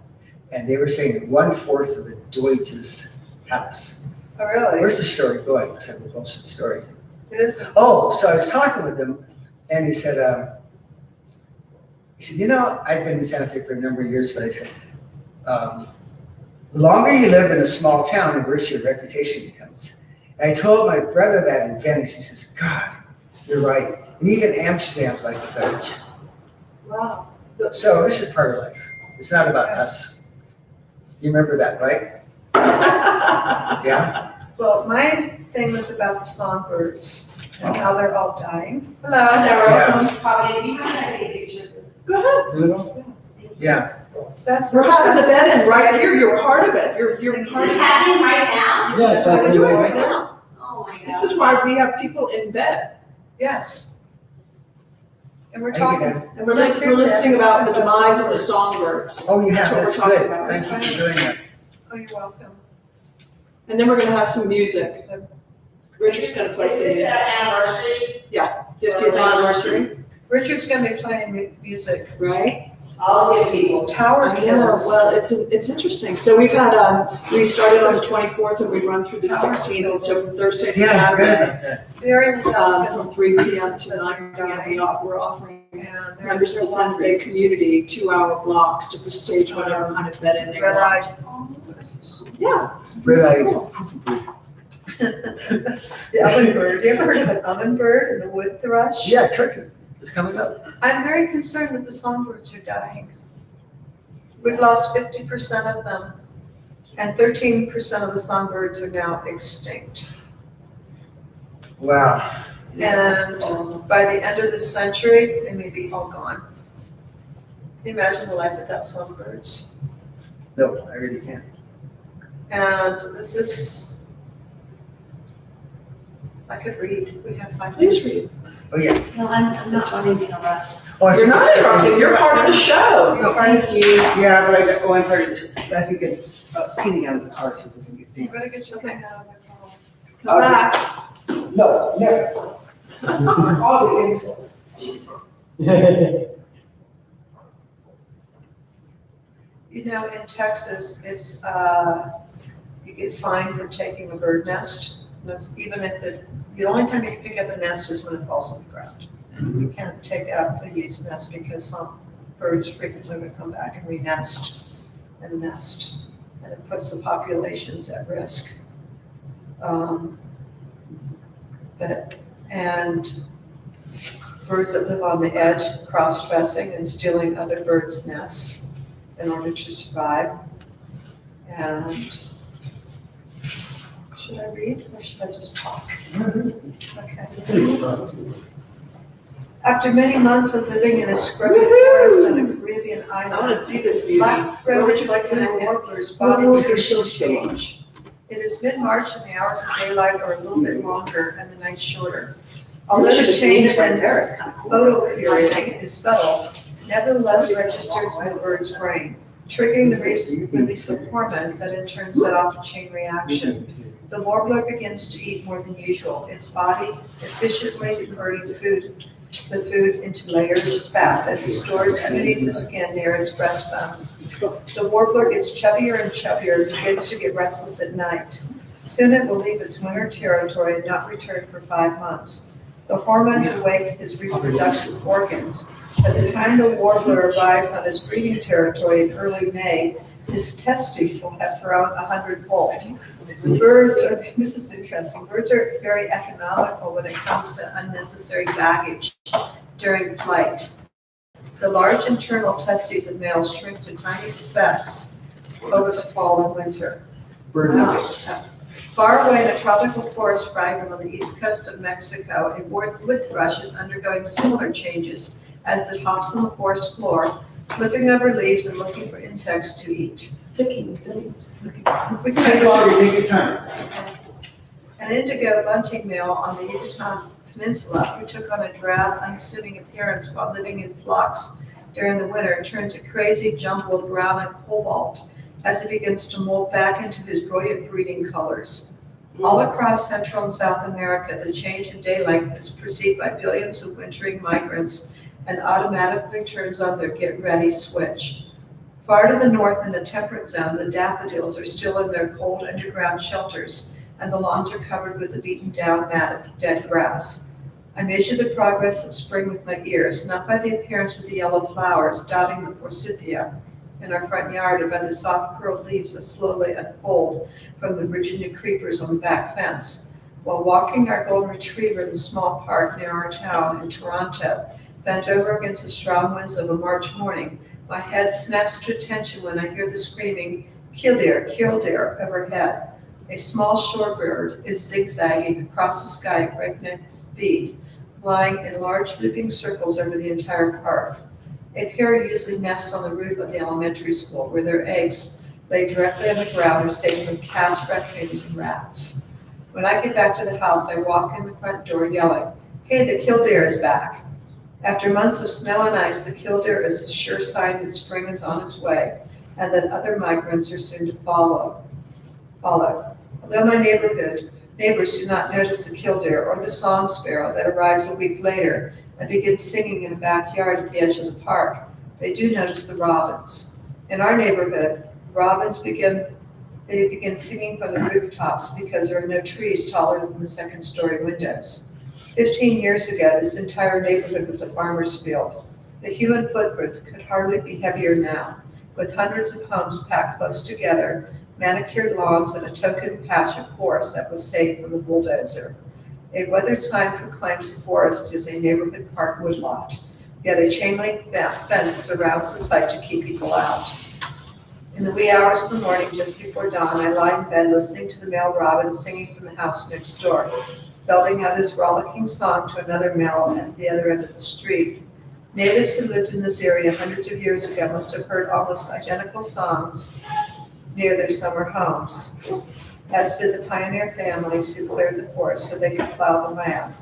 and they were saying 1/4 of the Deutsch's palace.
Oh, really?
Where's the story going? It's a bullshit story.
It is.
Oh, so I was talking with him, and he said, I've been in Santa Fe for a number of years, but I said, the longer you live in a small town, the worse your reputation becomes. And I told my brother that in Venice. He says, God, you're right. And even Amsterdam's like a village.
Wow.
So this is part of life. It's not about us. You remember that, right? Yeah?
Well, my thing was about the songbirds and how they're all dying. Hello.
Yeah.
Probably, do you have any picture of this?
Go ahead.
Do it all?
Yeah.
That's
We're having the
that's-
bed in right here. You're part of it. You're
Is
part of
this
it.
happening right now?
Yeah,
This is what we're doing right now.
Oh my God.
This is why we have people in bed.
Yes. And we're
Thank you,
talking,
Dan.
And we're
No,
listening,
seriously,
about the
I'm talking
demise of
about
the
songbirds.
songbirds.
Oh, you
That's
have.
what
That's
we're talking
good.
about.
Thank you for doing that.
oh, you're welcome.
And then we're gonna have some music. Richard's gonna play some
Is this
music.
an anniversary?
50th anniversary,
Richard's gonna be playing music.
right?
All good people.
Tower
I know,
Kills.
well, it's interesting. So we've had, we started on the 24th and we run through the 16th. And so from Thursday to
Yeah, I read
Saturday,
about that.
Mary was asking.
from 3 p.m. to 9 p.m. We're offering
And they're-
members of the
they're
Santa Fe
reasons.
community 2-hour blocks to stage whatever kind of bed in they
Red
want.
Eye.
Yeah. it's
Red-eyed
cool.
The ovenbird. You ever heard of an ovenbird and the wood thrush?
Yeah, turkey. It's coming up.
I'm very concerned that the songbirds are dying. We've lost 50% of them, and 13% of the songbirds are now extinct.
Wow.
And by the end of this century, they may be all gone. Can you imagine the life without songbirds?
No, I really can't.
And this, I could read. We have 5
Please
minutes.
read.
Oh, yeah.
No, I'm not trying to interrupt.
Oh, I
You're
think
not
it's-
interrupting, you're part of the show.
You're part of the-
Yeah, but I'm part of this. I have to get cleaning out of the car so it doesn't get
You
damp.
better get your thing out of the car.
Come back.
No, never. All the insults.
You know, in Texas, it's, you get fined for taking a bird nest. Even if the only time you can pick up a nest is when it falls on the ground. You can't take out a used nest because some birds frequently would come back and re-nest and nest. And it puts the populations at risk. And birds that live on the edge, cross-dressing and stealing other birds' nests in order to survive. And should I read or should I just talk? Okay. After many months of living in a scrubby forest on a Caribbean
I want to
island,
see this beauty.
black-throated
Where would you like to
blue
hang it?
warblers body begins to change. It is mid-March and the hours of daylight are a little bit longer and the night shorter. Although
We should
the
just leave
change
it right
in
there, it's kind of cool.
photoperiod is subtle, nevertheless registers in the bird's brain, triggering the release of hormones that in turn set off a chain reaction. The warbler begins to eat more than usual, its body efficiently converting the food into layers of fat that it stores underneath the skin near its breastbone. The warbler gets chubbier and chubbier and begins to get restless at night. Soon it will leave its winter territory and not return for 5 months. The hormones awake his reproductive organs. By the time the warbler arrives on his breeding territory in early May, his testes will have grown 100-fold. Birds are, this is interesting, birds are very economical when it comes to unnecessary baggage during flight. The large internal testes of males shrink to tiny specks over the fall and winter. Far away in a tropical forest fragment on the east coast of Mexico, a wood thrush is undergoing similar changes as it hops on the forest floor, flipping over leaves and looking for insects to eat.
Take your time.
An indigo bunting male on the Yucatan Peninsula who took on a drab, unassuming appearance while living in flocks during the winter turns a crazy, jumbled brown and cobalt as he begins to mold back into his brilliant breeding colors. All across Central and South America, the change in daylight is perceived by billions of wintering migrants and automatically turns on their get ready switch. Far to the north in the temperate zone, the daffodils are still in their cold underground shelters, and the lawns are covered with a beaten down mat of dead grass. I measure the progress of spring with my ears, not by the appearance of the yellow flowers dotting the forsythia in our front yard, or by the soft curled leaves that slowly unfold from the Virginia creepers on the back fence. While walking our golden retriever in the small park near our town in Toronto, bent over against the strong winds of a March morning, my head snaps to attention when I hear the screaming, "Killdeer, killdeer," overhead. A small shorebird is zigzagging across the sky at breakneck speed, flying in large looping circles over the entire park. A pair usually nests on the roof of the elementary school, where their eggs lay directly on the ground or safe from cats, raccoons, and rats. When I get back to the house, I walk in the front door yelling, "Hey, the killdeer is back." After months of snow and ice, the killdeer is a sure sign that spring is on its way and that other migrants are soon to follow. Although my neighbors do not notice the killdeer or the song sparrow that arrives a week later and begins singing in a backyard at the edge of the park, they do notice the robins. In our neighborhood, robins begin singing from the rooftops because there are no trees taller than the second-story windows. 15 years ago, this entire neighborhood was a farmer's field. The human footprint could hardly be heavier now, with hundreds of homes packed close together, manicured lawns, and a token patch of forest that was safe from the bulldozer. A weathered sign proclaims the forest is a neighborhood park woodlot, yet a chain-link fence surrounds the site to keep people out. In the wee hours of the morning, just before dawn, I lie in bed listening to the male robin singing from the house next door, belting out his rollicking song to another male at the other end of the street. Natives who lived in this area hundreds of years ago must have heard almost identical songs near their summer homes, as did the pioneer families who cleared the forest so they could plow the land.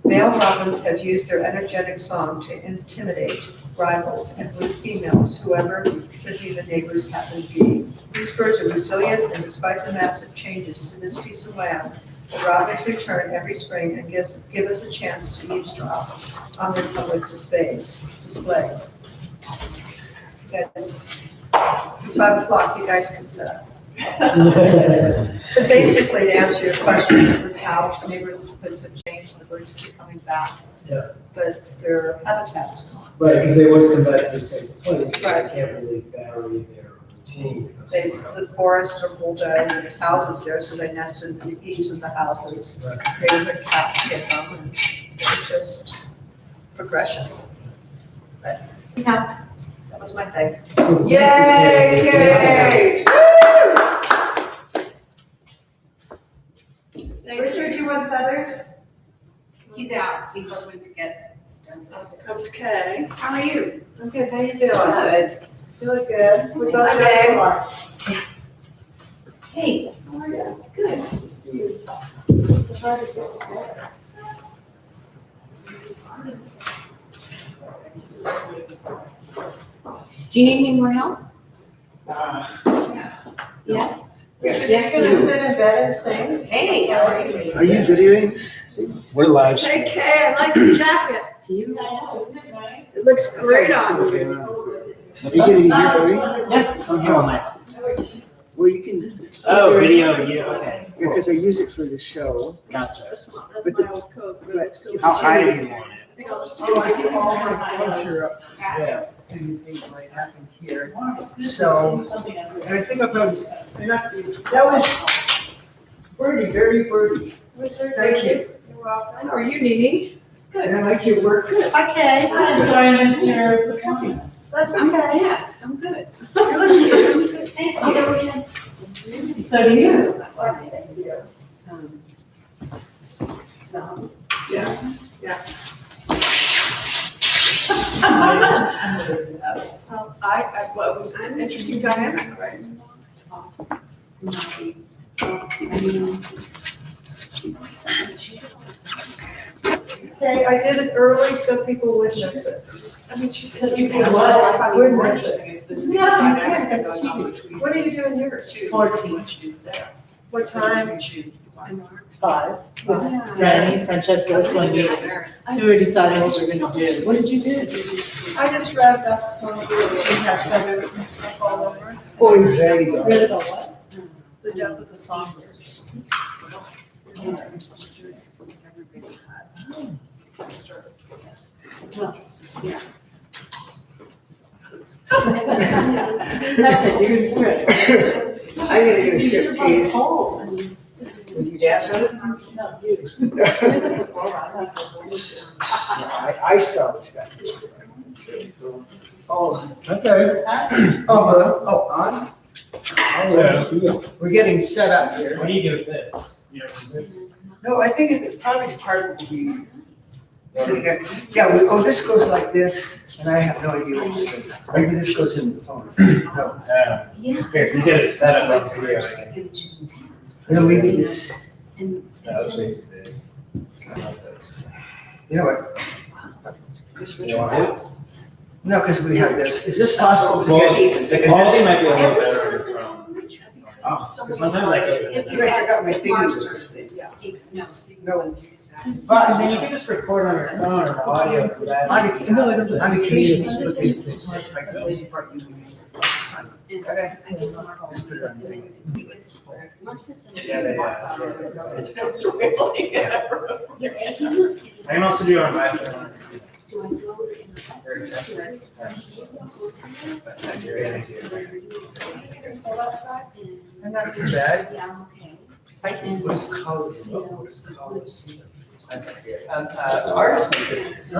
Male robins have used their energetic song to intimidate rivals and woo females, whoever could be the neighbors happen to be. These birds are resilient, and despite the massive changes to this piece of land, the robins return every spring and give us a chance to eavesdrop on their public displays. Guys, it's 5 o'clock, you guys can sit up. So basically, to answer your question, it was how neighborhoods have changed, the birds keep coming back.
Yeah.
But their habitat's gone.
Right, because they always come back to the same place, so
Right.
they can't really vary their routine.
The forest are bulldozed and there's houses there, so they nest in the eaves of the houses.
Right.
Neighborhood cats get them, and it's just progression. But, yeah, that was my thing.
Yay, yay!
Richard, you want feathers?
He's out, he just went to get stuff.
Comes Kay.
How are you?
I'm good, how you doing?
Good.
Feeling good. We both
Hi,
so far.
Hey, how are you? Good. Good to see you. Do you need any more help? Yeah?
Yes.
Yes,
You're gonna
ma'am.
sit in bed and sing?
Hey, how are you?
Are you videoing this?
We're live.
Hey Kay, I like your jacket.
Can you?
It looks great on you.
Okay. Are you gonna be here for me?
Yeah. I'm here all night.
Well, you can.
Oh, video, you, okay.
Yeah, because I use it for the show.
Gotcha.
That's
But
my old coat, but it
but-
looks so
How
good.
high do you want it?
I think I'll just
Oh, I
do
get all my closer up.
Yeah.
Anything might happen here. So, and I think I probably, and that was birdie, very birdie. Thank you.
You're welcome.
How are you, Nene?
And I like your work.
Okay.
Sorry, I missed your comment.
That's
I'm,
okay.
yeah, I'm good.
You look cute.
Good, thank you.
So do you.
So.
Well, it was an interesting dynamic, right?
Okay, I did it early so people would miss it.
I mean, she's
You
interesting.
can
What I find even more
what?
interesting is this
Yeah,
dynamic that
that's
goes on
cute.
between.
What are you doing yours?
14.
When she's there.
What time?
5.
Yeah.
Franny, Francesca, that's what I mean. So we were deciding what we were gonna do. What did you do?
I just read about some of the two had feathers and stuff all over.
Oy vey, though.
Read about what?
The death of the songbirds.
That's it, you're stressed.
I'm gonna do a striptease. Would you dance on it?
No, you.
I saw this guy. Oh,
Okay.
oh, hello. Oh, on?
So,
We're getting set up here.
what do you do with this? Is this?
No, I think it probably is part of the. Yeah, this goes like this, and I have no idea what this is. Maybe this goes in the phone. No,
Here, you get it set up on video. I can-
no, maybe this.
No, that's way too big.
You know what?
You want it?
No, because we have this. Is this possible to
Well,
get?
the quality might be a little better on this one.
Oh,
Because sometimes I go to the.
I forgot my thing with this thing. No.
But I mean, you can just record on your phone or audio for that.
On occasion, you put these things, like the lazy part, you can do. It's fun. Just put it on the thing.
Yeah, they
It's really.
I can also do it on my phone.
Do I go
That's your idea.
Hold outside?
I'm not too bad.
Yeah, I'm okay.
What is college? What is college? Artist made this,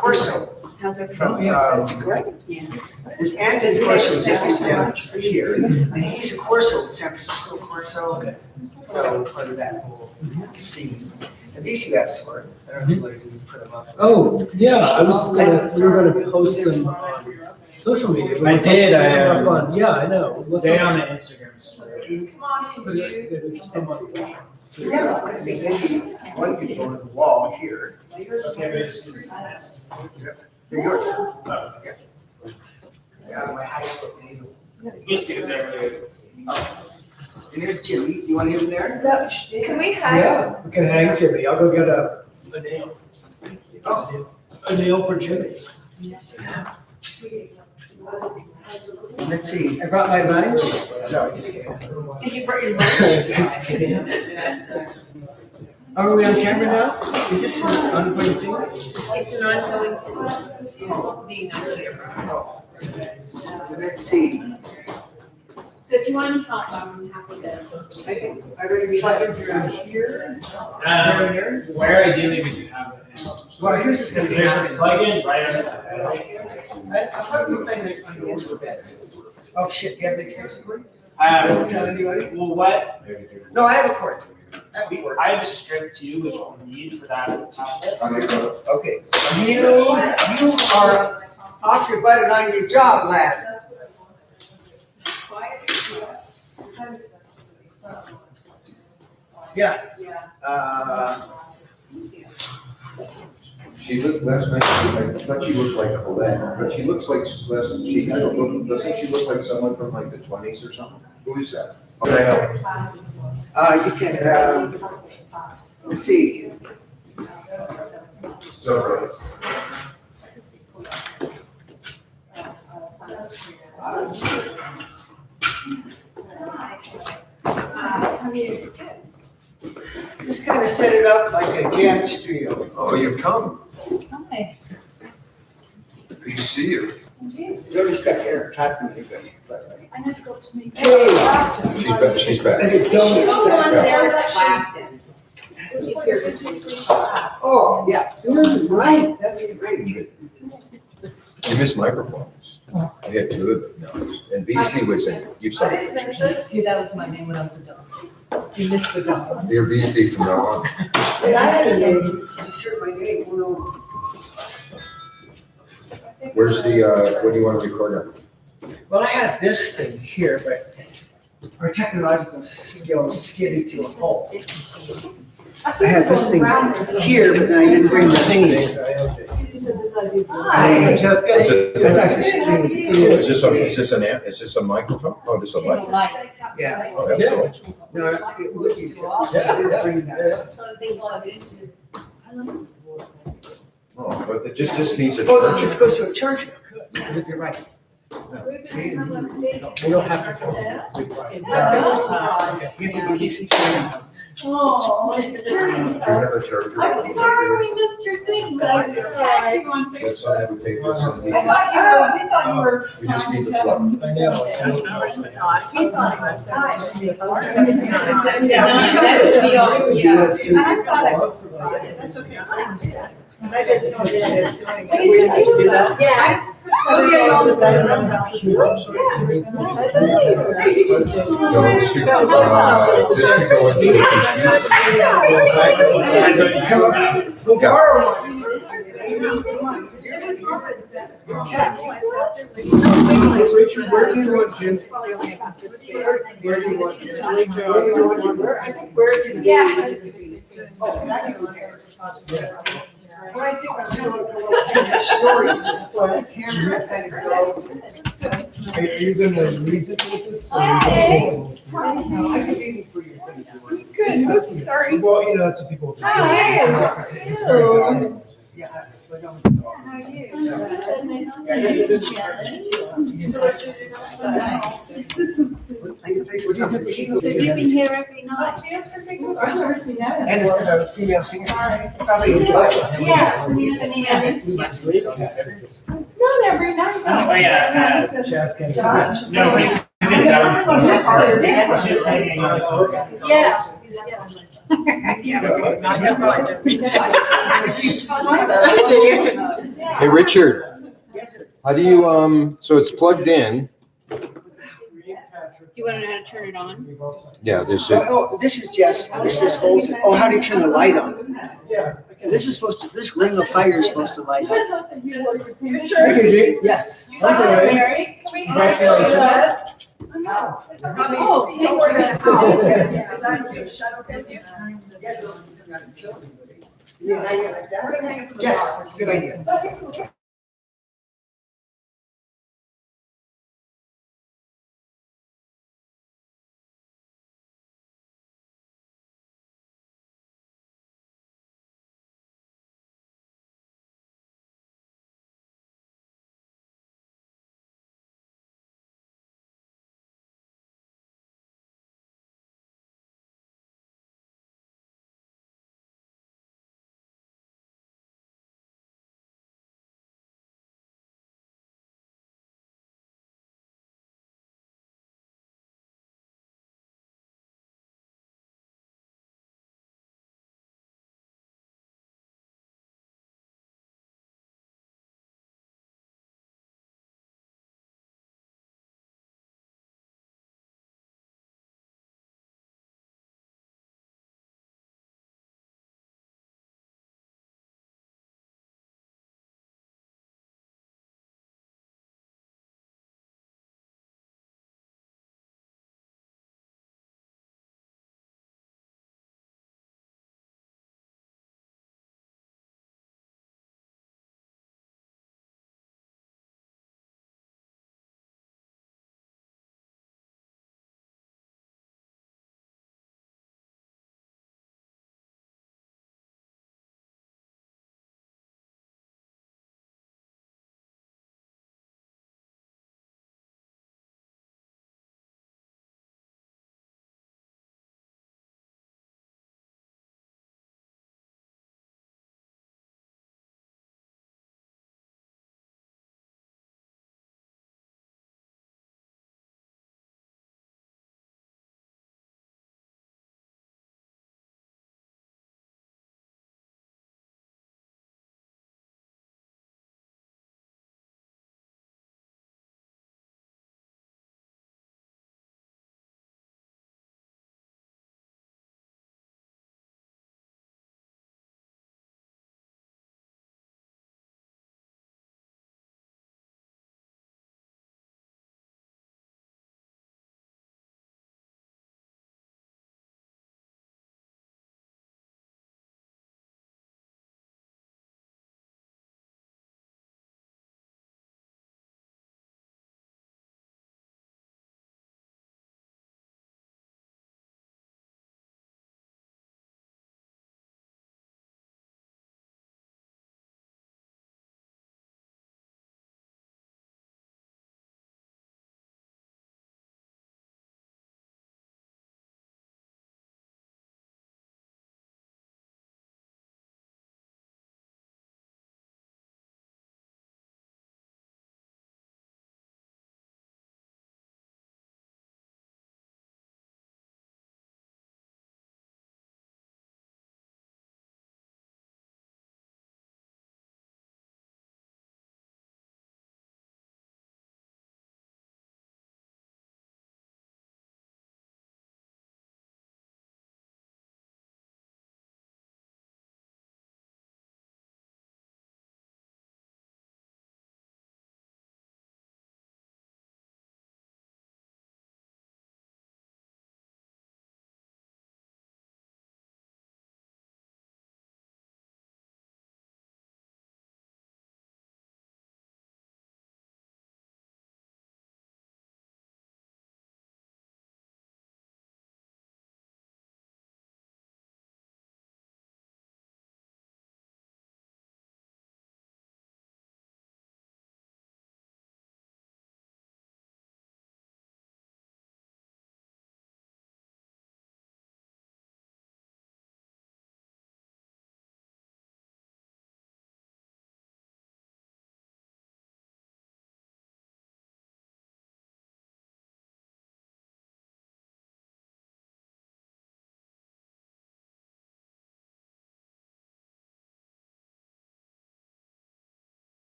Corso
How's it
from,
It's great.
this Anthony Corso just moved down here. And he's a Corso, San Francisco Corso. So part of that whole scene. And these you asked for. I don't know if you want to put them up.
Oh, yeah, I was just gonna, we were gonna post them on social media. We
I
were
did,
posting them up on- Yeah, I know. Let's
Stay
just-
on the Instagram story.
Come on
But it's someone-
Yeah, I think maybe one could go on the wall here.
Okay, but it's.
They're yours.
Oh.
Yeah, my high school name.
Just do it there.
And here's Jimmy. You want him there?
Can we hang?
Yeah, we can hang Jimmy. I'll go get a nail.
Oh,
A nail for Jimmy.
let's see. I brought my lunch. No, just kidding.
You brought your
Just kidding. Are we on camera now? Is this an ongoing thing?
It's an ongoing thing, being on camera.
Let's see.
So if you want any help, I'm happy to.
Are there any plugins around here? There and there?
Where ideally would you have it?
Well, here's what's gonna
Because
be
there's a
happening.
plug-in right under the bed.
I'll probably play it on the end of the bed. Oh, shit, do you have an extension cord? Tell anybody?
Well, what?
No, I have a cord. I have a cord.
I have a strip too, which we'll need for that tablet.
Okay, so you are off your butt and on your job, lad. Yeah.
She looked last night, I thought she looked like Colette, but she looks like less, she kind of look, doesn't she look like someone from like the 20s or something? Who is that? Okay, I know.
You can, let's see.
So,
Just kind of set it up like a jazz trio.
oh, you've come.
Hi.
Good to see you.
You don't expect Eric talking to anybody, but.
I have to go to my.
Hey!
She's back, she's back.
I don't expect.
Sarah's Clapton.
Oh, yeah, right, that's great.
You missed my performance. I had two of them, no, and BC was in, you've saw it.
Dude, that was my name when I was a dog. You missed the dog.
You're BC from now on.
Hey, I had a name, you said my name, oh no.
Where's the, what do you want to record on?
Well, I had this thing here, but our technological skills skidded to a halt. I had this thing here, but I didn't bring the thingy.
Hey, Jessica.
What's it?
I thought this thing.
Is this a microphone? Oh, this is a light?
Yeah.
Oh, that's cool.
No, it would be. I didn't bring that.
Oh, but it just needs a.
Oh, this goes to a charger. You're right. See?
We don't have to go.
You have to go DC training.
Oh.
Do you have a charger?
I'm sorry we missed your thing, but I was texting on
Yes,
Facebook.
I have a tape this and
We thought you were.
We just need the
I know.
He thought it was fine.
That was the old, yes.
And I thought I would provide it, that's okay. But I didn't know that I was doing it.
We had to do that?
Yeah.
Oh, yeah, all this, I don't know about this.
No, just keep going. Just keep going.
Go borrow one.
It was not that tech, I sat there like.
Richard, where do you want Jim's?
Where do you want it? Where, I think where can it be?
Yeah.
Oh, that you can hear. Well, I think I'm kind of stories, so I camera kind of go.
Are you gonna read it with us? Or you
I can do it for you.
Good, oops, sorry.
Well, you know, that's what people do.
Hi.
Yeah.
How are you? Good, nice to see you. So you've been here every night?
I've never seen that.
And it's got a female singer. Probably enjoys it.
Yes, and
Not
not every night.
Oh, yeah, Jessica.
No,
he's
just hanging out. Yeah.
Hey, Richard,
Yes, sir.
how do you, so it's plugged in.
Do you want to know how to turn it on?
Yeah, this is,
Oh, this is just, this just holds it. Oh, how do you turn the light on?
Yeah.
This is supposed to, this ring of fire is supposed to light up.
Okay, Jake.
Yes.
Okay.
Mary, can we?
Congratulations.
How?
Oh, don't worry about how. Is that a cute shuttle for you?
Yeah, now you're like that. Yes, good idea.